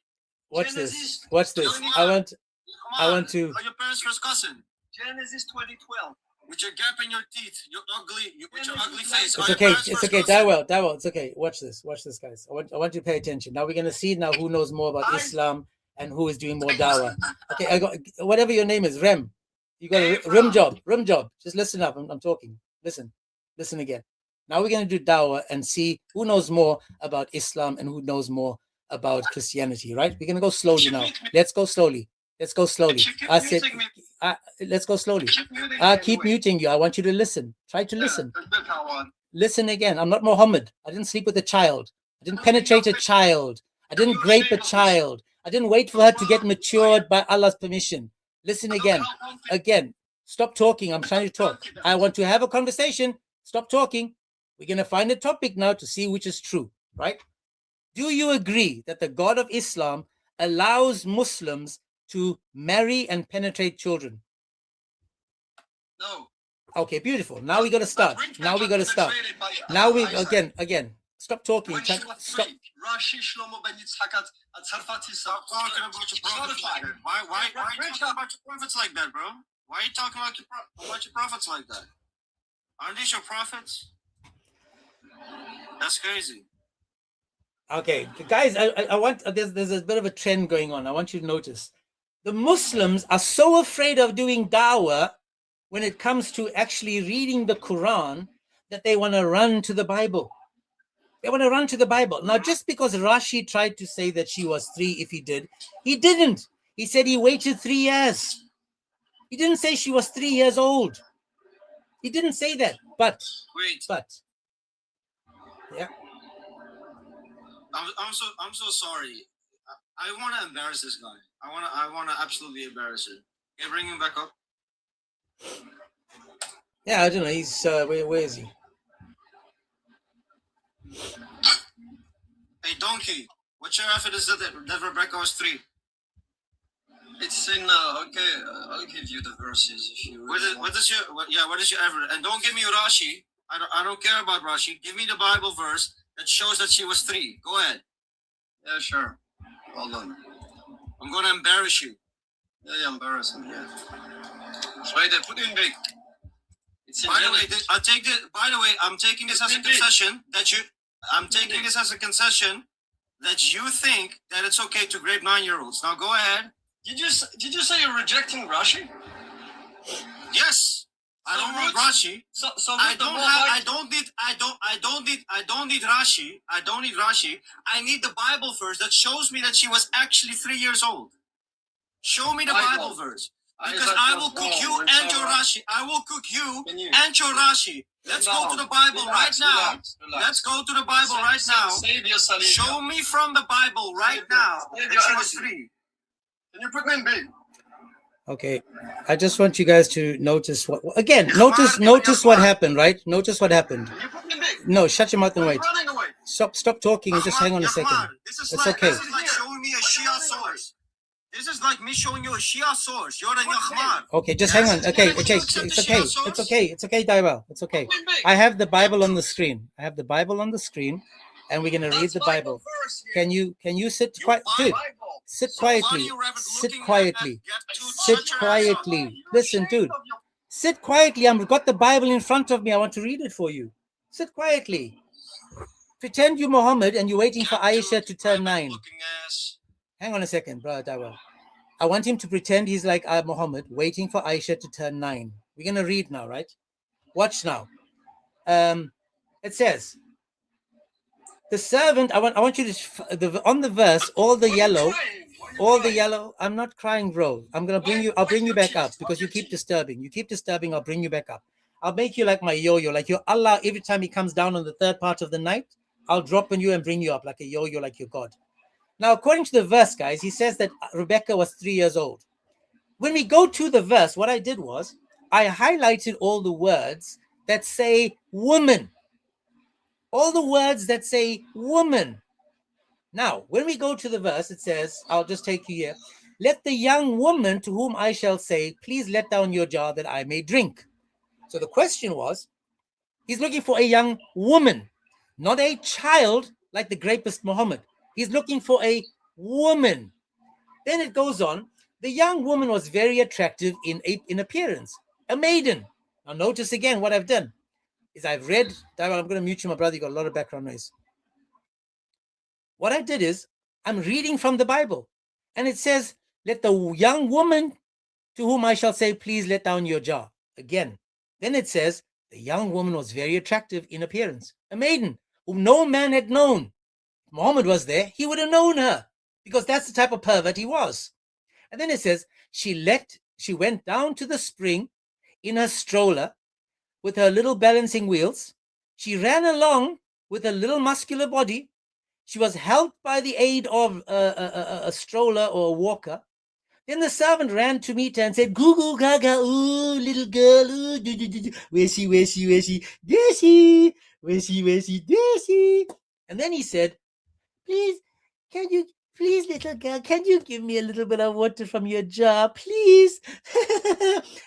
Watch this. Watch this. I want to. Are your parents first cousin? Genesis 20:12. With your gap in your teeth, you're ugly. With your ugly face. It's okay. It's okay. Dawah. It's okay. Watch this. Watch this, guys. I want you to pay attention. Now we're gonna see now who knows more about Islam and who is doing more dawah. Okay, I got whatever your name is, Rem. You got a rim job. Rim job. Just listen up. I'm talking. Listen again. Now we're gonna do dawah and see who knows more about Islam and who knows more about Christianity. Right? We're gonna go slowly now. Let's go slowly. Let's go slowly. I said, let's go slowly. I keep muting you. I want you to listen. Try to listen. Listen again. I'm not Muhammad. I didn't sleep with a child. I didn't penetrate a child. I didn't grape a child. I didn't wait for her to get matured by Allah's permission. Listen again. Again. Stop talking. I'm trying to talk. I want to have a conversation. Stop talking. We're going to find a topic now to see which is true, right? Do you agree that the God of Islam allows Muslims to marry and penetrate children? No. Okay, beautiful. Now we got to start. Now we got to start. Now we again. Stop talking. Stop. Rashi Shlomo ben Yitzhak at Tzarfati. Stop talking about your prophets like that. Why are you talking about your prophets like that, bro? Why are you talking about your prophets like that? Aren't these your prophets? That's crazy. Okay, guys, I want there's a bit of a trend going on. I want you to notice. The Muslims are so afraid of doing dawah when it comes to actually reading the Quran that they want to run to the Bible. They want to run to the Bible. Now, just because Rashi tried to say that she was 3, if he did, he didn't. He said he waited 3 years. He didn't say she was 3 years old. He didn't say that. But yeah. I'm so sorry. I want to embarrass this guy. I want to absolutely embarrass him. Can you bring him back up? Yeah, I don't know. He's where is he? Hey, donkey. What's your evidence that Rebecca was 3? It's in okay. I'll give you the verses if you. What is your evidence? And don't give me Rashi. I don't care about Rashi. Give me the Bible verse that shows that she was 3. Go ahead. Yeah, sure. Hold on. I'm gonna embarrass you. Yeah, you're embarrassing. Yeah. Right there. Put it in big. By the way, I'm taking this as a concession that you. I'm taking this as a concession that you think that it's okay to grape 9-year-olds. Now go ahead. Did you say you're rejecting Rashi? Yes. I don't want Rashi. I don't need Rashi. I don't need Rashi. I need the Bible verse that shows me that she was actually 3 years old. Show me the Bible verse. Because I will cook you and your Rashi. I will cook you and your Rashi. Let's go to the Bible right now. Let's go to the Bible right now. Show me from the Bible right now that she was 3. Can you put me in big? Okay, I just want you guys to notice what again. Notice what happened, right? Notice what happened. No, shut your mouth and wait. Stop talking and just hang on a second. It's okay. This is like showing me a Shia source. This is like me showing you a Shia source. You're the Yahman. Okay, just hang on. Okay, it's okay, Dawah. It's okay. I have the Bible on the screen. And we're gonna read the Bible. Can you sit quiet, dude? Sit quietly. Listen, dude. Sit quietly. I've got the Bible in front of me. I want to read it for you. Sit quietly. Pretend you're Muhammad and you're waiting for Aisha to turn 9. Hang on a second, brother Dawah. I want him to pretend he's like Muhammad, waiting for Aisha to turn 9. We're going to read now, right? Watch now. It says, the servant, I want you to, on the verse, all the yellow, I'm not crying, bro. I'll bring you back up because you keep disturbing. I'll bring you back up. I'll make you like my yo-yo, like your Allah, every time he comes down on the third part of the night, I'll drop on you and bring you up like a yo-yo, like your God. Now, according to the verse, guys, he says that Rebecca was 3 years old. When we go to the verse, what I did was I highlighted all the words that say woman. All the words that say woman. Now, when we go to the verse, it says, I'll just take you here. Let the young woman to whom I shall say, please let down your jar that I may drink. So the question was, he's looking for a young woman, not a child like the rapist Muhammad. He's looking for a woman. Then it goes on. The young woman was very attractive in appearance, a maiden. Now notice again what I've done is I've read. I'm going to mute you, my brother. You got a lot of background noise. What I did is I'm reading from the Bible, and it says, "Let the young woman to whom I shall say, please let down your jar." Again, then it says, the young woman was very attractive in appearance, a maiden whom no man had known. If Muhammad was there, he would have known her because that's the type of pervert he was. And then it says, she went down to the spring in her stroller with her little balancing wheels. She ran along with a little muscular body. She was helped by the aid of a stroller or a walker. Then the servant ran to meet her and said, "Goo goo gaga, ooh, little girl, ooh, where's she, where's she, where's she, there she, where's she, where's she, there she." And then he said, "Please, little girl, can you give me a little bit of water from your jar, please?"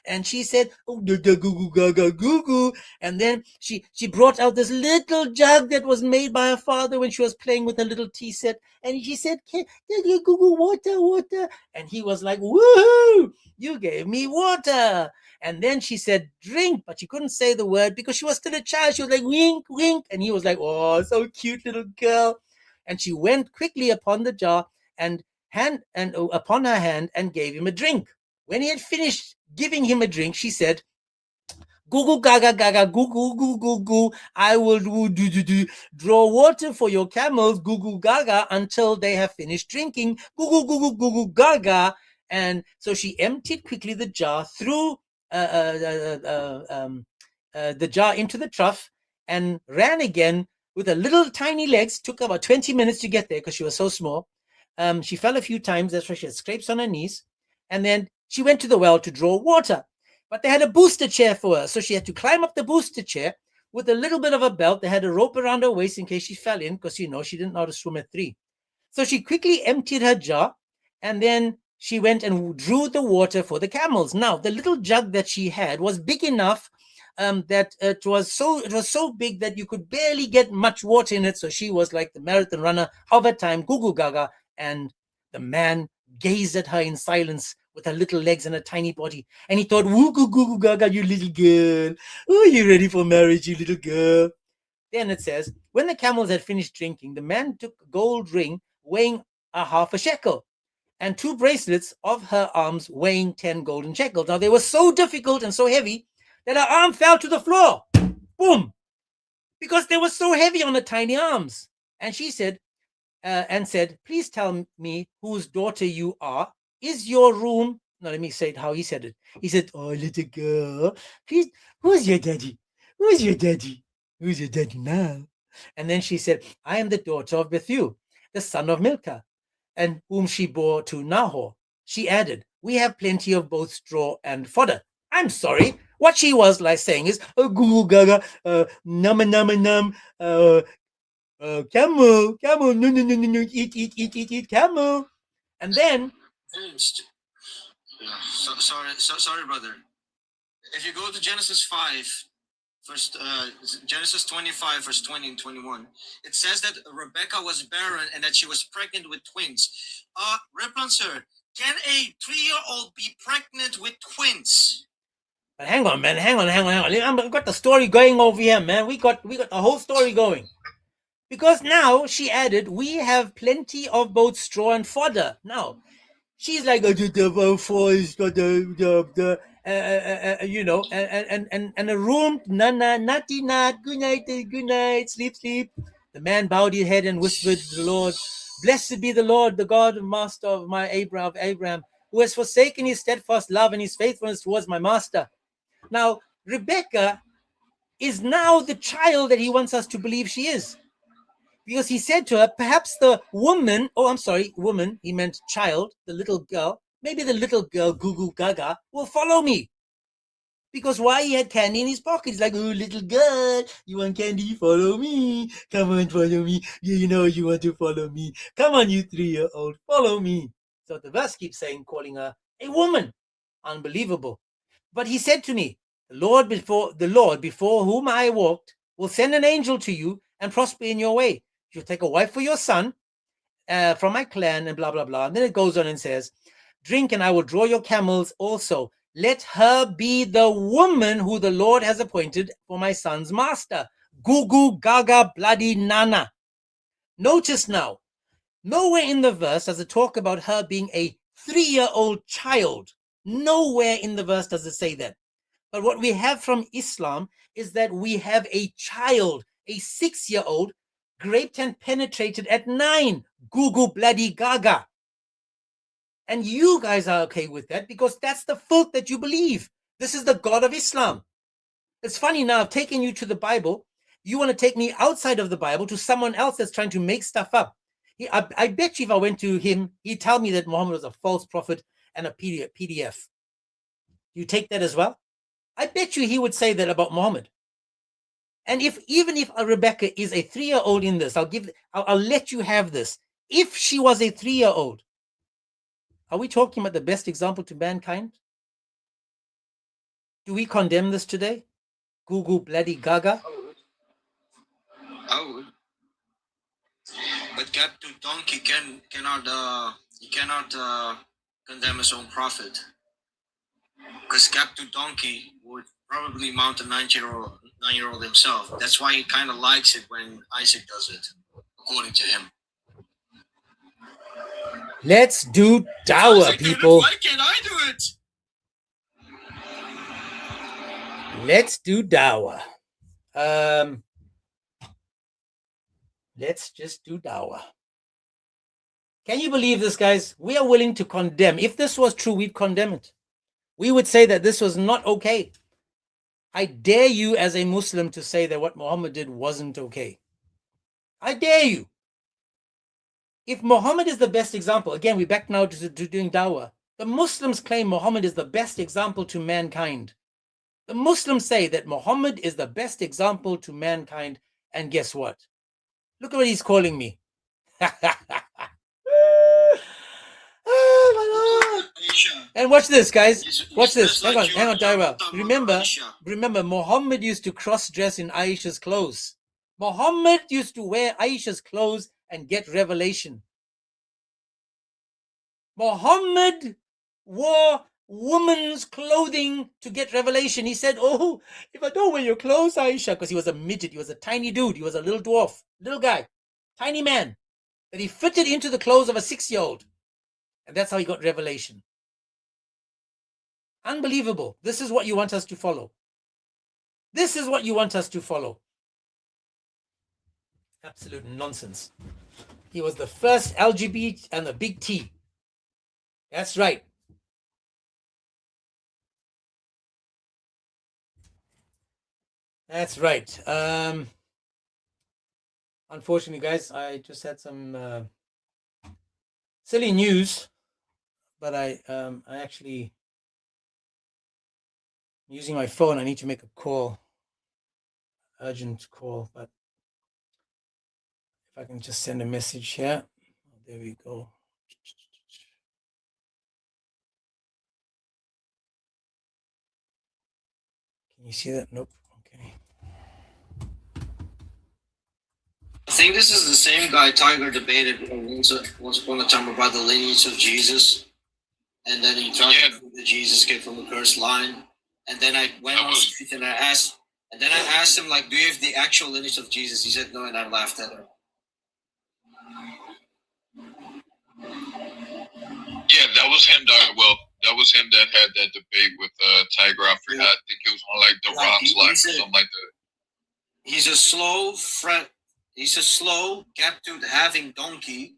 And she said, "Oh, goo goo gaga, goo goo." And then she brought out this little jug that was made by her father when she was playing with a little tea set. And she said, "Goo goo, water, water." And he was like, "Woohoo, you gave me water." And then she said, "Drink," but she couldn't say the word because she was still a child. She was like, "Wink, wink." And he was like, "Oh, so cute, little girl." And she went quickly upon the jar and upon her hand and gave him a drink. When he had finished giving him a drink, she said, "Goo goo gaga gaga, goo goo goo goo goo. I will draw water for your camels, goo goo gaga, until they have finished drinking, goo goo goo goo goo goo gaga." And so she emptied quickly the jar, threw the jar into the trough, and ran again with her little tiny legs. Took about 20 minutes to get there because she was so small. She fell a few times. That's why she had scrapes on her knees. And then she went to the well to draw water. But they had a booster chair for her. So she had to climb up the booster chair with a little bit of a belt. They had a rope around her waist in case she fell in because, she didn't know how to swim at 3. So she quickly emptied her jar. And then she went and drew the water for the camels. Now, the little jug that she had was big enough that it was so big that you could barely get much water in it. So she was like the marathon runner of her time, Goo Goo Gaga. And the man gazed at her in silence with her little legs and a tiny body. And he thought, "Woo goo goo goo gaga, you little girl. Oh, you ready for marriage, you little girl?" Then it says, when the camels had finished drinking, the man took a gold ring weighing a half a shekel and 2 bracelets of her arms weighing 10 golden shekels. Now, they were so difficult and so heavy that her arm fell to the floor. Boom! Because they were so heavy on her tiny arms. And she said, "Please tell me whose daughter you are. Is your room..." Now, let me say it how he said it. He said, "Oh, little girl, please, who's your daddy? Who's your daddy? Who's your daddy now?" And then she said, "I am the daughter of Bethu, the son of Milcah, and whom she bore to Nahor." She added, "We have plenty of both straw and fodder." I'm sorry. What she was like saying is, "Oh, goo gaga, nama nama num, camel, no, eat, camel." And then, sorry, brother. If you go to Genesis 5, Genesis 25, verse 20 and 21, it says that Rebecca was barren and that she was pregnant with twins. Replan, sir, can a 3-year-old be pregnant with twins? But hang on, man. Hang on. I've got the story going over here, man. We got the whole story going. Because now she added, "We have plenty of both straw and fodder." Now, she's like, and a room, natty nat, good night, sleep. The man bowed his head and whispered to the Lord, "Blessed be the Lord, the God and master of my Abraham, who has forsaken his steadfast love and his faithfulness towards my master." Now, Rebecca is now the child that he wants us to believe she is. Because he said to her, perhaps the woman, woman, he meant child, the little girl, maybe the little girl, Goo Goo Gaga, will follow me. Because why? He had candy in his pocket. He's like, oh, little girl, you want candy? Follow me. Come on, follow me. You know you want to follow me. Come on, you 3-year-old, follow me. So the verse keeps saying, calling her a woman. Unbelievable. But he said to me, the Lord before whom I walked will send an angel to you and prosper in your way. You'll take a wife for your son from my clan and blah, blah, blah. And then it goes on and says, drink and I will draw your camels also. Let her be the woman who the Lord has appointed for my son's master. Goo Goo Gaga Bloody Nana. Notice now, nowhere in the verse does it talk about her being a 3-year-old child. Nowhere in the verse does it say that. But what we have from Islam is that we have a child, a 6-year-old, raped and penetrated at 9. Goo Goo Bloody Gaga. And you guys are okay with that because that's the filth that you believe. This is the God of Islam. It's funny now, I've taken you to the Bible. You want to take me outside of the Bible to someone else that's trying to make stuff up. I bet you if I went to him, he'd tell me that Muhammad was a false prophet and a PDF. You take that as well? I bet you he would say that about Muhammad. And even if Rebecca is a 3-year-old in this, I'll let you have this. If she was a 3-year-old, are we talking about the best example to mankind? Do we condemn this today? Goo Goo Bloody Gaga? I would. But Captain Donkey cannot condemn his own prophet. Because Captain Donkey would probably mount a 9-year-old himself. That's why he kind of likes it when Isaac does it, according to him. Let's do Dawah, people. Why can't I do it? Let's do Dawah. Let's just do Dawah. Can you believe this, guys? We are willing to condemn. If this was true, we'd condemn it. We would say that this was not okay. I dare you as a Muslim to say that what Muhammad did wasn't okay. I dare you. If Muhammad is the best example, again, we're back now to doing Dawah. The Muslims claim Muhammad is the best example to mankind. The Muslims say that Muhammad is the best example to mankind. And guess what? Look at what he's calling me. Oh, my Lord. And watch this, guys. Watch this. Hang on, Dawah. Remember, Muhammad used to cross-dress in Aisha's clothes. Muhammad used to wear Aisha's clothes and get revelation. Muhammad wore woman's clothing to get revelation. He said, oh, if I don't wear your clothes, Aisha, because he was a midget, he was a tiny dude, he was a little dwarf, little guy, tiny man, that he fitted into the clothes of a 6-year-old. And that's how he got revelation. Unbelievable. This is what you want us to follow. This is what you want us to follow. Absolute nonsense. He was the first LGBT and the big T. That's right. That's right. Unfortunately, guys, I just had some silly news, but I actually using my phone. I need to make a call, urgent call, but if I can just send a message here. There we go. Can you see that? Nope. Okay. I think this is the same guy Tiger debated once upon a time about the lineage of Jesus. And then he tried to prove that Jesus came from a cursed line. And then I went on the street and I asked him, like, do you have the actual lineage of Jesus? He said no, and I laughed at him. Yeah, that was him. That was him that had that debate with Tiger. I forgot. I think it was on like the Rocks Live or something like that. He's a slow gap-toothed having donkey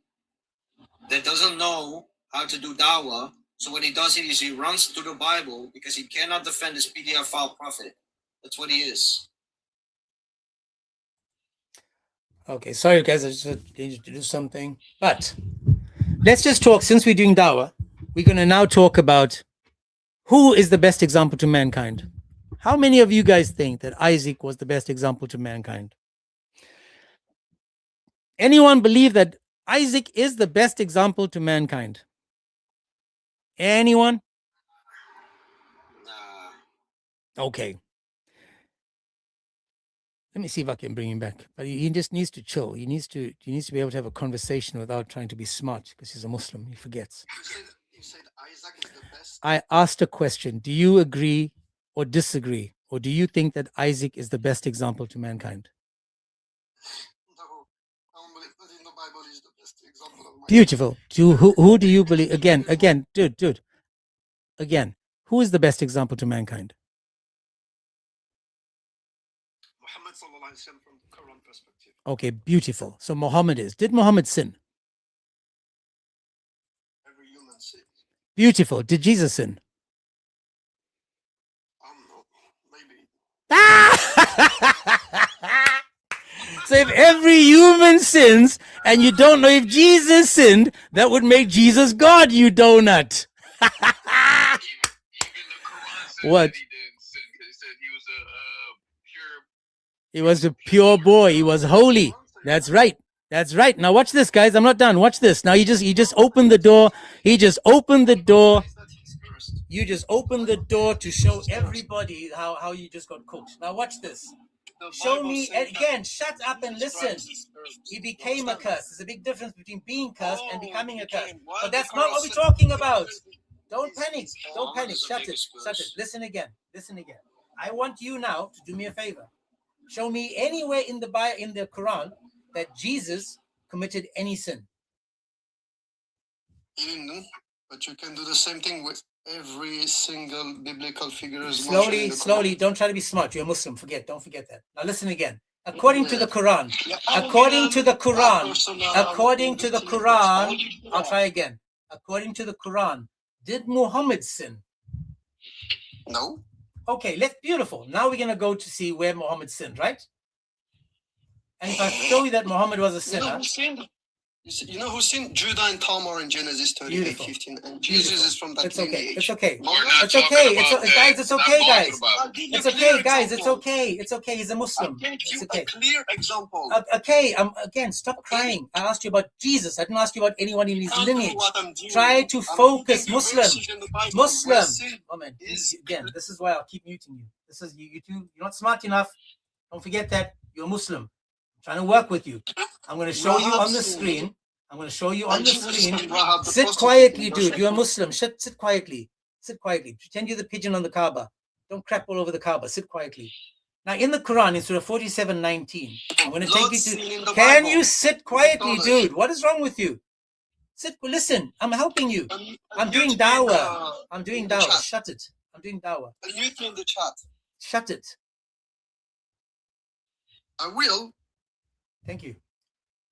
that doesn't know how to do Dawah. So what he does is he runs to the Bible because he cannot defend his PDF file prophet. That's what he is. Okay, sorry guys, I just needed to do something. But let's just talk, since we're doing Dawah, we're going to now talk about who is the best example to mankind. How many of you guys think that Isaac was the best example to mankind? Anyone believe that Isaac is the best example to mankind? Anyone? Okay. Let me see if I can bring him back. But he just needs to chill. He needs to be able to have a conversation without trying to be smart, because he's a Muslim. He forgets. You said Isaac is the best. I asked a question. Do you agree or disagree? Or do you think that Isaac is the best example to mankind? No, I don't believe that in the Bible is the best example of my. Beautiful. Who do you believe? Again, dude. Again, who is the best example to mankind? Muhammad sallallahu alaihi wasallam from the Quran perspective. Okay, beautiful. So Muhammad is. Did Muhammad sin? Every human sins. Beautiful. Did Jesus sin? No, maybe. So if every human sins and you don't know if Jesus sinned, that would make Jesus God, you donut. Even the Quran said What? that he didn't sin, 'cause it said he was a pure. He was a pure boy. He was holy. That's right. That's right. Now watch this, guys. I'm not done. Watch this. Now he just opened the door. He just opened the door. You just opened the door to show everybody how you just got cooked. Now watch this. Show me again. Shut up and listen. He became a curse. There's a big difference between being cursed and becoming a curse. But that's not what we're talking about. Don't panic. Don't panic. Shut it. Shut it. Listen again. Listen again. I want you now to do me a favor. Show me anywhere in the Bible, in the Quran, that Jesus committed any sin. He didn't, but you can do the same thing with every single biblical figure. Slowly. Don't try to be smart. You're a Muslim. Don't forget that. Now listen again. According to the Quran, I'll try again. According to the Quran, did Muhammad sin? No. Okay, beautiful. Now we're going to go to see where Muhammad sinned, right? And if I show you that Muhammad was a sinner. You know who sinned? Judah and Tamar in Genesis 38:15. And Jesus is from that lineage. It's okay. It's okay. Guys, it's okay, guys. It's okay, guys. It's okay. It's okay. He's a Muslim. It's okay. A clear example. Okay, again, stop crying. I asked you about Jesus. I didn't ask you about anyone in his lineage. Try to focus. Muslim. Moment. Again, this is why I'll keep muting you. This is you two. You're not smart enough. Don't forget that. You're Muslim. I'm trying to work with you. I'm going to show you on the screen. Sit quietly, dude. You're a Muslim. Sit quietly. Pretend you're the pigeon on the Kaaba. Don't crap all over the Kaaba. Sit quietly. Now, in the Quran, in Surah 47:19, I'm going to take you to. Can you sit quietly, dude? What is wrong with you? Listen. I'm helping you. I'm doing Dawah. Shut it. I'm doing Dawah. Mute me in the chat. Shut it. I will. Thank you.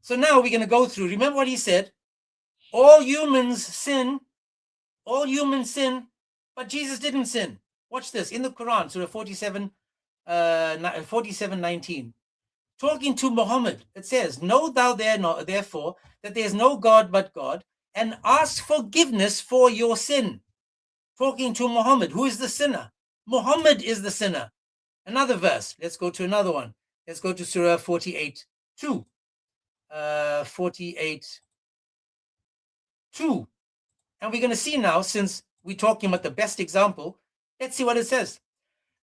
So now we're going to go through. Remember what he said? All humans sin, but Jesus didn't sin. Watch this in the Quran, Surah 47:19. Talking to Muhammad, it says, "Know thou therefore that there is no God but God, and ask forgiveness for your sin." Talking to Muhammad, who is the sinner? Muhammad is the sinner. Another verse. Let's go to another one. Let's go to Surah 48:2. 48:2. And we're going to see now, since we're talking about the best example, let's see what it says.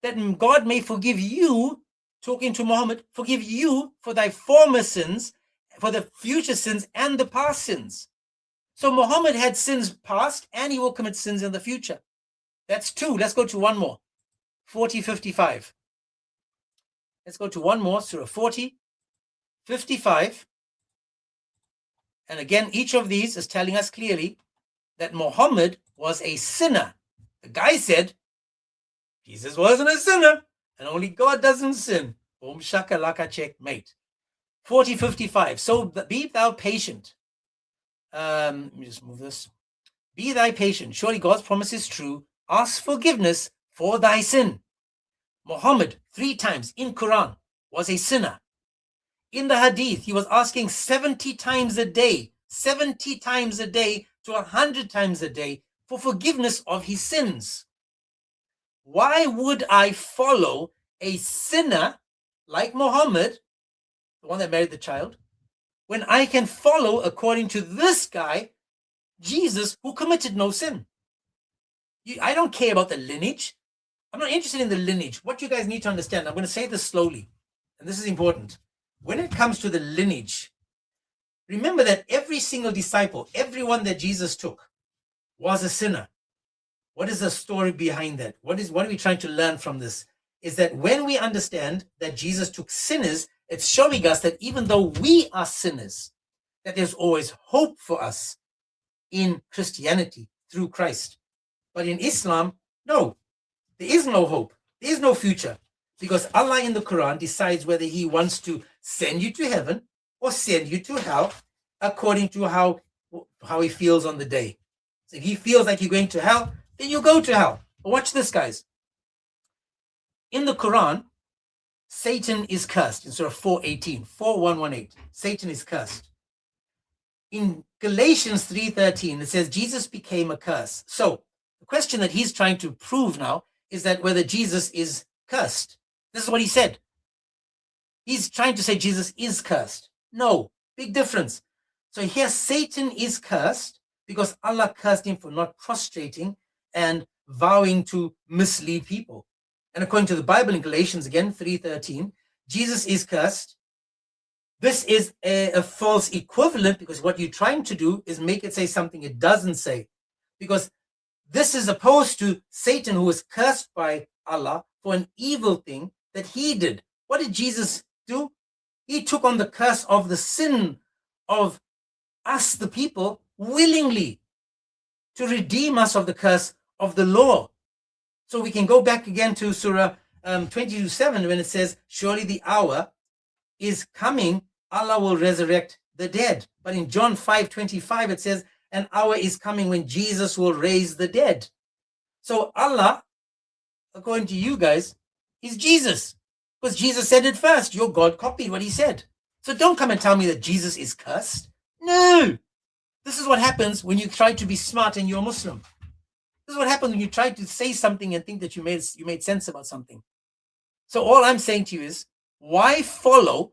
That God may forgive you, talking to Muhammad, forgive you for thy former sins, for the future sins and the past sins. So Muhammad had sins past and he will commit sins in the future. That's two. Let's go to one more. 40:55. Let's go to one more. Surah 40:55. And again, each of these is telling us clearly that Muhammad was a sinner. The guy said, Jesus wasn't a sinner, and only God doesn't sin. Boom, shakalaka, checkmate. 40:55. So be thou patient. Let me just move this. Be thy patient. Surely God's promise is true. Ask forgiveness for thy sin. Muhammad, 3 times in Quran, was a sinner. In the hadith, he was asking 70 times a day, 70 times a day to 100 times a day for forgiveness of his sins. Why would I follow a sinner like Muhammad, the one that married the child, when I can follow, according to this guy, Jesus, who committed no sin? I don't care about the lineage. I'm not interested in the lineage. What you guys need to understand, I'm going to say this slowly, and this is important. When it comes to the lineage, remember that every single disciple, everyone that Jesus took, was a sinner. What is the story behind that? What are we trying to learn from this? Is that when we understand that Jesus took sinners, it's showing us that even though we are sinners, that there's always hope for us in Christianity through Christ. But in Islam, no, there is no hope. There is no future, because Allah in the Quran decides whether he wants to send you to heaven or send you to hell according to how he feels on the day. So if he feels like you're going to hell, then you go to hell. But watch this, guys. In the Quran, Satan is cursed in Surah 4:18, 4:118. Satan is cursed. In Galatians 3:13, it says Jesus became a curse. So the question that he's trying to prove now is that whether Jesus is cursed. This is what he said. He's trying to say Jesus is cursed. No, big difference. So here Satan is cursed because Allah cursed him for not prostrating and vowing to mislead people. And according to the Bible in Galatians again, 3:13, Jesus is cursed. This is a false equivalent, because what you're trying to do is make it say something it doesn't say. Because this is opposed to Satan, who was cursed by Allah for an evil thing that he did. What did Jesus do? He took on the curse of the sin of us, the people, willingly, to redeem us of the curse of the law. So we can go back again to Surah 22:7 when it says, surely the hour is coming, Allah will resurrect the dead. But in John 5:25 it says, an hour is coming when Jesus will raise the dead. So Allah, according to you guys, is Jesus, because Jesus said it first. Your God copied what he said. So don't come and tell me that Jesus is cursed. No. This is what happens when you try to be smart and you're Muslim. This is what happens when you try to say something and think that you made sense about something. So all I'm saying to you is, why follow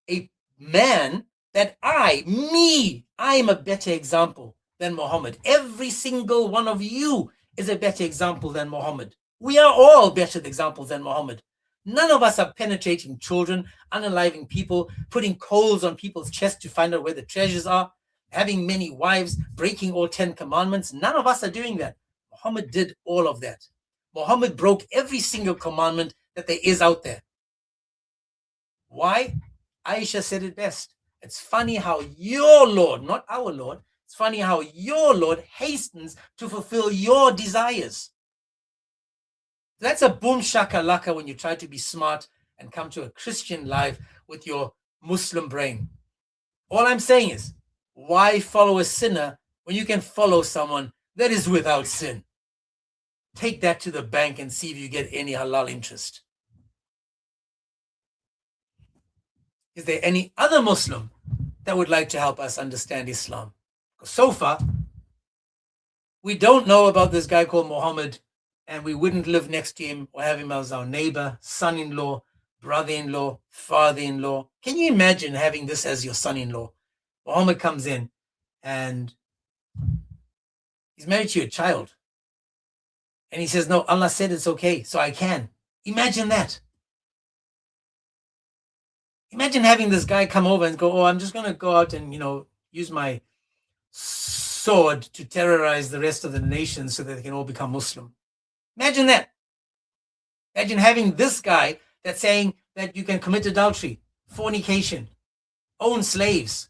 a man that I'm a better example than Muhammad? Every single one of you is a better example than Muhammad. We are all better examples than Muhammad. None of us are penetrating children, unaliving people, putting coals on people's chests to find out where the treasures are, having many wives, breaking all 10 commandments. None of us are doing that. Muhammad did all of that. Muhammad broke every single commandment that there is out there. Why? Aisha said it best. It's funny how your Lord, not our Lord, it's funny how your Lord hastens to fulfill your desires. That's a boom shakalaka when you try to be smart and come to a Christian life with your Muslim brain. All I'm saying is, why follow a sinner when you can follow someone that is without sin? Take that to the bank and see if you get any halal interest. Is there any other Muslim that would like to help us understand Islam? Because so far, we don't know about this guy called Muhammad, and we wouldn't live next to him or have him as our neighbor, son-in-law, brother-in-law, father-in-law. Can you imagine having this as your son-in-law? Muhammad comes in and he's married to your child. And he says, no, Allah said it's okay, so I can. Imagine that. Imagine having this guy come over and go, oh, I'm just going to go out and, use my sword to terrorize the rest of the nations so that they can all become Muslim. Imagine that. Imagine having this guy that's saying that you can commit adultery, fornication, own slaves.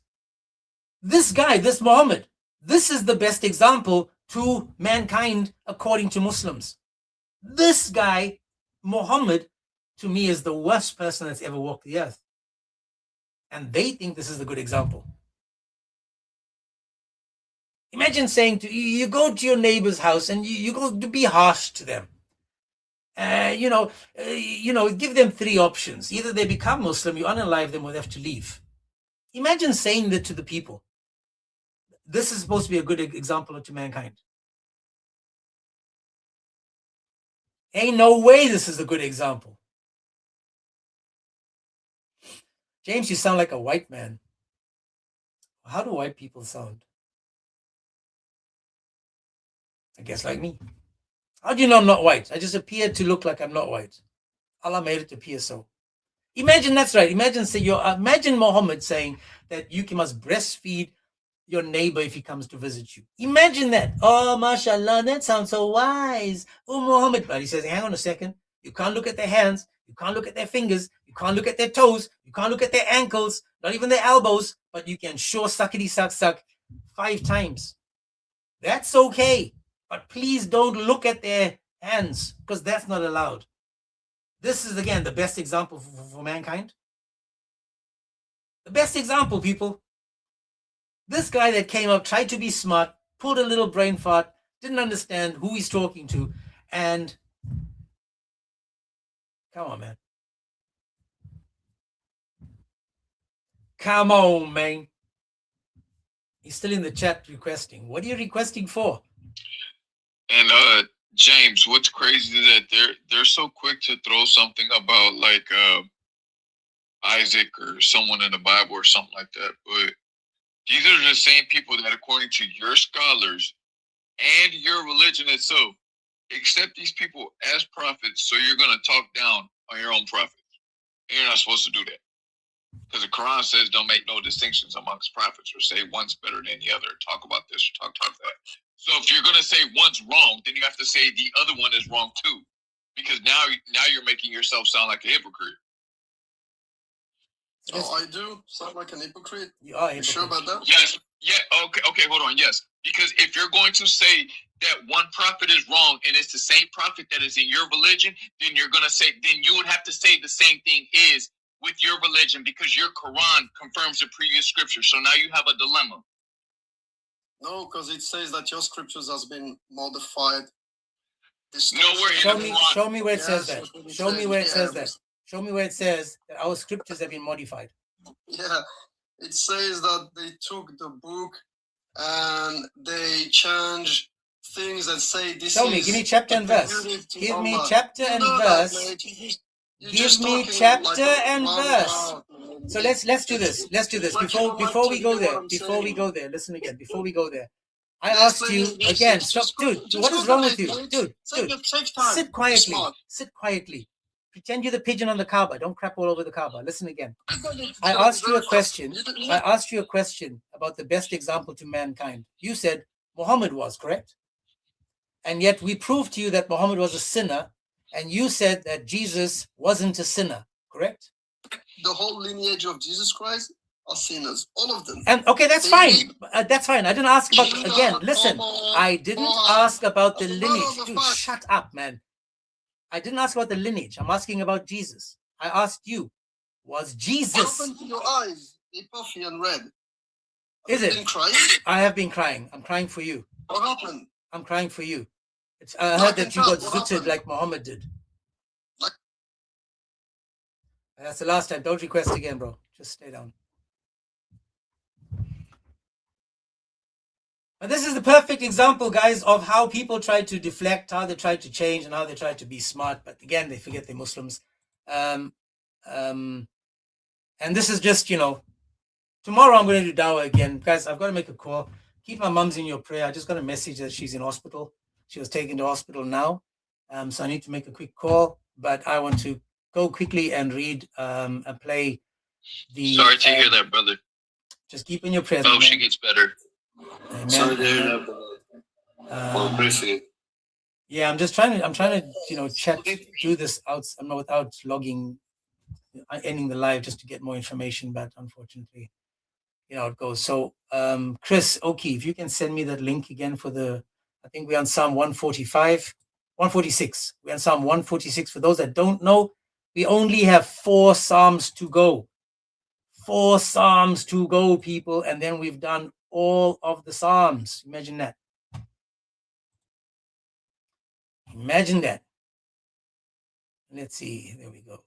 This guy, this Muhammad, this is the best example to mankind according to Muslims. This guy, Muhammad, to me is the worst person that's ever walked the earth. And they think this is a good example. Imagine saying you go to your neighbor's house and you go to be harsh to them. Give them three options. Either they become Muslim, you unalive them, or they have to leave. Imagine saying that to the people. This is supposed to be a good example to mankind. Ain't no way this is a good example. James, you sound like a white man. How do white people sound? I guess like me. How do you know I'm not white? I just appear to look like I'm not white. Allah made it to appear so. Imagine that's right. Imagine Muhammad saying that you must breastfeed your neighbor if he comes to visit you. Imagine that. Oh, mashallah, that sounds so wise. Oh, Muhammad. But he says, hang on a second. You can't look at their hands. You can't look at their fingers. You can't look at their toes. You can't look at their ankles, not even their elbows, but you can sure suckety suck 5 times. That's okay. But please don't look at their hands, because that's not allowed. This is, again, the best example for mankind. The best example, people. This guy that came up, tried to be smart, pulled a little brain fart, didn't understand who he's talking to, and come on, man. Come on, man. He's still in the chat requesting. What are you requesting for? And James, what's crazy is that they're so quick to throw something about like Isaac or someone in the Bible or something like that, but these are the same people that, according to your scholars and your religion itself, accept these people as prophets. So you're going to talk down on your own prophets. And you're not supposed to do that. Because the Quran says don't make no distinctions amongst prophets, or say one's better than the other. Talk about this or talk about that. So if you're going to say one's wrong, then you have to say the other one is wrong too. Because now you're making yourself sound like a hypocrite. Oh, I do sound like an hypocrite. You are You sure about that? Yes. Yeah. Okay. Hold on. Yes. Because if you're going to say that one prophet is wrong and it's the same prophet that is in your religion, then you're going to say, then you would have to say the same thing is with your religion, because your Quran confirms the previous scripture. So now you have a dilemma. No, because it says that your scriptures has been modified. Nowhere in the Quran. Show me where it says that. Show me where it says that. Show me where it says that our scriptures have been modified. Yeah, it says that they took the book and they changed things that say this. Show me, give me chapter and verse. Give me chapter and verse. Give me chapter and verse. So let's do this. Let's do this. Before we go there, listen again. Before we go there, I asked you again. Stop, dude. What is wrong with you, dude? Sit quietly. Sit quietly. Pretend you're the pigeon on the Kaaba. Don't crap all over the Kaaba. Listen again. I asked you a question. I asked you a question about the best example to mankind. You said Muhammad was, correct? And yet we proved to you that Muhammad was a sinner, and you said that Jesus wasn't a sinner, correct? The whole lineage of Jesus Christ are sinners, all of them. And okay, that's fine. That's fine. I didn't ask about, again, listen, I didn't ask about the lineage. Dude, shut up, man. I didn't ask about the lineage. I'm asking about Jesus. I asked you, was Jesus... What happened to your eyes? They're puffy and red. Is it? Been crying? I have been crying. I'm crying for you. What happened? I'm crying for you. I heard that you got zooted like Muhammad did. That's the last time. Don't request again, bro. Just stay down. But this is the perfect example, guys, of how people try to deflect, how they try to change, and how they try to be smart. But again, they forget they're Muslims. And this is just, tomorrow I'm going to do Dawah again. Guys, I've got to make a call. Keep my mum's in your prayer. I just got a message that she's in hospital. She was taken to hospital now. So I need to make a quick call. But I want to go quickly and read and play the... Sorry to hear that, brother. Just keep in your prayers. Oh, she gets better. Amen. Sorry to hear that, brother. Yeah, I'm trying to, chat, do this without logging, ending the live just to get more information, but unfortunately, it goes. So, Chris, okay, if you can send me that link again I think we're on Psalm 146. We're on Psalm 146. For those that don't know, we only have 4 Psalms to go. 4 Psalms to go, people, and then we've done all of the Psalms. Imagine that. Imagine that. Let's see. There we go.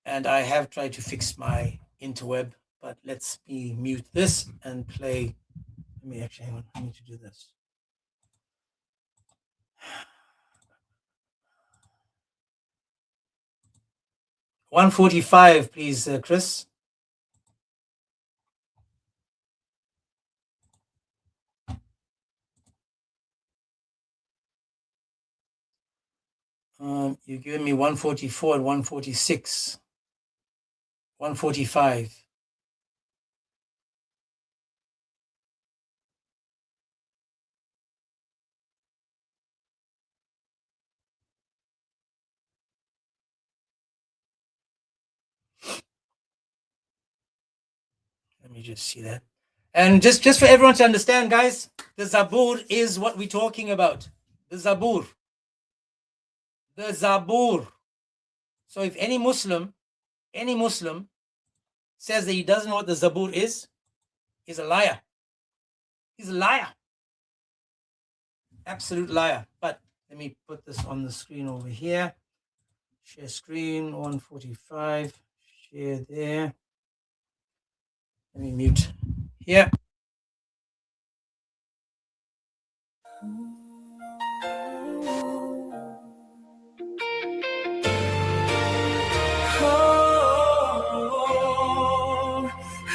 And I have tried to fix my interweb, but let's mute this and play. Let me actually, hang on. I need to do this. $145, please, Chris. You're giving me 144 and 146. 145. Let me just see that. And just for everyone to understand, guys, the Zabur is what we're talking about. The Zabur. The Zabur. So if any Muslim says that he doesn't know what the Zabur is, he's a liar. He's a liar. Absolute liar. But let me put this on the screen over here. Share screen, 145. Share there. Let me mute here.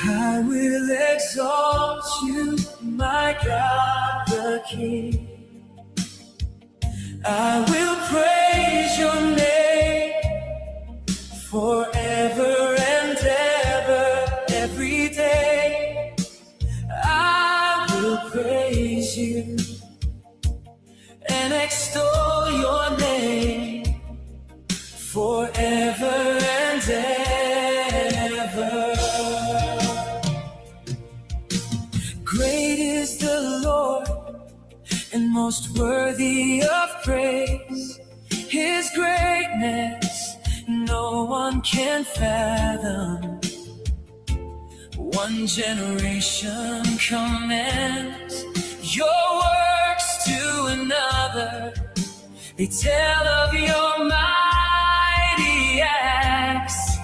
I will exalt you, my God the King. I will praise your name forever and ever, every day. I will praise you and extol your name forever and ever. Great is the Lord and most worthy of praise. His greatness no one can fathom. One generation commands your works to another. They tell of your mighty acts.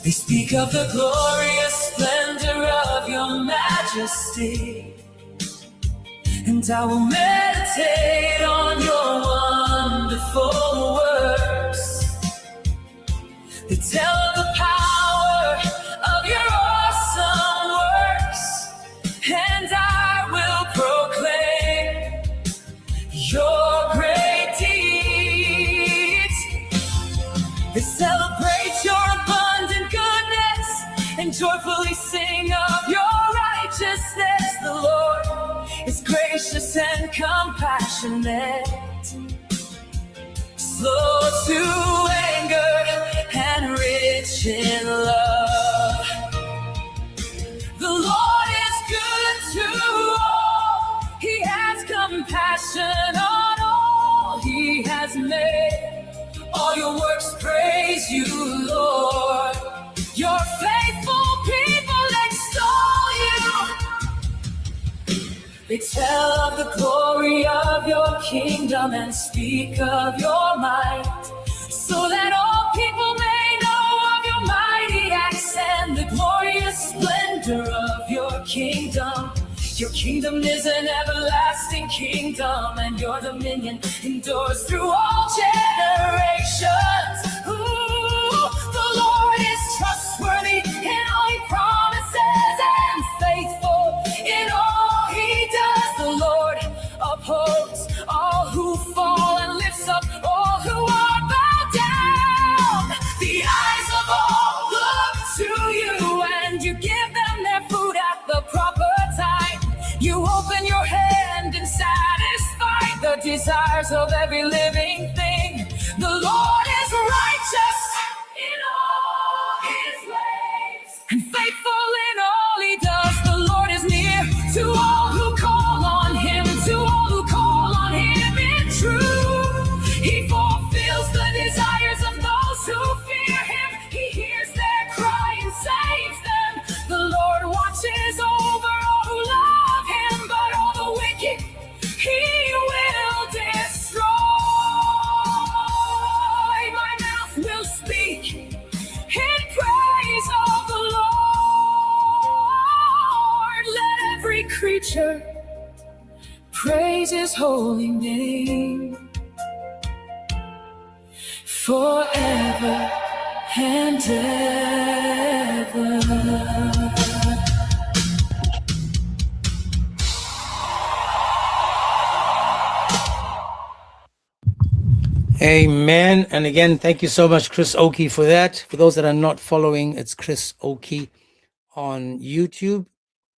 They speak of the glorious splendor of your majesty. And I will meditate on your wonderful works. They tell of the power of your awesome works. And I will proclaim your great deeds. They celebrate your abundant goodness and joyfully sing of your righteousness. The Lord is gracious and compassionate, slow to anger and rich in love. The Lord is good to all. He has compassion on all he has made. All your works praise you, Lord. Your faithful people extol you. They tell of the glory of your kingdom and speak of your might, so that all people may know of your mighty acts and the glorious splendor of your kingdom. Your kingdom is an everlasting kingdom, and your dominion endures through all generations. Ooh, the Lord is trustworthy in all he promises and faithful in all he does. The Lord upholds all who fall and lifts up all who are bowed down. The eyes of all look to you, and you give them their food at the proper time. You open your hand and satisfy the desires of every living thing. The Lord is righteous in all his ways and faithful in all he does. The Lord is near to all who call on him, to all who call on him in truth. He fulfills the desires of those who fear him. He hears their cry and saves them. The Lord watches over all who love him, but all the wicked every creature praise his holy name forever and ever. Amen. And again, thank you so much, Chris Oakey, for that. For those that are not following, it's Chris Oakey on YouTube.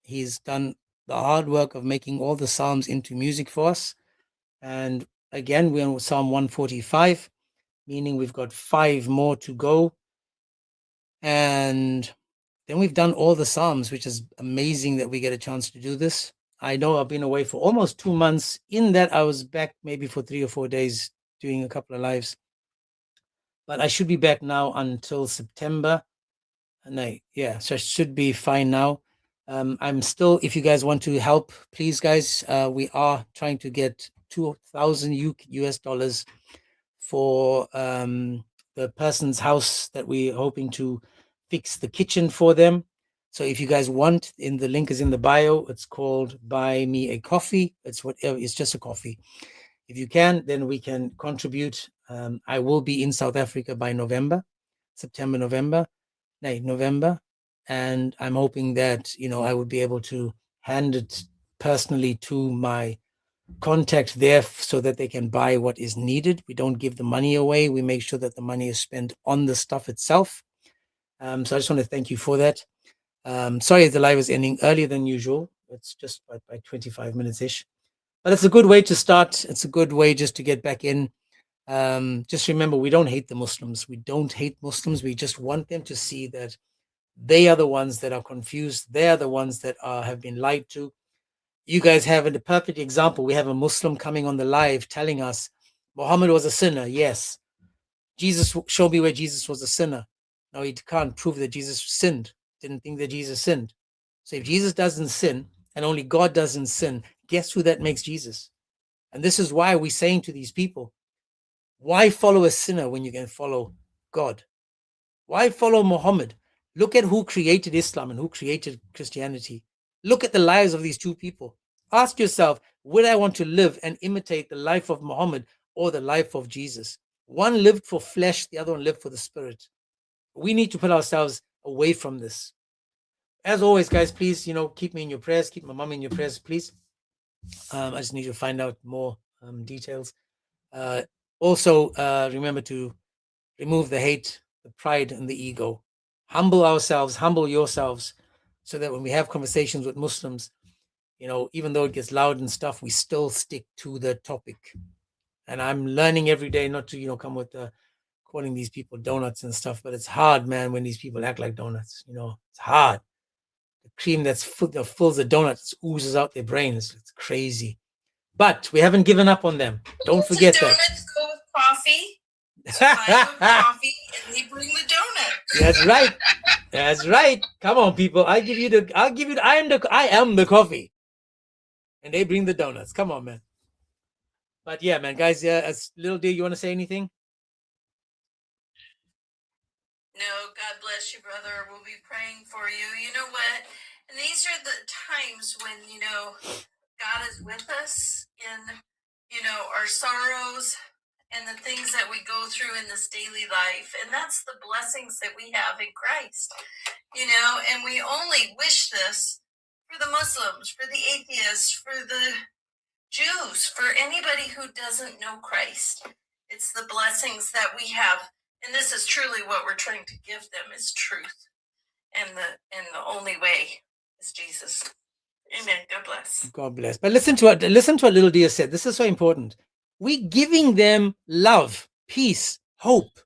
He's done the hard work of making all the Psalms into music for us. And again, we're on Psalm 145, meaning we've got 5 more to go. And then we've done all the Psalms, which is amazing that we get a chance to do this. I know I've been away for almost 2 months. In that, I was back maybe for 3 or 4 days doing a couple of lives. But I should be back now until September. So I should be fine now. I'm still, if you guys want to help, please, guys, we are trying to get $2,000 US for the person's house that we're hoping to fix the kitchen for them. So if you guys want, the link is in the bio. It's called Buy Me a Coffee. It's just a coffee. If you can, then we can contribute. I will be in South Africa by November, and I'm hoping that I would be able to hand it personally to my contact there so that they can buy what is needed. We don't give the money away. We make sure that the money is spent on the stuff itself. So I just want to thank you for that. Sorry the live is ending earlier than usual. It's just by 25 minutes ish, but it's a good way to start. It's a good way just to get back in. Just remember, we don't hate the Muslims. We don't hate Muslims. We just want them to see that they are the ones that are confused. They are the ones that have been lied to. You guys have a perfect example. We have a Muslim coming on the live telling us Muhammad was a sinner. Yes. Jesus, show me where Jesus was a sinner. No, he can't prove that Jesus sinned. Didn't think that Jesus sinned. So if Jesus doesn't sin and only God doesn't sin, guess who that makes Jesus? And this is why we're saying to these people, why follow a sinner when you can follow God? Why follow Muhammad? Look at who created Islam and who created Christianity. Look at the lives of these two people. Ask yourself, would I want to live and imitate the life of Muhammad or the life of Jesus? One lived for flesh, the other one lived for the spirit. We need to put ourselves away from this. As always, guys, please, keep me in your prayers. Keep my mom in your prayers, please. I just need to find out more details. Also, remember to remove the hate, the pride, and the ego. Humble ourselves, humble yourselves, so that when we have conversations with Muslims, even though it gets loud and stuff, we still stick to the topic. And I'm learning every day not to, come with calling these people donuts and stuff, but it's hard, man, when these people act like donuts. It's hard. The cream that fills the donuts oozes out their brains. It's crazy. But we haven't given up on them. Don't forget that. Donuts go with coffee. So I have coffee and they bring the donuts. That's right. That's right. Come on, people. I am the coffee. And they bring the donuts. Come on, man. But yeah, man, guys, as little D, you want to say anything? No, God bless you, brother. We'll be praying for you. You know what? And these are the times when, God is with us in, our sorrows and the things that we go through in this daily life. And that's the blessings that we have in Christ, and we only wish this for the Muslims, for the atheists, for the Jews, for anybody who doesn't know Christ. It's the blessings that we have. And this is truly what we're trying to give them is truth. And the only way is Jesus. Amen. God bless. God bless. But listen to what little dear said. This is so important. We're giving them love, peace, hope.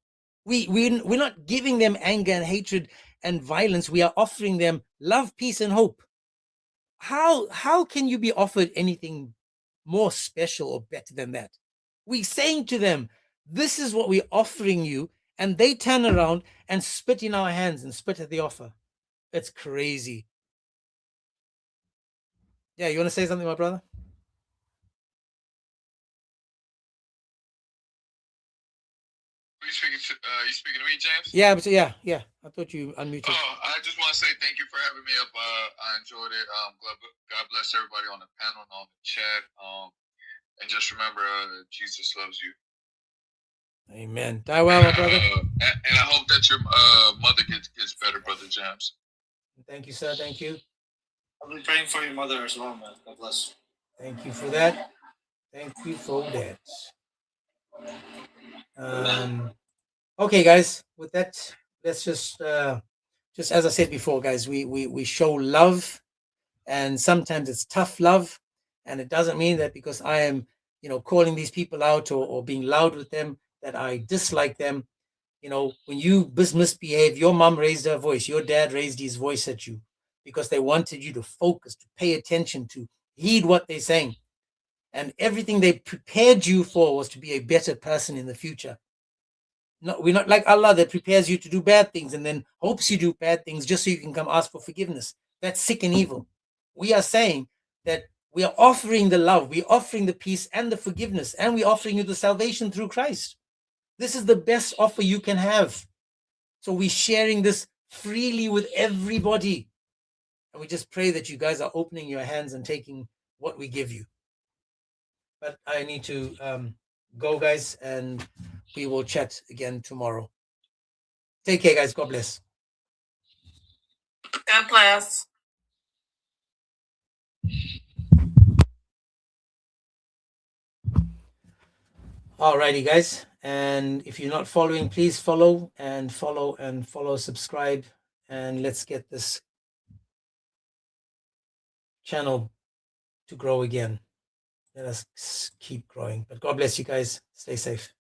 We're not giving them anger and hatred and violence. We are offering them love, peace, and hope. How can you be offered anything more special or better than that? We're saying to them, this is what we're offering you, and they turn around and spit in our hands and spit at the offer. It's crazy. Yeah, you want to say something, my brother? You speaking to me, James? Yeah, I thought you unmuted. Oh, I just want to say thank you for having me up. I enjoyed it. God bless everybody on the panel and on the chat. And just remember, Jesus loves you. Amen. Dawah, my brother. And I hope that your mother gets better, Brother James. Thank you, sir. Thank you. I'll be praying for your mother as well, man. God bless. Thank you for that. Thank you for that. Okay, guys. With that, let's just as I said before, guys, we show love, and sometimes it's tough love, and it doesn't mean that because I am, calling these people out or being loud with them that I dislike them. When you misbehave, your mom raised her voice, your dad raised his voice at you because they wanted you to focus, to pay attention, to heed what they're saying. And everything they prepared you for was to be a better person in the future. No, we're not like Allah that prepares you to do bad things and then hopes you do bad things just so you can come ask for forgiveness. That's sick and evil. We are saying that we are offering the love, we're offering the peace and the forgiveness, and we're offering you the salvation through Christ. This is the best offer you can have. So we're sharing this freely with everybody. And we just pray that you guys are opening your hands and taking what we give you. But I need to go, guys, and we will chat again tomorrow. Take care, guys. God bless. God bless. Alrighty, guys. And if you're not following, please follow and follow and follow, subscribe, and let's get this channel to grow again. Let us keep growing. But God bless you guys. Stay safe.